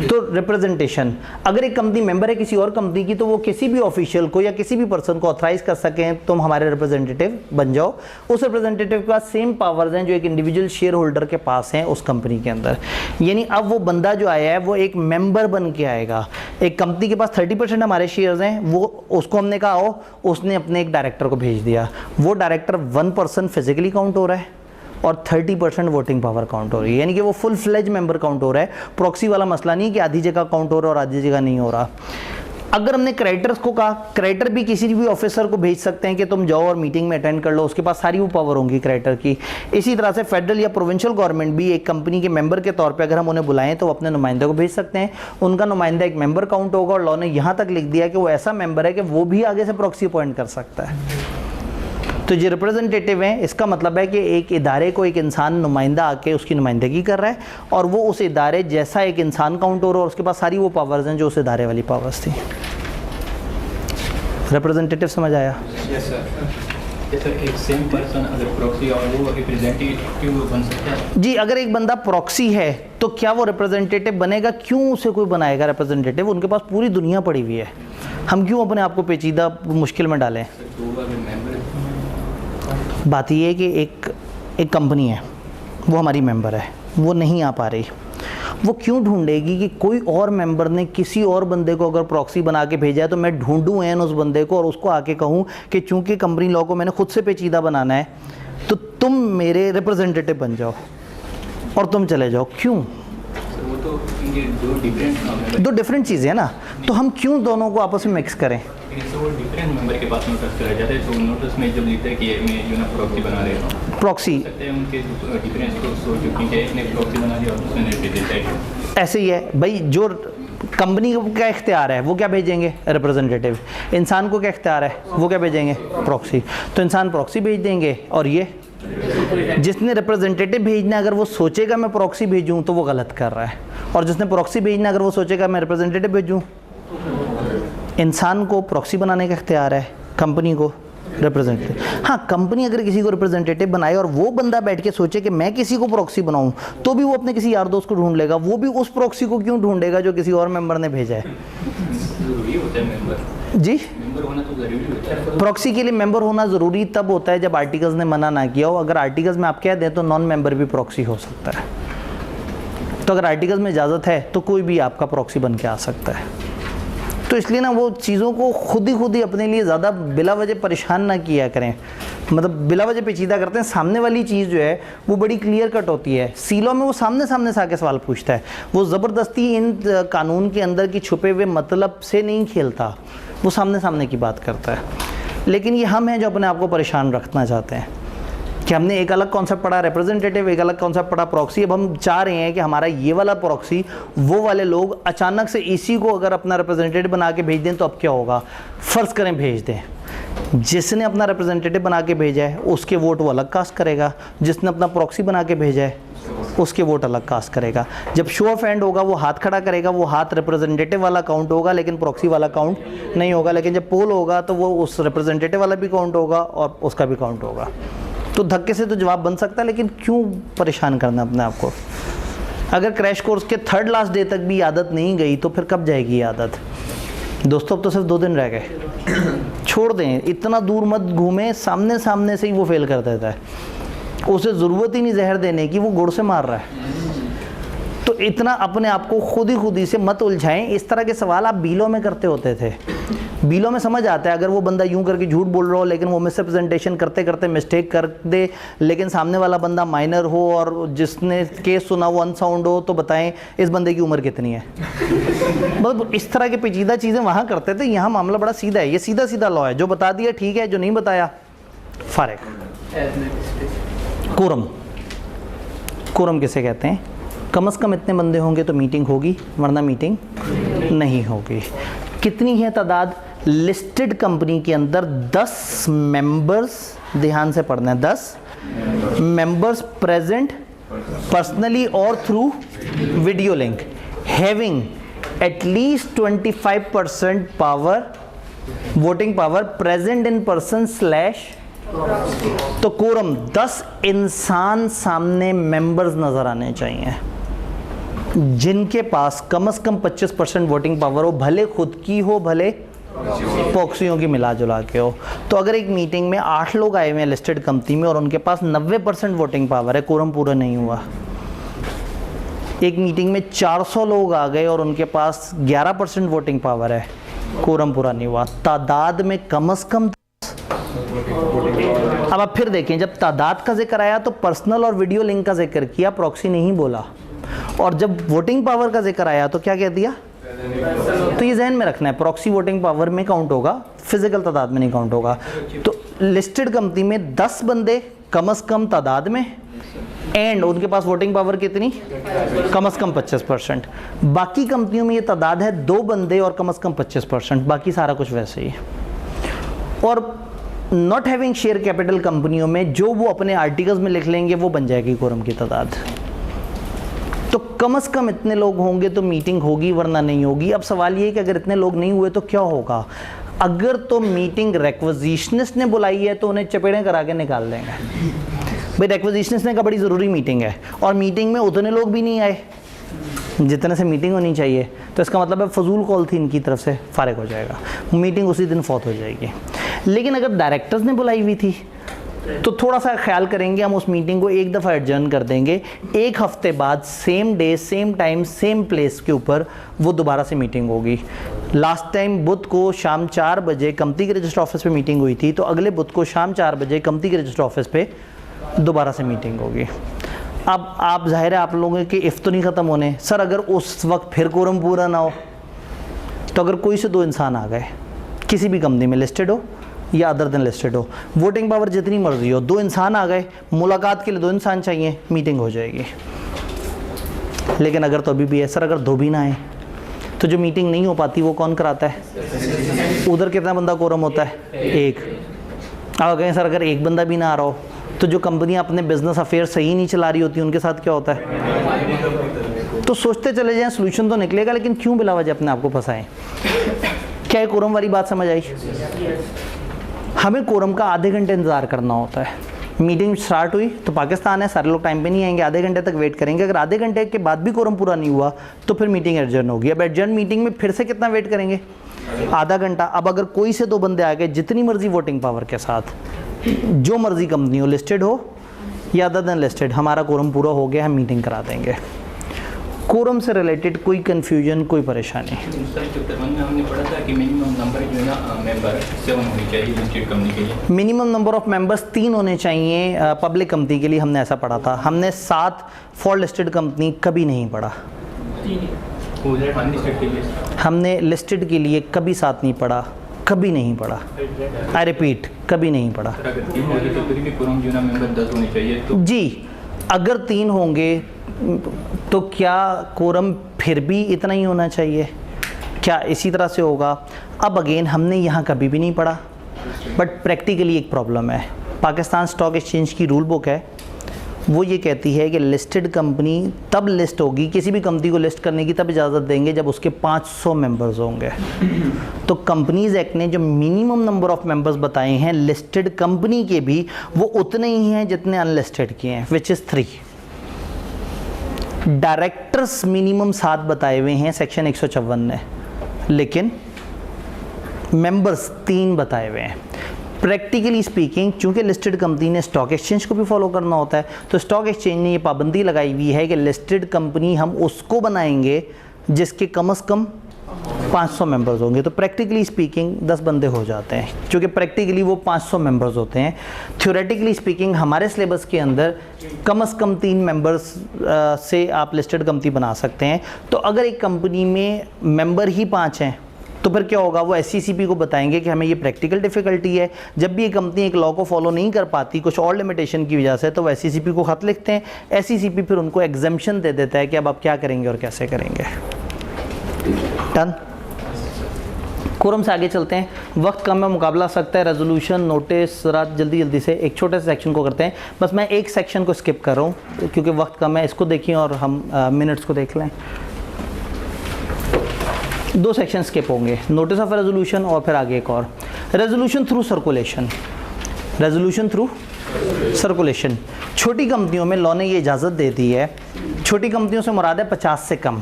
तो रिप्रेजेंटेशन। अगर एक कंपनी मेंबर है किसी और कंपनी की, तो वो किसी भी ऑफिशियल को या किसी भी पर्सन को ऑथराइज कर सकें तुम हमारे रिप्रेजेंटेटिव बन जाओ। उस रिप्रेजेंटेटिव के पास सेम पावर्स हैं जो एक इंडिविजुअल शेयर होल्डर के पास हैं उस कंपनी के अंदर। यानी अब वो बंदा जो आया है वो एक मेंबर बन के आएगा। एक कंपनी के पास 30% हमारे शेयर्स हैं, वो उसको हमने कहा आओ, उसने अपने एक डायरेक्टर को भेज दिया। वो डायरेक्टर 1% फिजिकली काउंट हो रहा है और 30% वोटिंग पावर काउंट हो रही है, यानी कि वो फुल फ्लेज मेंबर काउंट हो रहा है। प्रॉक्सी वाला मसला नहीं कि आधी जगह काउंट हो रहा है और आधी जगह नहीं हो रहा। अगर हमने क्रेडिटर्स को कहा, क्रेडिटर भी किसी भी ऑफिसर को भेज सकते हैं कि तुम जाओ और मीटिंग में अटेंड कर लो, उसके पास सारी वो पावर होंगी क्रेडिटर की। इसी तरह से फेडरल या प्रोविंशियल गवर्नमेंट भी एक कंपनी के मेंबर के तौर पे अगर हम उन्हें बुलाएं तो वो अपने नुमाइंदे को भेज सकते हैं, उनका नुमाइंदा एक मेंबर काउंट होगा। और लॉ ने यहाँ तक लिख दिया कि वो ऐसा मेंबर है कि वो भी आगे से प्रॉक्सी अपॉइंट कर सकता है। तो जो रिप्रेजेंटेटिव हैं, इसका मतलब है कि एक इदारे को एक इंसान नुमाइंदा आके उसकी नुमाइंदगी कर रहा है और वो उस इदारे जैसा एक इंसान काउंट हो रहा है और उसके पास सारी वो पावर्स हैं जो उस इदारे वाली पावर्स थी। रिप्रेजेंटेटिव समझ आया? Yes sir. जैसे एक सेम पर्सन अगर प्रॉक्सी और वो रिप्रेजेंटेटिव बन सकता है? जी, अगर एक बंदा प्रॉक्सी है तो क्या वो रिप्रेजेंटेटिव बनेगा? क्यों उसे कोई बनाएगा रिप्रेजेंटेटिव? उनके पास पूरी दुनिया पड़ी हुई है, हम क्यों अपने आप को पेचीदा मुश्किल में डालें? बात ये है कि एक कंपनी है, वो हमारी मेंबर है, वो नहीं आ पा रही, वो क्यों ढूंढेगी कि कोई और मेंबर ने किसी और बंदे को अगर प्रॉक्सी बना के भेजा है तो मैं ढूंढूं एन उस बंदे को और उसको आके कहूं कि चूंकि कंपनी लॉ को मैंने खुद से पेचीदा बनाना है तो तुम मेरे रिप्रेजेंटेटिव बन जाओ और तुम चले जाओ। क्यों? वो तो ये दो डिफरेंट चीज़ें हैं ना, तो हम क्यों दोनों को आपस में मिक्स करें? वो डिफरेंट मेंबर के पास नोटिस करा जाता है, तो नोटिस में जब लिखता है कि मैं यूना प्रॉक्सी बना रहा हूँ, प्रॉक्सी सकते हैं उनके डिफरेंस को सोच चुकी है, एक ने प्रॉक्सी बना दिया और दूसरे ने रिप्रेजेंटेटिव। ऐसे ही है भाई, जो कंपनी को क्या इख्तियार है वो क्या भेजेंगे? रिप्रेजेंटेटिव। इंसान को क्या इख्तियार है वो क्या भेजेंगे? प्रॉक्सी। तो इंसान प्रॉक्सी भेज देंगे और ये जिसने रिप्रेजेंटेटिव भेजना अगर वो सोचेगा मैं प्रॉक्सी भेजूं तो वो गलत कर रहा है, और जिसने प्रॉक्सी भेजना अगर वो सोचेगा मैं रिप्रेजेंटेटिव भेजूं, इंसान को प्रॉक्सी बनाने का इख्तियार है, कंपनी को रिप्रेजेंटेटिव। हाँ, कंपनी अगर किसी को रिप्रेजेंटेटिव बनाए और वो बंदा बैठ के सोचे कि मैं किसी को प्रॉक्सी बनाऊं, तो भी वो अपने किसी यार दोस्त को ढूंढ लेगा। वो भी उस प्रॉक्सी को क्यों ढूंढेगा जो किसी और मेंबर ने भेजा है? जरूरी होता है मेंबर। जी, मेंबर होना तो जरूरी होता है। प्रॉक्सी के लिए मेंबर होना ज़रूरी तब होता है जब आर्टिकल्स ने मना ना किया हो। अगर आर्टिकल्स में आप कह दें तो नॉन मेंबर भी प्रॉक्सी हो सकता है। तो अगर आर्टिकल्स में इजाज़त है तो कोई भी आपका प्रॉक्सी बन के आ सकता है। तो इसलिए ना वो चीज़ों को खुद ही अपने लिए ज़्यादा बिला वजह परेशान ना किया करें, मतलब बिला वजह पेचीदा करते हैं। सामने वाली चीज़ जो है वो बड़ी क्लियर कट होती है। सीलॉ में वो सामने से आके सवाल पूछता है, वो ज़बरदस्ती इन कानून के अंदर की छुपे हुए मतलब से नहीं खेलता, वो सामने की बात करता है। लेकिन ये हम हैं जो अपने आप को परेशान रखना चाहते हैं कि हमने एक अलग कॉन्सेप्ट पढ़ा रिप्रेजेंटेटिव, एक अलग कॉन्सेप्ट पढ़ा प्रॉक्सी। अब हम चाह रहे हैं कि हमारा ये वाला प्रॉक्सी वो वाले लोग अचानक से इसी को अगर अपना रिप्रेजेंटेटिव बना के भेज दें तो अब क्या होगा? फ़र्ज़ करें भेज दें, जिसने अपना रिप्रेजेंटेटिव बना के भेजा है उसके वोट वो अलग कास्ट करेगा, जिसने अपना प्रॉक्सी बना के भेजा है उसके वोट अलग कास्ट करेगा। जब शो ऑफ हैंड होगा वो हाथ खड़ा करेगा, वो हाथ रिप्रेजेंटेटिव वाला काउंट होगा लेकिन प्रॉक्सी वाला काउंट नहीं होगा। लेकिन जब पोल होगा तो वो उस रिप्रेजेंटेटिव वाला भी काउंट होगा और उसका भी काउंट होगा। तो धक्के से तो जवाब बन सकता है, लेकिन क्यों परेशान करना अपने आप को? अगर क्रैश कोर्स के 3rd लास्ट डे तक भी आदत नहीं गई तो फिर कब जाएगी ये आदत? दोस्तों अब तो सिर्फ 2 दिन रह गए, छोड़ दें, इतना दूर मत घूमें, सामने से ही वो फेल कर देता है। उसे ज़रूरत ही नहीं जहर देने की, वो गुड़ से मार रहा है। तो इतना अपने आप को खुद ही से मत उलझाएं। इस तरह के सवाल आप बीलो में करते होते थे, बीलो में समझ आता है। अगर वो बंदा यूं करके झूठ बोल रहा हो लेकिन वो मिसरिप्रेजेंटेशन करते मिस्टेक कर दे, लेकिन सामने वाला बंदा माइनर हो और जिसने केस सुना वो अनसाउंड हो, तो बताएं इस बंदे की उम्र कितनी है? मतलब इस तरह के पेचीदा चीज़ें वहाँ करते थे। यहाँ मामला बड़ा सीधा है, ये सीधा लॉ है, जो बता दिया ठीक है, जो नहीं बताया फारिग। कोरम किसे कहते हैं? कम से कम इतने बंदे होंगे तो मीटिंग होगी, वरना मीटिंग नहीं होगी। कितनी है तादाद? लिस्टेड कंपनी के अंदर 10 मेंबर्स, ध्यान से पढ़ना है, 10 मेंबर्स प्रेजेंट पर्सनली और through video link, having at least 25% power, voting power present in person / तो कोरम 10 इंसान सामने मेंबर्स नजर आने चाहिए जिनके पास कम से कम 25% वोटिंग पावर हो, भले खुद की हो भले पॉक्सियों की मिला जुला के हो। तो अगर एक मीटिंग में 8 लोग आए हुए हैं लिस्टेड कंपनी में और उनके पास 90% वोटिंग पावर है, कोरम पूरा नहीं हुआ। एक मीटिंग में 400 लोग आ गए और उनके पास 11% वोटिंग पावर है, कोरम पूरा नहीं हुआ। तादाद में कम से कम। अब आप फिर देखें, जब तादाद का जिक्र आया तो पर्सनल और वीडियो लिंक का जिक्र किया, प्रॉक्सी नहीं बोला। और जब वोटिंग पावर का जिक्र आया तो क्या कह दिया? तो ये जहन में रखना है, प्रॉक्सी वोटिंग पावर में काउंट होगा, फिजिकल तादाद में नहीं काउंट होगा। तो लिस्टेड कंपनी में 10 बंदे कम से कम तादाद में, एंड उनके पास वोटिंग पावर कितनी? कम से कम 25%। बाकी कंपनियों में ये तादाद है 2 बंदे और कम से कम 25%, बाकी सारा कुछ वैसे ही। और नॉट हैविंग शेयर कैपिटल कंपनियों में जो वो अपने आर्टिकल्स में लिख लेंगे वो बन जाएगी कोरम की तादाद। तो कम से कम इतने लोग होंगे तो मीटिंग होगी, वरना नहीं होगी। अब सवाल ये है कि अगर इतने लोग नहीं हुए तो क्या होगा? अगर तो मीटिंग रिक्विजिशनिस्ट ने बुलाई है तो उन्हें चपेड़े करा के निकाल देंगे। भाई रिक्विजिशनिस्ट ने कहा बड़ी ज़रूरी मीटिंग है और मीटिंग में उतने लोग भी नहीं आए जितने से मीटिंग होनी चाहिए, तो इसका मतलब है फजूल कॉल थी इनकी तरफ से, फारिग हो जाएगा, मीटिंग उसी दिन फौत हो जाएगी। लेकिन अगर डायरेक्टर्स ने बुलाई हुई थी तो थोड़ा सा ख्याल करेंगे, हम उस मीटिंग को एक दफ़ा एडजर्न कर देंगे, एक हफ्ते बाद same day same time same place के ऊपर वो दोबारा से मीटिंग होगी। लास्ट टाइम बुध को शाम 4 बजे कंपनी के रजिस्टर ऑफिस पे मीटिंग हुई थी, तो अगले बुध को शाम 4 बजे कंपनी के रजिस्टर ऑफिस पे दोबारा से मीटिंग होगी। अब आप ज़ाहिर है आप लोगों के इफ़ तो नहीं ख़त्म होने, सर अगर उस वक्त फिर कोरम पूरा ना हो तो अगर कोई से 2 इंसान आ गए, किसी भी कंपनी में लिस्टेड हो या अदर देन लिस्टेड हो, वोटिंग पावर जितनी मर्जी हो, 2 इंसान आ गए, मुलाकात के लिए 2 इंसान चाहिए, मीटिंग हो जाएगी। लेकिन अगर तो अभी भी है सर अगर 2 भी ना आए तो जो मीटिंग नहीं हो पाती वो कौन कराता है? उधर कितना बंदा कोरम होता है? 1। अब कहें सर अगर 1 बंदा भी ना आ रहा हो तो जो कंपनियां अपने बिजनेस अफेयर सही नहीं चला रही होती उनके साथ क्या होता है? तो सोचते चले जाएं सोल्यूशन तो निकलेगा, लेकिन क्यों बिला वजह अपने आप को फंसाएं? क्या कोरम वाली बात समझ आई? हमें कोरम का आधे घंटे इंतज़ार करना होता है। मीटिंग स्टार्ट हुई तो पाकिस्तान है, सारे लोग टाइम पे नहीं आएंगे, आधे घंटे तक वेट करेंगे। अगर आधे घंटे के बाद भी कोरम पूरा नहीं हुआ तो फिर मीटिंग एडजर्न होगी। अब एडजर्न मीटिंग में फिर से कितना वेट करेंगे? आधा घंटा। अब अगर कोई से 2 बंदे आ गए जितनी मर्जी वोटिंग पावर के साथ, जो मर्जी कंपनी हो, लिस्टेड हो या अदर देन लिस्टेड, हमारा कोरम पूरा हो गया, हम मीटिंग करा देंगे। कोरम से रिलेटेड कोई कन्फ्यूजन, कोई परेशानी? सर चैप्टर 1 में हमने पढ़ा था कि मिनिमम नंबर जो है ना मेंबर 7 होने चाहिए लिस्टेड कंपनी के लिए। मिनिमम नंबर ऑफ मेंबर्स 3 होने चाहिए पब्लिक कंपनी के लिए, हमने ऐसा पढ़ा था। हमने 7 फॉर लिस्टेड कंपनी कभी नहीं पढ़ा। हमने लिस्टेड के लिए कभी 7 नहीं पढ़ा, कभी नहीं पढ़ा। आई रिपीट, कभी नहीं पढ़ा। अगर 3 होगी तो फिर भी कोरम जो है ना मेंबर 10 होने चाहिए तो जी, अगर 3 होंगे तो क्या कोरम फिर भी इतना ही होना चाहिए? क्या इसी तरह से होगा? अब अगेन हमने यहाँ कभी भी नहीं पढ़ा, बट प्रैक्टिकली एक प्रॉब्लम है। पाकिस्तान स्टॉक एक्सचेंज की रूल बुक है, वो ये कहती है कि लिस्टेड कंपनी तब लिस्ट होगी, किसी भी कंपनी को लिस्ट करने की तब इजाज़त देंगे जब उसके 500 मेंबर्स होंगे। तो कंपनीज एक्ट ने जो मिनिमम नंबर ऑफ मेंबर्स बताए हैं लिस्टेड कंपनी के भी, वो उतने ही हैं जितने अनलिस्टेड के हैं, विच इज़ 3। डायरेक्टर्स मिनिमम 7 बताए हुए हैं सेक्शन 154 ने, लेकिन मेंबर्स 3 बताए हुए हैं। प्रैक्टिकली स्पीकिंग, चूंकि लिस्टेड कंपनी ने स्टॉक एक्सचेंज को भी फॉलो करना होता है, तो स्टॉक एक्सचेंज ने ये पाबंदी लगाई हुई है कि लिस्टेड कंपनी हम उसको बनाएंगे जिसके कम से कम 500 मेंबर्स होंगे। तो प्रैक्टिकली स्पीकिंग 10 बंदे हो जाते हैं, क्योंकि प्रैक्टिकली वो 500 मेंबर्स होते हैं। थ्योरेटिकली स्पीकिंग हमारे सिलेबस के अंदर कम से कम 3 मेंबर्स से आप लिस्टेड कंपनी बना सकते हैं। तो अगर एक कंपनी में मेंबर ही 5 हैं तो फिर क्या होगा? वो SCCP को बताएंगे कि हमें ये प्रैक्टिकल डिफ़िकल्टी है। जब भी ये कंपनी एक लॉ को फॉलो नहीं कर पाती कुछ और लिमिटेशन की वजह से, तो वो SCCP को ख़त लिखते हैं, SCCP फिर उनको एग्जम्पशन दे देता है कि अब आप क्या करेंगे और कैसे करेंगे। डन। कोरम से आगे चलते हैं, वक्त कम है, मुकाबला सकता है। रेजोल्यूशन, नोटिस, रात जल्दी से एक छोटे से सेक्शन को करते हैं। बस मैं एक सेक्शन को स्किप कर रहा हूँ क्योंकि वक्त कम है, इसको देखिए और हम मिनट्स को देख लें। 2 सेक्शन स्किप होंगे, नोटिस ऑफ रेजोल्यूशन और फिर आगे एक और resolution through circulation. Resolution through circulation, छोटी कंपनियों में लॉ ने ये इजाज़त दे दी है। छोटी कंपनियों से मुराद है 50 से कम।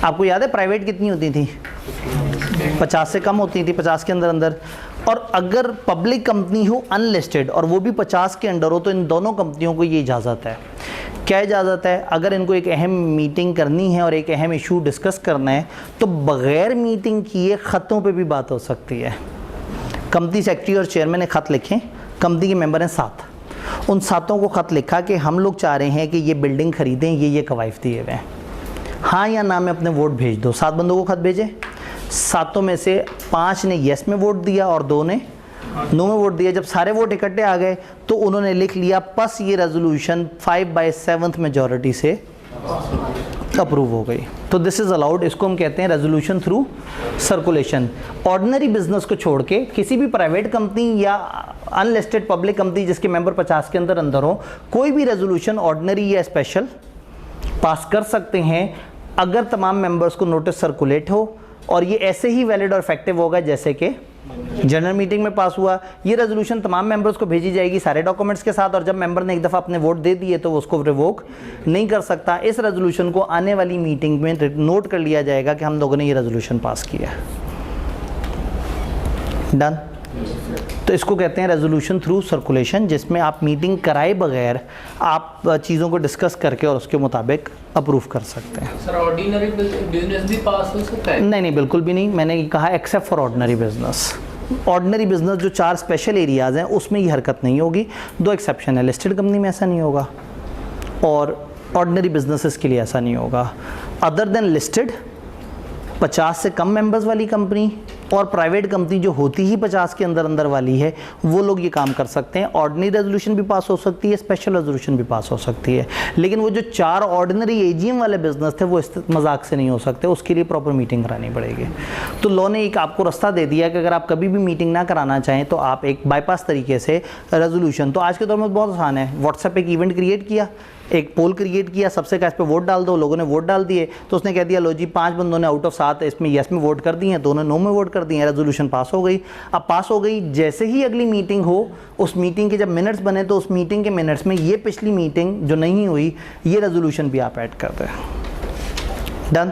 आपको याद है प्राइवेट कितनी होती थी? 50 से कम होती थी, 50 के अंदर। और अगर पब्लिक कंपनी हो अनलिस्टेड और वो भी 50 के अंडर हो, तो इन दोनों कंपनियों को ये इजाज़त है। क्या इजाज़त है? अगर इनको एक अहम मीटिंग करनी है और एक अहम इशू डिस्कस करना है तो बग़ैर मीटिंग किए ख़तों पे भी बात हो सकती है। कंपनी सेक्रेटरी और चेयरमैन ने ख़त लिखे, कंपनी के मेंबर हैं 7, उन 7 को ख़त लिखा कि हम लोग चाह रहे हैं कि ये बिल्डिंग ख़रीदें, ये कवायद दिए हुए हैं, हाँ या ना में अपने वोट भेज दो। 7 बंदों को ख़त भेजे, 7 में से 5 ने येस में वोट दिया और 2 ने नो में वोट दिया। जब सारे वोट इकट्ठे आ गए तो उन्होंने लिख लिया बस ये रेजोल्यूशन 5/7 मेजॉरिटी से अप्रूव हो गई। तो दिस इज़ अलाउड, इसको हम कहते हैं resolution through circulation. Ordinary business को छोड़ के किसी भी प्राइवेट कंपनी या अनलिस्टेड पब्लिक कंपनी जिसके मेंबर 50 के अंदर हो, कोई भी रेजोल्यूशन ऑर्डिनरी या स्पेशल पास कर सकते हैं अगर तमाम मेंबर्स को नोटिस सर्कुलेट हो और ये ऐसे ही वैलिड और इफेक्टिव होगा जैसे कि जनरल मीटिंग में पास हुआ। ये रेजोल्यूशन तमाम मेंबर्स को भेजी जाएगी सारे डॉक्यूमेंट्स के साथ, और जब मेंबर ने एक दफ़ा अपने वोट दे दिए तो वो उसको रिवोक नहीं कर सकता। इस रेजोल्यूशन को आने वाली मीटिंग में नोट कर लिया जाएगा कि हम लोगों ने ये रेजोल्यूशन पास किया। डन। तो इसको कहते हैं रेजोल्यूशन थ्रू सर्कुलेशन, जिसमें आप मीटिंग कराए बगैर आप चीज़ों को डिस्कस करके और उसके मुताबिक अप्रूव कर सकते हैं। सर ऑर्डिनरी बिजनेस भी पास हो सकता है? नहीं, बिल्कुल भी नहीं। मैंने कहा except for ordinary business. Ordinary business जो 4 स्पेशल एरियाज़ हैं उसमें ये हरकत नहीं होगी। 2 एक्सेप्शन है, लिस्टेड कंपनी में ऐसा नहीं होगा और ऑर्डिनरी बिजनेसेस के लिए ऐसा नहीं होगा। अदर देन लिस्टेड, 50 से कम मेंबर्स वाली कंपनी और प्राइवेट कंपनी जो होती ही 50 के अंदर अंदर वाली है, वो लोग ये काम कर सकते हैं। ऑर्डिनरी रेजोल्यूशन भी पास हो सकती है, स्पेशल रेजोल्यूशन भी पास हो सकती है, लेकिन वो जो 4 ऑर्डिनरी एजीएम वाले बिजनेस थे वो इस मजाक से नहीं हो सकते, उसके लिए प्रॉपर मीटिंग करानी पड़ेगी। तो लॉ ने एक आपको रास्ता दे दिया कि अगर आप कभी भी मीटिंग ना कराना चाहें तो आप एक बाईपास तरीके से रेजोल्यूशन, तो आज के दौर में बहुत आसान है। व्हाट्सएप एक इवेंट क्रिएट किया, एक पोल क्रिएट किया, सबसे कहा इस पे वोट डाल दो, लोगों ने वोट डाल दिए, तो उसने कह दिया लो जी 5 बंदों ने आउट ऑफ 7 इसमें यस में वोट कर दिए हैं, 2 ने नो में वोट कर दिए हैं, रेजोल्यूशन पास हो गई। अब पास हो गई, जैसे ही अगली मीटिंग हो, उस मीटिंग के जब मिनट्स बने तो उस मीटिंग के मिनट्स में ये पिछली मीटिंग जो नहीं हुई ये रेजोल्यूशन भी आप ऐड कर दें। डन।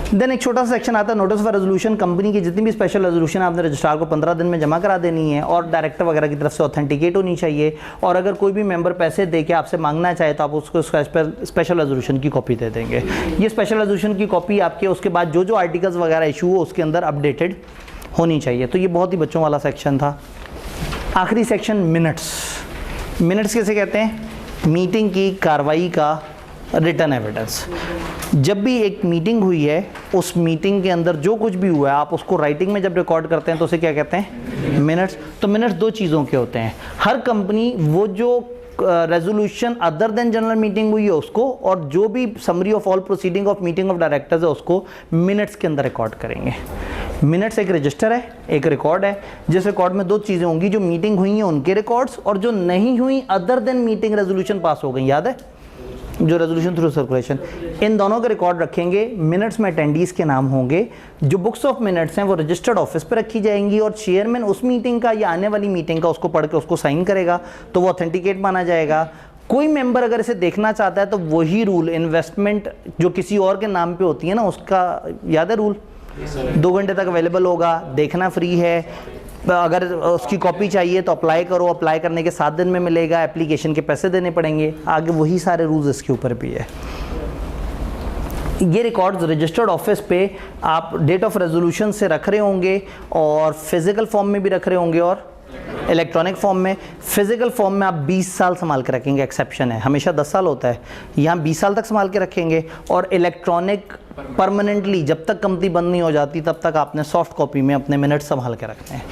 देन एक छोटा सा सेक्शन आता है नोटिस फॉर रेजोल्यूशन। कंपनी की जितनी भी स्पेशल रेजोल्यूशन आपने रजिस्ट्रार को 15 दिन में जमा करा देनी है और डायरेक्टर वगैरह की तरफ से ऑथेंटिकेट होनी चाहिए, और अगर कोई भी मेंबर पैसे दे के आपसे मांगना चाहे तो आप उसको स्पेशल रेजोल्यूशन की कॉपी दे देंगे। ये स्पेशल रेजोल्यूशन की कॉपी आपके उसके बाद जो आर्टिकल्स वगैरह इशू हो उसके अंदर अपडेटेड होनी चाहिए। तो ये बहुत ही बच्चों वाला सेक्शन था। आखिरी सेक्शन मिनट्स। मिनट्स कैसे कहते हैं? मीटिंग की कार्रवाई का रिटर्न एविडेंस। जब भी एक मीटिंग हुई है उस मीटिंग के अंदर जो कुछ भी हुआ है आप उसको राइटिंग में जब रिकॉर्ड करते हैं तो उसे क्या कहते हैं? मिनट्स। तो मिनट्स 2 चीज़ों के होते हैं। हर कंपनी वो जो resolution other than general meeting हुई है उसको, और जो भी summary of all proceeding of meeting of directors है उसको मिनट्स के अंदर रिकॉर्ड करेंगे। मिनट्स एक रजिस्टर है, एक रिकॉर्ड है, जिस रिकॉर्ड में 2 चीज़ें होंगी, जो मीटिंग हुई हैं उनके रिकॉर्ड्स और जो नहीं हुई other than meeting resolution pass हो गई, याद है जो रेजोल्यूशन थ्रू सर्कुलेशन, इन दोनों के रिकॉर्ड रखेंगे। मिनट्स में अटेंडीज़ के नाम होंगे। जो बुक्स ऑफ मिनट्स हैं वो रजिस्टर्ड ऑफिस पे रखी जाएंगी और चेयरमैन उस मीटिंग का या आने वाली मीटिंग का उसको पढ़ के उसको साइन करेगा तो वो ऑथेंटिकेट माना जाएगा। कोई मेंबर अगर इसे देखना चाहता है तो वही रूल, इन्वेस्टमेंट जो किसी और के नाम पे होती है ना उसका, याद है रूल, 2 घंटे तक अवेलेबल होगा, देखना फ्री है, अगर उसकी कॉपी चाहिए तो अप्लाई करो, अप्लाई करने के 7 दिन में मिलेगा, एप्लीकेशन के पैसे देने पड़ेंगे, आगे वही सारे रूल्स इसके ऊपर भी है। ये रिकॉर्ड्स रजिस्टर्ड ऑफिस पे आप डेट ऑफ रेजोल्यूशन से रख रहे होंगे और फिजिकल फॉर्म में भी रख रहे होंगे और इलेक्ट्रॉनिक फॉर्म में। फिजिकल फॉर्म में आप 20 साल संभाल के रखेंगे, एक्सेप्शन है, हमेशा 10 साल होता है, यहाँ 20 साल तक संभाल के रखेंगे। और इलेक्ट्रॉनिक परमानेंटली जब तक कंपनी बंद नहीं हो जाती तब तक आपने सॉफ्ट कॉपी में अपने मिनट संभाल के रखने हैं।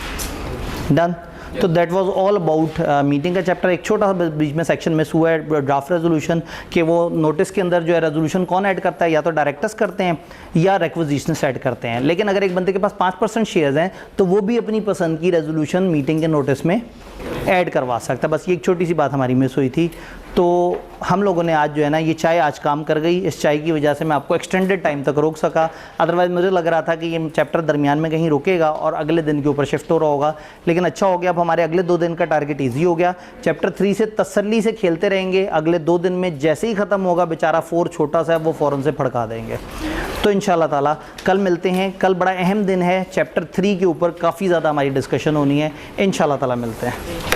डन। तो that was all about meeting का चैप्टर। एक छोटा सा बीच में सेक्शन मिस हुआ है ड्राफ्ट रेजोल्यूशन के, वो नोटिस के अंदर जो है रेजोल्यूशन कौन ऐड करता है, या तो डायरेक्टर्स करते हैं या रिक्विजिशनर्स ऐड करते हैं। लेकिन अगर एक बंदे के पास 5% शेयर्स हैं तो वो भी अपनी पसंद की रेजोल्यूशन मीटिंग के नोटिस में ऐड करवा सकता है। बस ये एक छोटी सी बात हमारी मिस हुई थी। तो हम लोगों ने आज जो है ना, ये चाय आज काम कर गई। इस चाय की वजह से मैं आपको एक्सटेंडेड टाइम तक रोक सका, अदरवाइज़ मुझे लग रहा था कि ये चैप्टर दरमियान में कहीं रुकेगा और अगले दिन के ऊपर शिफ्ट हो रहा होगा। लेकिन अच्छा हो गया, अब हमारे अगले 2 दिन का टारगेट ईजी हो गया। चैप्टर 3 से तसल्ली से खेलते रहेंगे। अगले 2 दिन में जैसे ही ख़त्म होगा बेचारा 4 छोटा सा है वो फ़ौरन से फड़का देंगे। तो इंशाल्लाह ताला कल मिलते हैं। कल बड़ा अहम दिन है, चैप्टर 3 के ऊपर काफ़ी ज़्यादा हमारी डिस्कशन होनी है। इंशाल्लाह ताला मिलते हैं।